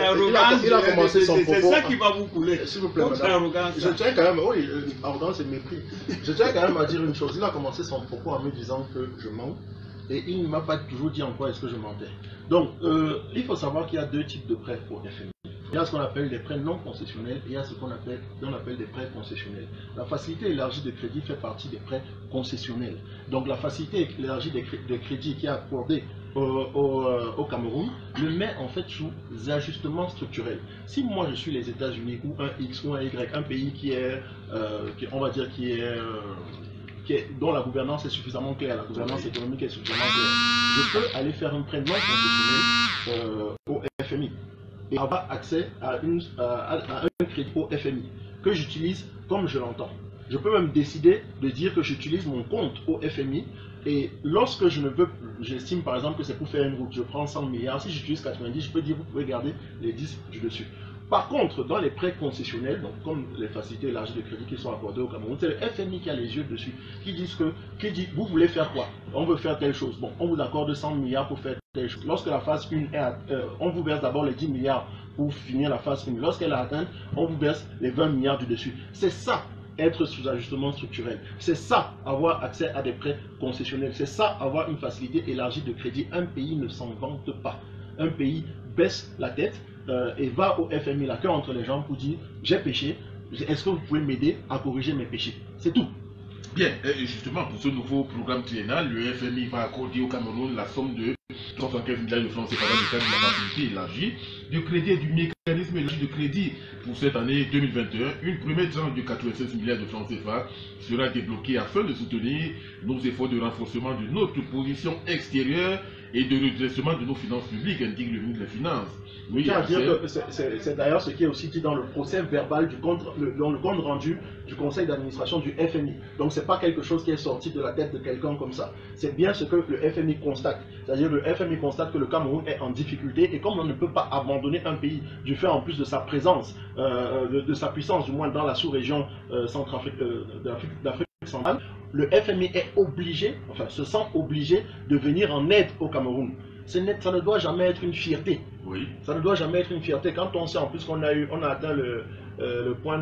a commencé son propos. C'est ça qui va vous couler. S'il vous plaît, madame. Je tiens quand même, oui, arrogance et mépris. Je tiens quand même à dire une chose. Il a commencé son propos en me disant que je mens. Et il ne m'a pas toujours dit en quoi est-ce que je mentais. Donc, il faut savoir qu'il y a 2 types de prêts au FMI. Il y a ce qu'on appelle des prêts non concessionnels et il y a ce qu'on appelle des prêts concessionnels. La facilité élargie de crédit fait partie des prêts concessionnels. Donc la facilité élargie de crédit qui est accordée au Cameroun le met en fait sous ajustements structurels. Si moi je suis les États-Unis ou un X ou un Y, un pays qui est, on va dire, dont la gouvernance est suffisamment claire, la gouvernance économique est suffisamment claire, je peux aller faire un prêt non concessionnel au FMI et avoir accès à un crédit au FMI que j'utilise comme je l'entends. Je peux même décider de dire que j'utilise mon compte au FMI et lorsque je ne veux, j'estime par exemple que c'est pour faire une route, je prends 100 milliards, si j'utilise 90, je peux dire vous pouvez garder les 10 du dessus. Par contre, dans les prêts concessionnels, donc comme les facilités élargies de crédit qui sont accordées au Cameroun, c'est le FMI qui a les yeux dessus, qui dit vous voulez faire quoi? On veut faire telle chose. Bon, on vous accorde 100 milliards pour faire telle chose. Lorsque la phase 1 est on vous verse d'abord les 10 milliards pour finir la phase 1. Lorsqu'elle est atteinte, on vous verse les 20 milliards du dessus. C'est ça, être sous ajustement structurel. C'est ça, avoir accès à des prêts concessionnels. C'est ça, avoir une facilité élargie de crédit. Un pays ne s'en vante pas. Un pays baisse la tête et va au FMI la queue entre les jambes pour dire j'ai péché, est-ce que vous pouvez m'aider à corriger mes péchés? C'est tout. Bien, justement pour ce nouveau programme triennal, le FMI va accorder au Cameroun la somme de 175 milliards de francs CFA dans le cadre de la facilité élargie de crédit et du mécanisme élargi de crédit pour cette année 2021. Une première tranche de 96 milliards de francs CFA sera débloquée afin de soutenir nos efforts de renforcement de notre position extérieure et de redressement de nos finances publiques, indique le ministre des Finances. Oui, c'est d'ailleurs ce qui est aussi dit dans le procès verbal dans le compte rendu du conseil d'administration du FMI. Donc c'est pas quelque chose qui est sorti de la tête de quelqu'un comme ça. C'est bien ce que le FMI constate. C'est-à-dire le FMI constate que le Cameroun est en difficulté et comme on ne peut pas abandonner un pays du fait en plus de sa présence, de sa puissance du moins dans la sous-région d'Afrique centrale, le FMI est obligé, enfin se sent obligé de venir en aide au Cameroun. Ça ne doit jamais être une fierté. Oui. Ça ne doit jamais être une fierté. Quand on sait en plus qu'on a atteint le point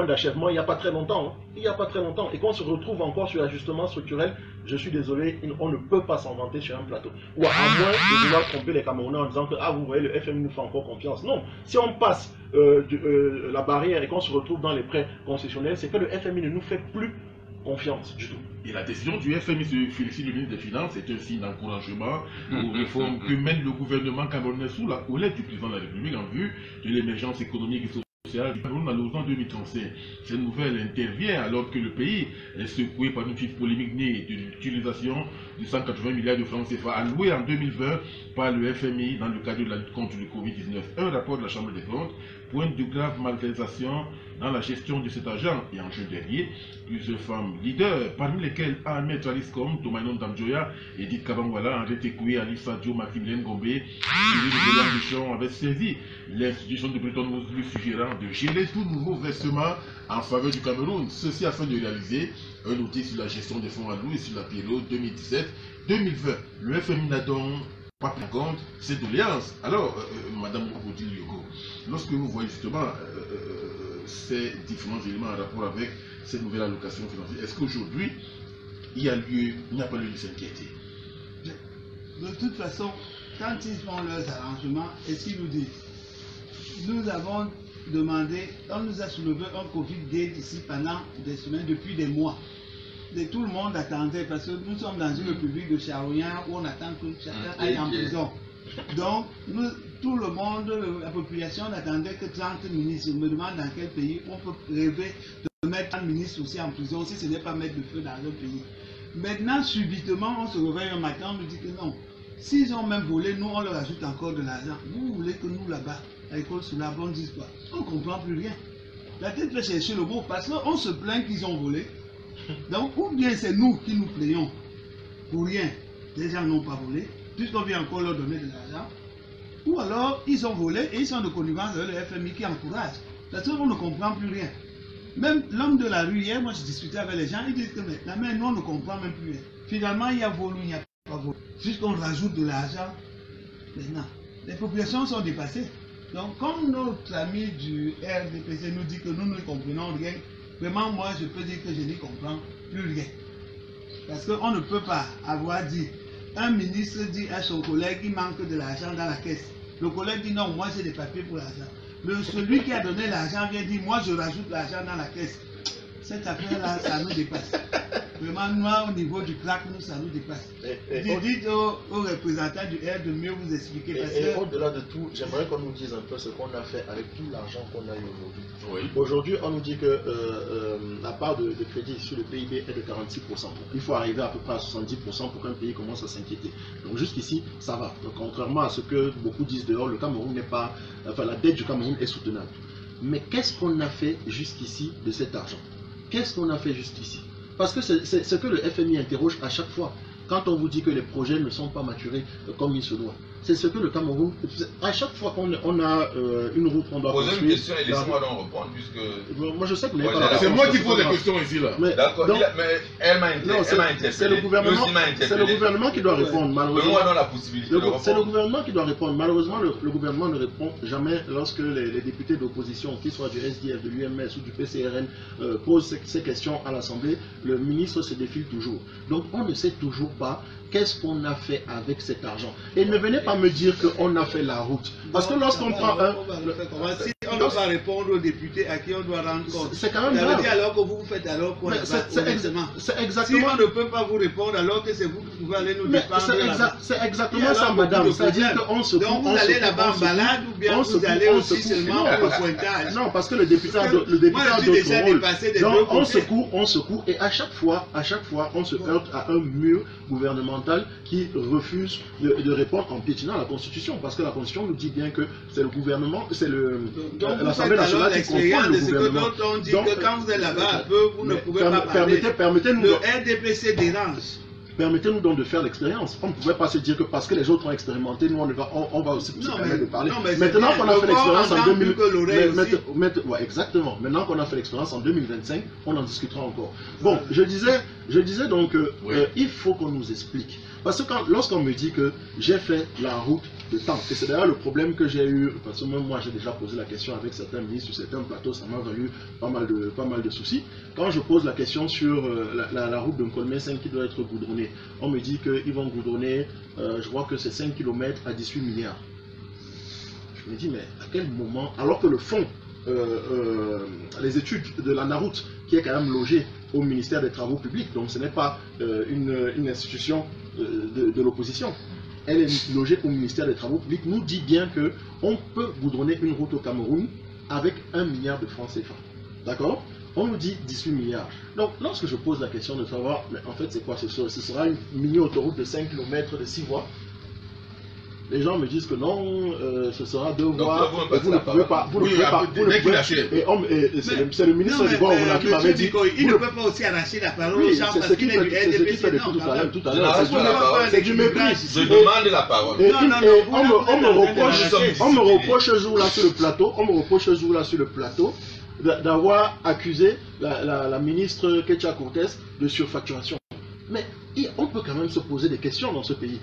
d'achèvement il n'y a pas très longtemps. Hein. Il n'y a pas très longtemps. Et qu'on se retrouve encore sur l'ajustement structurel, je suis désolé, on ne peut pas s'en vanter sur un plateau. Ou à moins de vouloir tromper les Camerounais en disant que ah, vous voyez, le FMI nous fait encore confiance. Non. Si on passe la barrière et qu'on se retrouve dans les prêts concessionnels, c'est que le FMI ne nous fait plus confiance du tout. Et la décision du FMI, se félicite le ministre des Finances, est un signe d'encouragement aux réformes que mène le gouvernement camerounais sous la houlette du président de la République en vue de l'émergence économique et sociale du Cameroun à l'horizon 2035. Cette nouvelle intervient alors que le pays est secoué par une vive polémique née de l'utilisation de 180 milliards de francs CFA alloués en 2020 par le FMI dans le cadre de la lutte contre le Covid-19. Un rapport de la Chambre des comptes pointe de graves malversations dans la gestion de cet argent. Et en juin dernier, plusieurs femmes leaders, parmi lesquelles Ahmed Traliscom, Tomanon Damjoya, Edith Kabangwala, Henri Tekoué, Alif Sadio, Maximilien Gombe, Cyril Delan avaient saisi l'institution de Bretton Woods lui suggérant de gérer tout nouveau versement en faveur du Cameroun. Ceci afin de réaliser un outil sur la gestion des fonds alloués sur la période 2017-2020. Le FMI n'a donc pas pris en compte cette doléance. Alors, Madame Odile Yogo, lorsque vous voyez justement ces différents éléments en rapport avec cette nouvelle allocation financière, est-ce qu'aujourd'hui, il n'y a pas lieu de s'inquiéter? De toute façon, quand ils font leurs arrangements, est-ce qu'ils nous disent? Nous avons demandé, on nous a soulevé un Covid ici pendant des semaines, depuis des mois. Et tout le monde attendait, parce que nous sommes dans une république de charouillard où on attend que chacun aille en prison. Donc, tout le monde, la population n'attendait que 30 ministres. Je me demande dans quel pays on peut rêver de mettre un ministre aussi en prison si ce n'est pas mettre le feu dans un pays. Maintenant, subitement, on se réveille un matin, on nous dit que non. S'ils ont même volé, nous, on leur ajoute encore de l'argent. Vous voulez que nous, là-bas, à l'école sur la bonne dise quoi? On ne comprend plus rien. La tête fait chercher le mot parce qu'on se plaint qu'ils ont volé. Donc, ou bien c'est nous qui nous plaignons pour rien. Les gens n'ont pas volé, puisqu'on vient encore leur donner de l'argent. Ou alors, ils ont volé et ils sont de connivence avec le FMI qui encourage. Parce qu'on ne comprend plus rien. Même l'homme de la rue, hier, moi je discutais avec les gens, ils disent que mais nous on ne comprend même plus rien. Finalement, il y a volé, il n'y a pas volé. Puisqu'on rajoute de l'argent, maintenant, les populations sont dépassées. Donc, comme notre ami du RDPC nous dit que nous ne comprenons rien, vraiment, moi, je peux dire que je n'y comprends plus rien. Parce qu'on ne peut pas avoir dit, un ministre dit à son collègue qu'il manque de l'argent dans la caisse. Le collègue dit non, moi j'ai des papiers pour l'argent. Celui qui a donné l'argent vient dire moi je rajoute l'argent dans la caisse. Cette affaire-là, ça nous dépasse. Vraiment, moi, au niveau du crack, nous, ça nous dépasse. Dites aux représentants du R de mieux vous expliquer. Et au-delà de tout, j'aimerais qu'on nous dise un peu ce qu'on a fait avec tout l'argent qu'on a eu aujourd'hui. Oui. Aujourd'hui, on nous dit que la part de crédit sur le PIB est de 46%. Il faut arriver à peu près à 70% pour qu'un pays commence à s'inquiéter. Donc jusqu'ici, ça va. Donc, contrairement à ce que beaucoup disent dehors, le Cameroun n'est pas... Enfin, la dette du Cameroun est soutenable. Mais qu'est-ce qu'on a fait jusqu'ici de cet argent? Qu'est-ce qu'on a fait jusqu'ici? Parce que c'est ce que le FMI interroge à chaque fois. Quand on vous dit que les projets ne sont pas maturés comme il se doit. C'est ce que le Cameroun... À chaque fois qu'on a une route qu'on doit construire... Posez une question et laissez-moi donc répondre, puisque... Moi je sais que vous n'avez pas la réponse. C'est moi qui pose la question ici, là. D'accord, mais elle m'a interpellé. C'est le gouvernement qui doit répondre, malheureusement. Donne-moi donc la possibilité de répondre. C'est le gouvernement qui doit répondre. Malheureusement, le gouvernement ne répond jamais lorsque les députés d'opposition, qu'ils soient du SDF, de l'UMS ou du PCRN, posent ces questions à l'Assemblée. Le ministre se défile toujours. Donc on ne sait toujours pas qu'est-ce qu'on a fait avec cet argent. Et ne venez pas me dire qu'on a fait la route. Parce que lorsqu'on prend un... Si on doit pas répondre aux députés à qui on doit rendre compte. C'est quand même grave. Alors que vous faites alors qu'on c'est exactement... Si on ne peut pas vous répondre alors que c'est vous qui pouvez aller nous défendre. C'est exactement ça, madame. C'est-à-dire qu'on se... Donc vous allez là-bas en balade ou bien vous allez aussi seulement pour le pointage. Non, parce que le député a d'autres rôles. Donc on secoue et à chaque fois, on se heurte à un mur gouvernemental qui refuse de répondre en piétinant la Constitution, parce que la Constitution nous dit bien que c'est le gouvernement, c'est l'Assemblée nationale qui contrôle le gouvernement. On dit que quand vous êtes là-bas, vous ne pouvez pas parler. Permettez-nous. Le RDPC dérange. Permettez-nous donc de faire l'expérience. On ne pouvait pas se dire que parce que les autres ont expérimenté, nous on va aussi se permettre de parler. Maintenant qu'on a fait l'expérience en 2025, exactement. Maintenant qu'on a fait l'expérience en 2025, on en discutera encore. Bon, je disais donc il faut qu'on nous explique. Parce que lorsqu'on me dit que j'ai fait la route de temps, et c'est d'ailleurs le problème que j'ai eu, parce que même moi j'ai déjà posé la question avec certains ministres sur certains plateaux, ça m'a valu pas mal de soucis. Quand je pose la question sur la route de Nkolmé 5 qui doit être goudronnée, on me dit qu'ils vont goudronner, je vois que c'est 5 km à 18 milliards. Je me dis, mais à quel moment, alors que le fonds, les études de la NAROUT, qui est quand même logée au ministère des Travaux Publics, donc ce n'est pas une institution de l'opposition, elle est logée au ministère des Travaux Publics, nous dit bien qu'on peut goudronner une route au Cameroun avec 1 milliard de francs CFA. D'accord? On nous dit 18 milliards. Donc, lorsque je pose la question de savoir, mais en fait, c'est quoi? Ce sera une mini-autoroute de 5 km de 6 voies. Les gens me disent que non, ce sera 2 voies. Vous ne pouvez pas. C'est le ministre du Bois qui m'avait dit. Il ne peut pas aussi arracher la parole aux gens parce qu'il est du RDPC. Tout à l'heure. C'est du mépris. Je demande la parole. On me reproche ce jour-là sur le plateau, d'avoir accusé la ministre Ketia Cortez de surfacturation. Mais on peut quand même se poser des questions dans ce pays.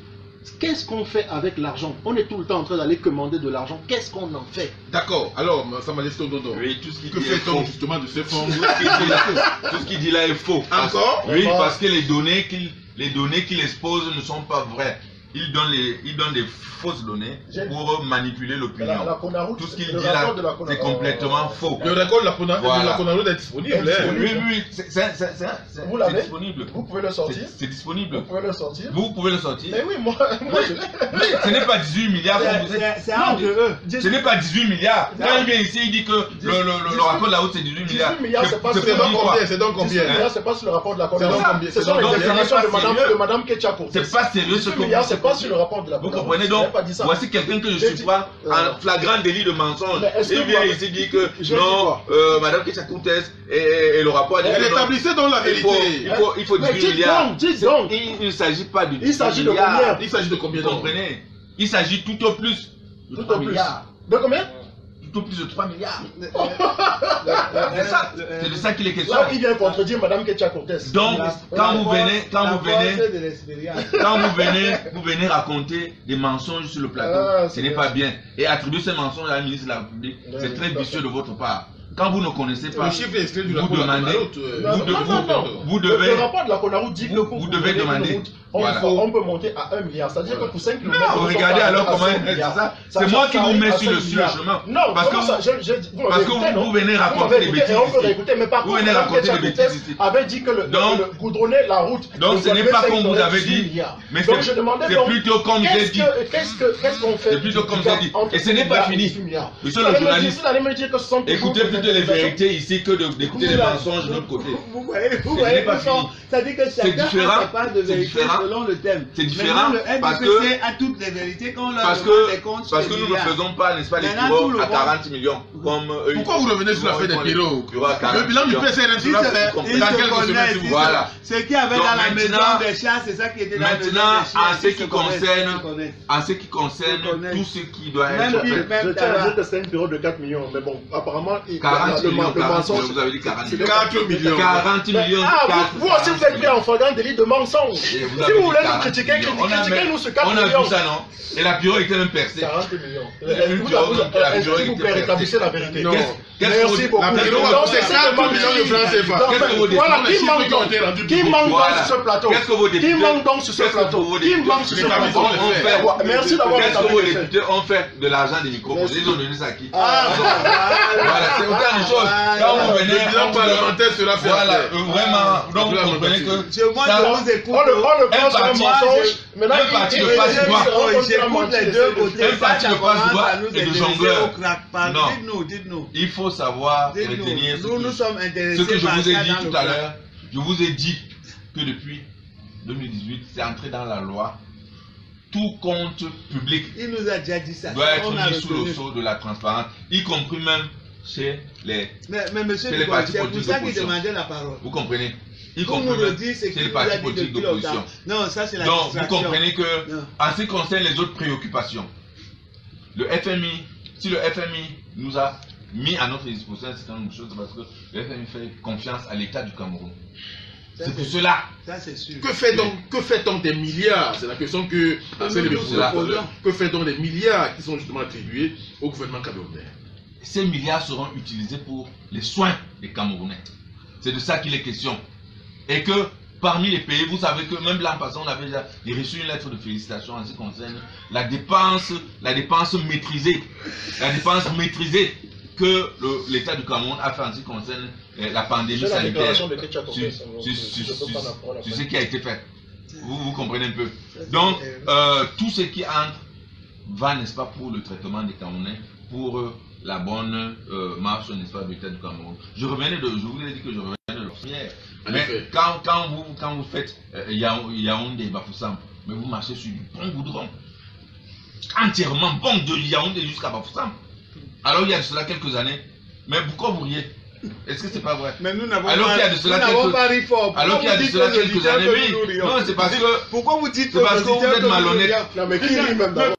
Qu'est-ce qu'on fait avec l'argent? On est tout le temps en train d'aller commander de l'argent. Qu'est-ce qu'on en fait? D'accord. Alors, ça m'a laissé Dodo. Oui, tout ce qui que fait-on justement de ces fonds? Tout ce qu'il dit là est faux. Encore? Oui, parce que les données qu'il expose ne sont pas vraies. Il donne des fausses données pour manipuler l'opinion. Tout ce qu'il dit là, c'est complètement faux. Le record de la CONAROUT est disponible. Oui, c'est disponible. Vous pouvez le sortir? C'est disponible. Vous pouvez le sortir? Vous pouvez le sortir? Mais oui, moi je l'ai. Mais ce n'est pas 18 milliards. C'est entre eux. Ce n'est pas 18 milliards. Quand il vient ici, il dit que le rapport de la route c'est 18 milliards. 18 milliards, c'est donc combien? C'est pas sur le rapport de la CONAROUT. Ce sont les déclarations de Madame Ketia Cortez. C'est pas sérieux ce que vous dites. Pas sur le rapport de la vous comprenez donc, voici quelqu'un que je suis pas en flagrant délit de mensonge. Il vient ici dire que non, Madame Ketia Cortez et le rapport dit que établissez donc la vérité. Il faut 18 milliards. Il ne s'agit pas de 18 milliards. Il s'agit de combien? Il s'agit de combien? Vous comprenez? Il s'agit tout au plus de 3 milliards. De combien? Tout au plus de 3 milliards. C'est de ça qu'il est question. Là, il vient contredire Madame Ketia Cortez. Donc, quand vous venez raconter des mensonges sur le plateau, ce n'est pas bien. Et attribuer ces mensonges à la ministre de la République, c'est très vicieux de votre part. Quand vous ne connaissez pas, vous demandez, vous devez le rapport de la CONAROUT dit que vous devez demander. on peut monter à 1 milliard. C'est-à-dire que pour 5 km... Non, regardez alors comment c'est ça. C'est moi qui vous mets sur le chemin. Non, parce que vous venez raconter des bêtises. Mais par contre, avait dit que le goudronner la route... Donc ce n'est pas comme vous avez dit, mais c'est plutôt comme j'ai dit. Qu'est-ce qu'on fait? C'est plutôt comme j'ai dit. Et ce n'est pas fini. Monsieur le journaliste, écoutez plutôt les vérités ici que d'écouter les mensonges de l'autre côté. Vous voyez, ça dit que chacun a sa part de vérité selon le thème. C'est différent parce que à toutes les vérités qu'on leur parce que nous ne faisons pas, n'est-ce pas, les bureaux à 40 millions comme eux. Pourquoi vous revenez sur la fait des bureaux? Le bilan du PCRN sera fait dans quelques semaines. Voilà. Ce qu'il y avait dans la maison des chats, c'est ça qui était dans la maison des chats. Maintenant, en ce qui concerne tout ce qui doit être fait. Je tiens à dire que c'est une période de 4 millions, mais bon, apparemment, 40 millions, vous avez dit 40 millions. 4 millions. 40 millions. Vous aussi, vous êtes bien en flagrant délit de mensonge. Si vous voulez nous critiquer, critiquez-nous ce 4 millions. On a vu ça, non? Et la bureau était même percée. 40 millions. S'il vous plaît, rétablissez la vérité. Non. Merci beaucoup. La bureau, c'est 4 millions de francs CFA. Voilà, qui manque donc sur ce plateau? Qui manque donc sur ce plateau? Qui manque sur ce plateau? Merci d'avoir Qu'est-ce que vos députés ont fait de l'argent des micros? Ils ont donné ça à qui? Voilà, c'est autant de choses. Quand vous venez, le bilan parlementaire sera fait. Voilà, vraiment. Donc vous comprenez que moi, je vous écoute. On le prend sur un mensonge. Maintenant, un parti de passe droit. J'écoute les deux côtés. Un parti de passe droit et de jongleur. Non. Dites-nous. Il faut savoir retenir nous sommes intéressés ce que je vous ai dit tout à l'heure. Je vous ai dit que depuis 2018, c'est entré dans la loi. Tout compte public il nous a déjà dit ça. Doit être mis sous le sceau de la transparence, y compris même chez les, mais monsieur chez les partis politiques d'opposition. C'est pour ça qu'il demandait la parole. Vous comprenez? Y compris même chez les partis politiques d'opposition. Non, ça c'est la Donc vous comprenez que, en ce qui concerne les autres préoccupations, le FMI, si le FMI nous a mis à notre disposition un certain nombre de choses, parce que le FMI fait confiance à l'État du Cameroun. C'est pour cela. Ça, c'est sûr. Que fait-on des milliards? C'est la question que que fait-on des milliards qui sont justement attribués au gouvernement camerounais? Ces milliards seront utilisés pour les soins des Camerounais. C'est de ça qu'il est question. Et que parmi les pays, vous savez que même l'an passé, on avait déjà reçu une lettre de félicitations en ce qui concerne la dépense maîtrisée. La dépense maîtrisée que l'État du Cameroun a fait en ce qui concerne la pandémie sanitaire, sur ce qui a été fait. Vous comprenez un peu. Donc, tout ce qui entre va, n'est-ce pas, pour le traitement des Camerounais, pour la bonne marche, n'est-ce pas, de l'État du Cameroun. Je vous ai dit que je revenais de l'Orsière. Mais quand vous faites Yaoundé et Bafoussam, mais vous marchez sur du bon goudron, entièrement bon de Yaoundé jusqu'à Bafoussam. Alors il y a de cela quelques années, mais pourquoi vous riez? Est-ce que c'est pas vrai? Mais nous n'avons pas ri fort. Alors qu'il y a de cela quelques années, oui. Non, c'est parce que. Pourquoi vous dites que vous êtes malhonnête? Non, mais qui rit même d'abord?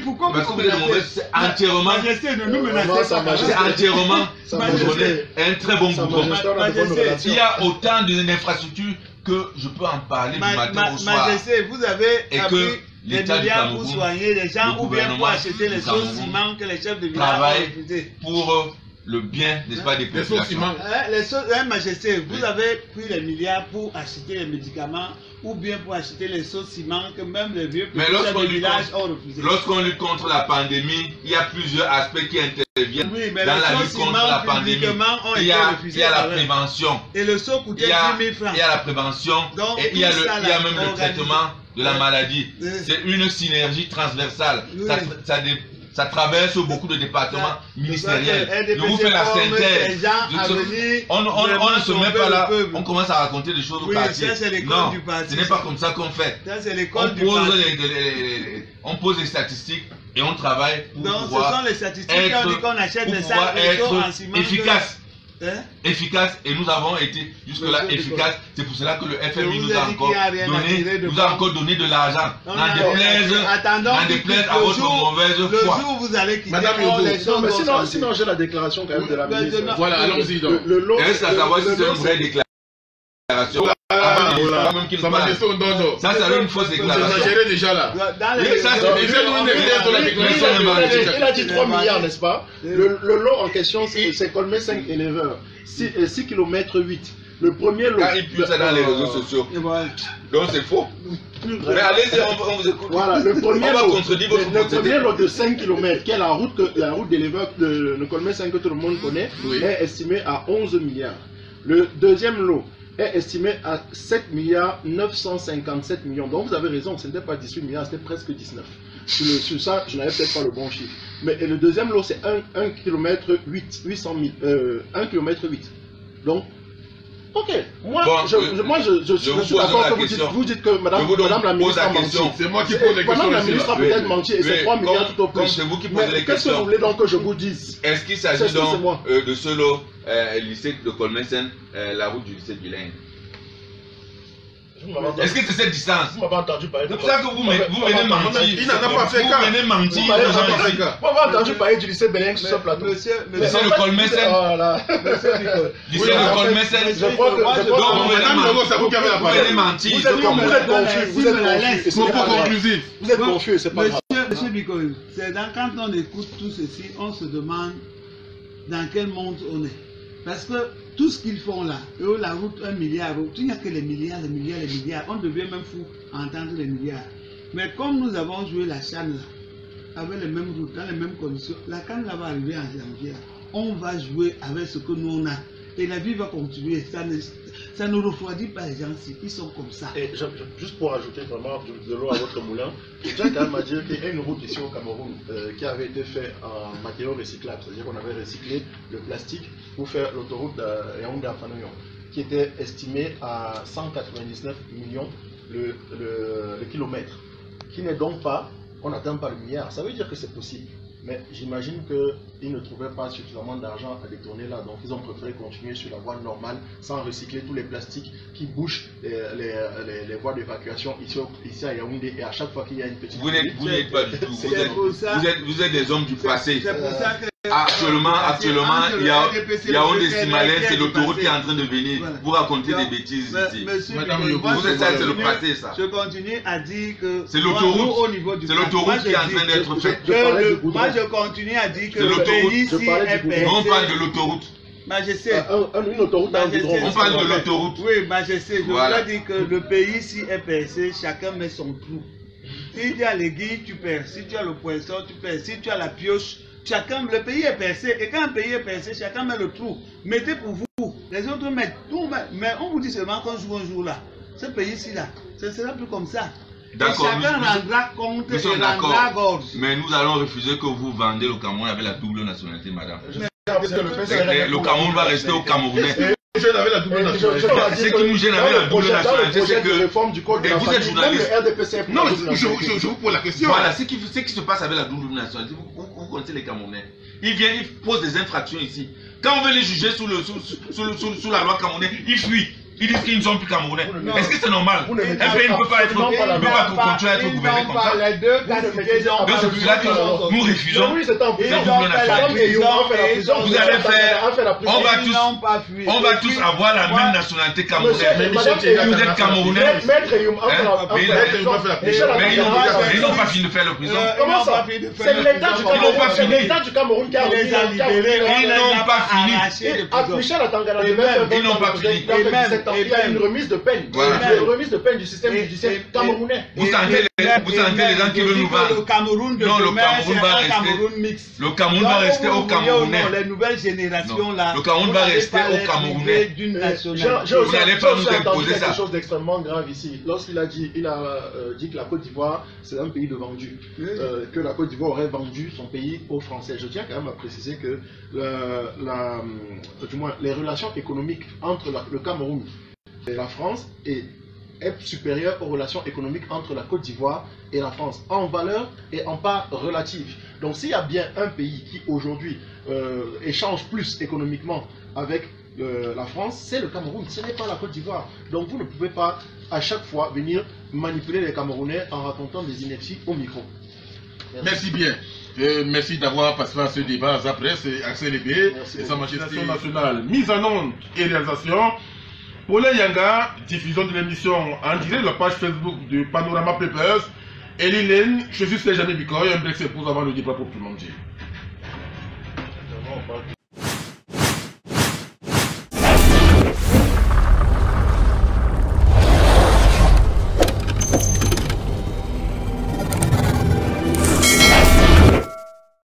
Pourquoi vous demandez? C'est entièrement. C'est entièrement un très bon goudron. Il y a autant d'infrastructures que je peux en parler du matin au soir. Majesté, vous avez appris des milliards pour soigner les gens ou bien pour acheter les sauces ciment que les chefs de village ont refusé. Pour le bien, n'est-ce pas, des populations. Majesté, vous avez pris les milliards pour acheter les médicaments ou bien pour acheter les sauces ciment que même les vieux chefs de village ont refusé. Lorsqu'on lutte contre la pandémie, il y a plusieurs aspects qui interviennent dans la lutte contre la pandémie. Il y a la prévention. Et le seau coûtait 10 000 francs. Il y a la prévention et il y a même le traitement de la maladie. C'est une synergie transversale. Ça traverse beaucoup de départements ministériels. Je vous fais la synthèse. On ne se met pas là, on commence à raconter des choses au quartier. Non, ce n'est pas comme ça qu'on fait. On pose les statistiques et on travaille pour pouvoir ce sont les statistiques qui ont dit qu'on achète des sacs en ciment efficace. Efficace, et nous avons été jusque-là efficaces. C'est pour cela que le FMI nous a encore donné de l'argent. N'en déplaise à votre mauvaise foi. Le jour où vous allez quitter mais sinon j'ai la déclaration quand même de la ministre. Voilà, allons-y donc. Il reste à savoir si c'est une vraie déclaration. Ça, c'est une fausse déclaration. Déjà là. Il a dit 3 milliards, n'est-ce pas? Le lot en question, c'est colmer 5 éleveurs. 6 km 8. Le premier lot. Quand il pue ça dans les réseaux sociaux. Donc c'est faux. Mais allez-y, on vous écoute. Voilà, le premier lot. Le premier lot de 5 km, qui est la route d'éleveur de Nkolmé 5 que tout le monde connaît, est estimé à 11 milliards. Le deuxième lot est estimé à 7 milliards 957 millions. Donc vous avez raison, ce n'était pas 18 milliards, c'était presque 19. Sur ça, je n'avais peut-être pas le bon chiffre. Mais le deuxième lot, c'est 1 km 800 000, 1 km 8. Donc, ok, moi, bon, je suis d'accord que vous dites que madame la ministre a menti. C'est moi qui pose les questions. Madame la ministre a peut-être menti et c'est 3 milliards tout au plus. C'est vous qui posez les questions. Qu'est-ce que vous voulez donc que je vous dise? Est-ce qu'il s'agit donc de ce lot, lycée de Kolmesen, la route du lycée de Bilingue? Est-ce que c'est cette distance? Vous m'avez entendu parler de c'est pour ça que vous venez mentir. Il n'en a pas fait cas. Vous venez mentir. Vous m'avez entendu parler du lycée Bilingue sur ce plateau. Lycée de Kolmesen. Lycée de Kolmesen. Je crois que vous venez mentir. Vous êtes confus. Vous êtes confus, c'est pas grave. Monsieur Bikoy, quand on écoute tout ceci, on se demande dans quel monde on est. Parce que tout ce qu'ils font là, eux, la route 1 milliard, il n'y a que les milliards, les milliards, les milliards. On devient même fou à entendre les milliards. Mais comme nous avons joué la CHAN là, avec les mêmes routes, dans les mêmes conditions, la CHAN là va arriver en janvier. On va jouer avec ce que nous on a. Et la vie va continuer. Ça ne refroidit pas les gens si ils sont comme ça. Et juste pour ajouter vraiment de l'eau à votre moulin, je tiens quand même à dire qu'il y a une route ici au Cameroun qui avait été faite en matériaux recyclables. C'est-à-dire qu'on avait recyclé le plastique pour faire l'autoroute Yaoundé à Fanoyon, qui était estimée à 199 millions le kilomètre, qui n'est donc pas, on n'atteint pas le milliard. Ça veut dire que c'est possible. Mais j'imagine qu'ils ne trouvaient pas suffisamment d'argent à détourner là, donc ils ont préféré continuer sur la voie normale sans recycler tous les plastiques qui bouchent les voies d'évacuation ici à Yaoundé. Et à chaque fois qu'il y a une petite... Vous n'êtes pas du tout. Vous êtes des hommes du passé. C'est pour ça que... Actuellement, Yaoundé Simalais, c'est l'autoroute qui est en train de venir. Vous racontez des bêtises ici. Vous êtes ça, c'est le passé ça. Je continue à dire que c'est l'autoroute qui est en train d'être faite. Moi je continue à dire que le pays ici est percé. On parle de l'autoroute. Je sais. Une autoroute on parle de l'autoroute. Oui, je sais. Je voudrais dire que le pays ici est percé, chacun met son trou. Si tu as l'aiguille, tu perds. Si tu as le poisson, tu perds. Si tu as la pioche, chacun, le pays est percé. Et quand un pays est percé, chacun met le trou. Mettez pour vous. Les autres mettent tout. Mais on vous dit seulement qu'on joue un jour là. Ce pays-ci là, ce sera plus comme ça. D'accord. Chacun rendra compte et rendra gorge. Mais nous allons refuser que vous vendez le Cameroun avec la double nationalité, madame. Le Cameroun va rester au Camerounais. Ce qui nous gêne avec la double nationalité, c'est que vous êtes journaliste. Non, je vous pose la question. Voilà, ce qui se passe avec la double nationalité, vous connaissez les Camerounais. Ils viennent, ils posent des infractions ici. Quand on veut les juger sous la loi camerounaise, ils fuient. Ils disent qu'ils ne sont plus Camerounais. Est-ce que c'est normal? Un pays ne peut pas continuer à être gouverné comme ça. Donc c'est pour cela que nous refusons cette double nationalité. Vous allez faire, on va tous avoir la même nationalité camerounaise. Vous êtes Camerounais. Mais ils n'ont pas fini de faire le prison. Comment ça? C'est l'État du Cameroun qui a libéré. Ils n'ont pas fini. Michel Atangana, ils n'ont pas fini. Il y a une remise de peine. Il y a une remise de peine du système judiciaire camerounais. Vous sentez les gens qui veulent nous vendre. Le Cameroun de demain, c'est un Cameroun mixte. Le Cameroun va rester au Camerounais. Les nouvelles générations là. Le Cameroun va rester au Camerounais. Vous n'allez pas nous imposer ça. Quelque chose d'extrêmement grave ici. Lorsqu'il a dit que la Côte d'Ivoire c'est un pays de vendus, que la Côte d'Ivoire aurait vendu son pays aux Français. Je tiens quand même à préciser que du moins les relations économiques entre le Cameroun et la France est supérieure aux relations économiques entre la Côte d'Ivoire et la France, en valeur et en part relative. Donc s'il y a bien un pays qui aujourd'hui échange plus économiquement avec la France, c'est le Cameroun, ce n'est pas la Côte d'Ivoire. Donc vous ne pouvez pas à chaque fois venir manipuler les Camerounais en racontant des inepties au micro. Merci bien. Merci d'avoir participé à ce débat à Zaprès, c'est Axel Ebé et Sa Majesté nationale. Mise en onde et réalisation. Pour les Yanga, diffusion de l'émission en direct la page Facebook de Panorama Papers. Et Lilène, je suis Sejane Bikoy, un break c'est pour avant le débat pour tout le monde.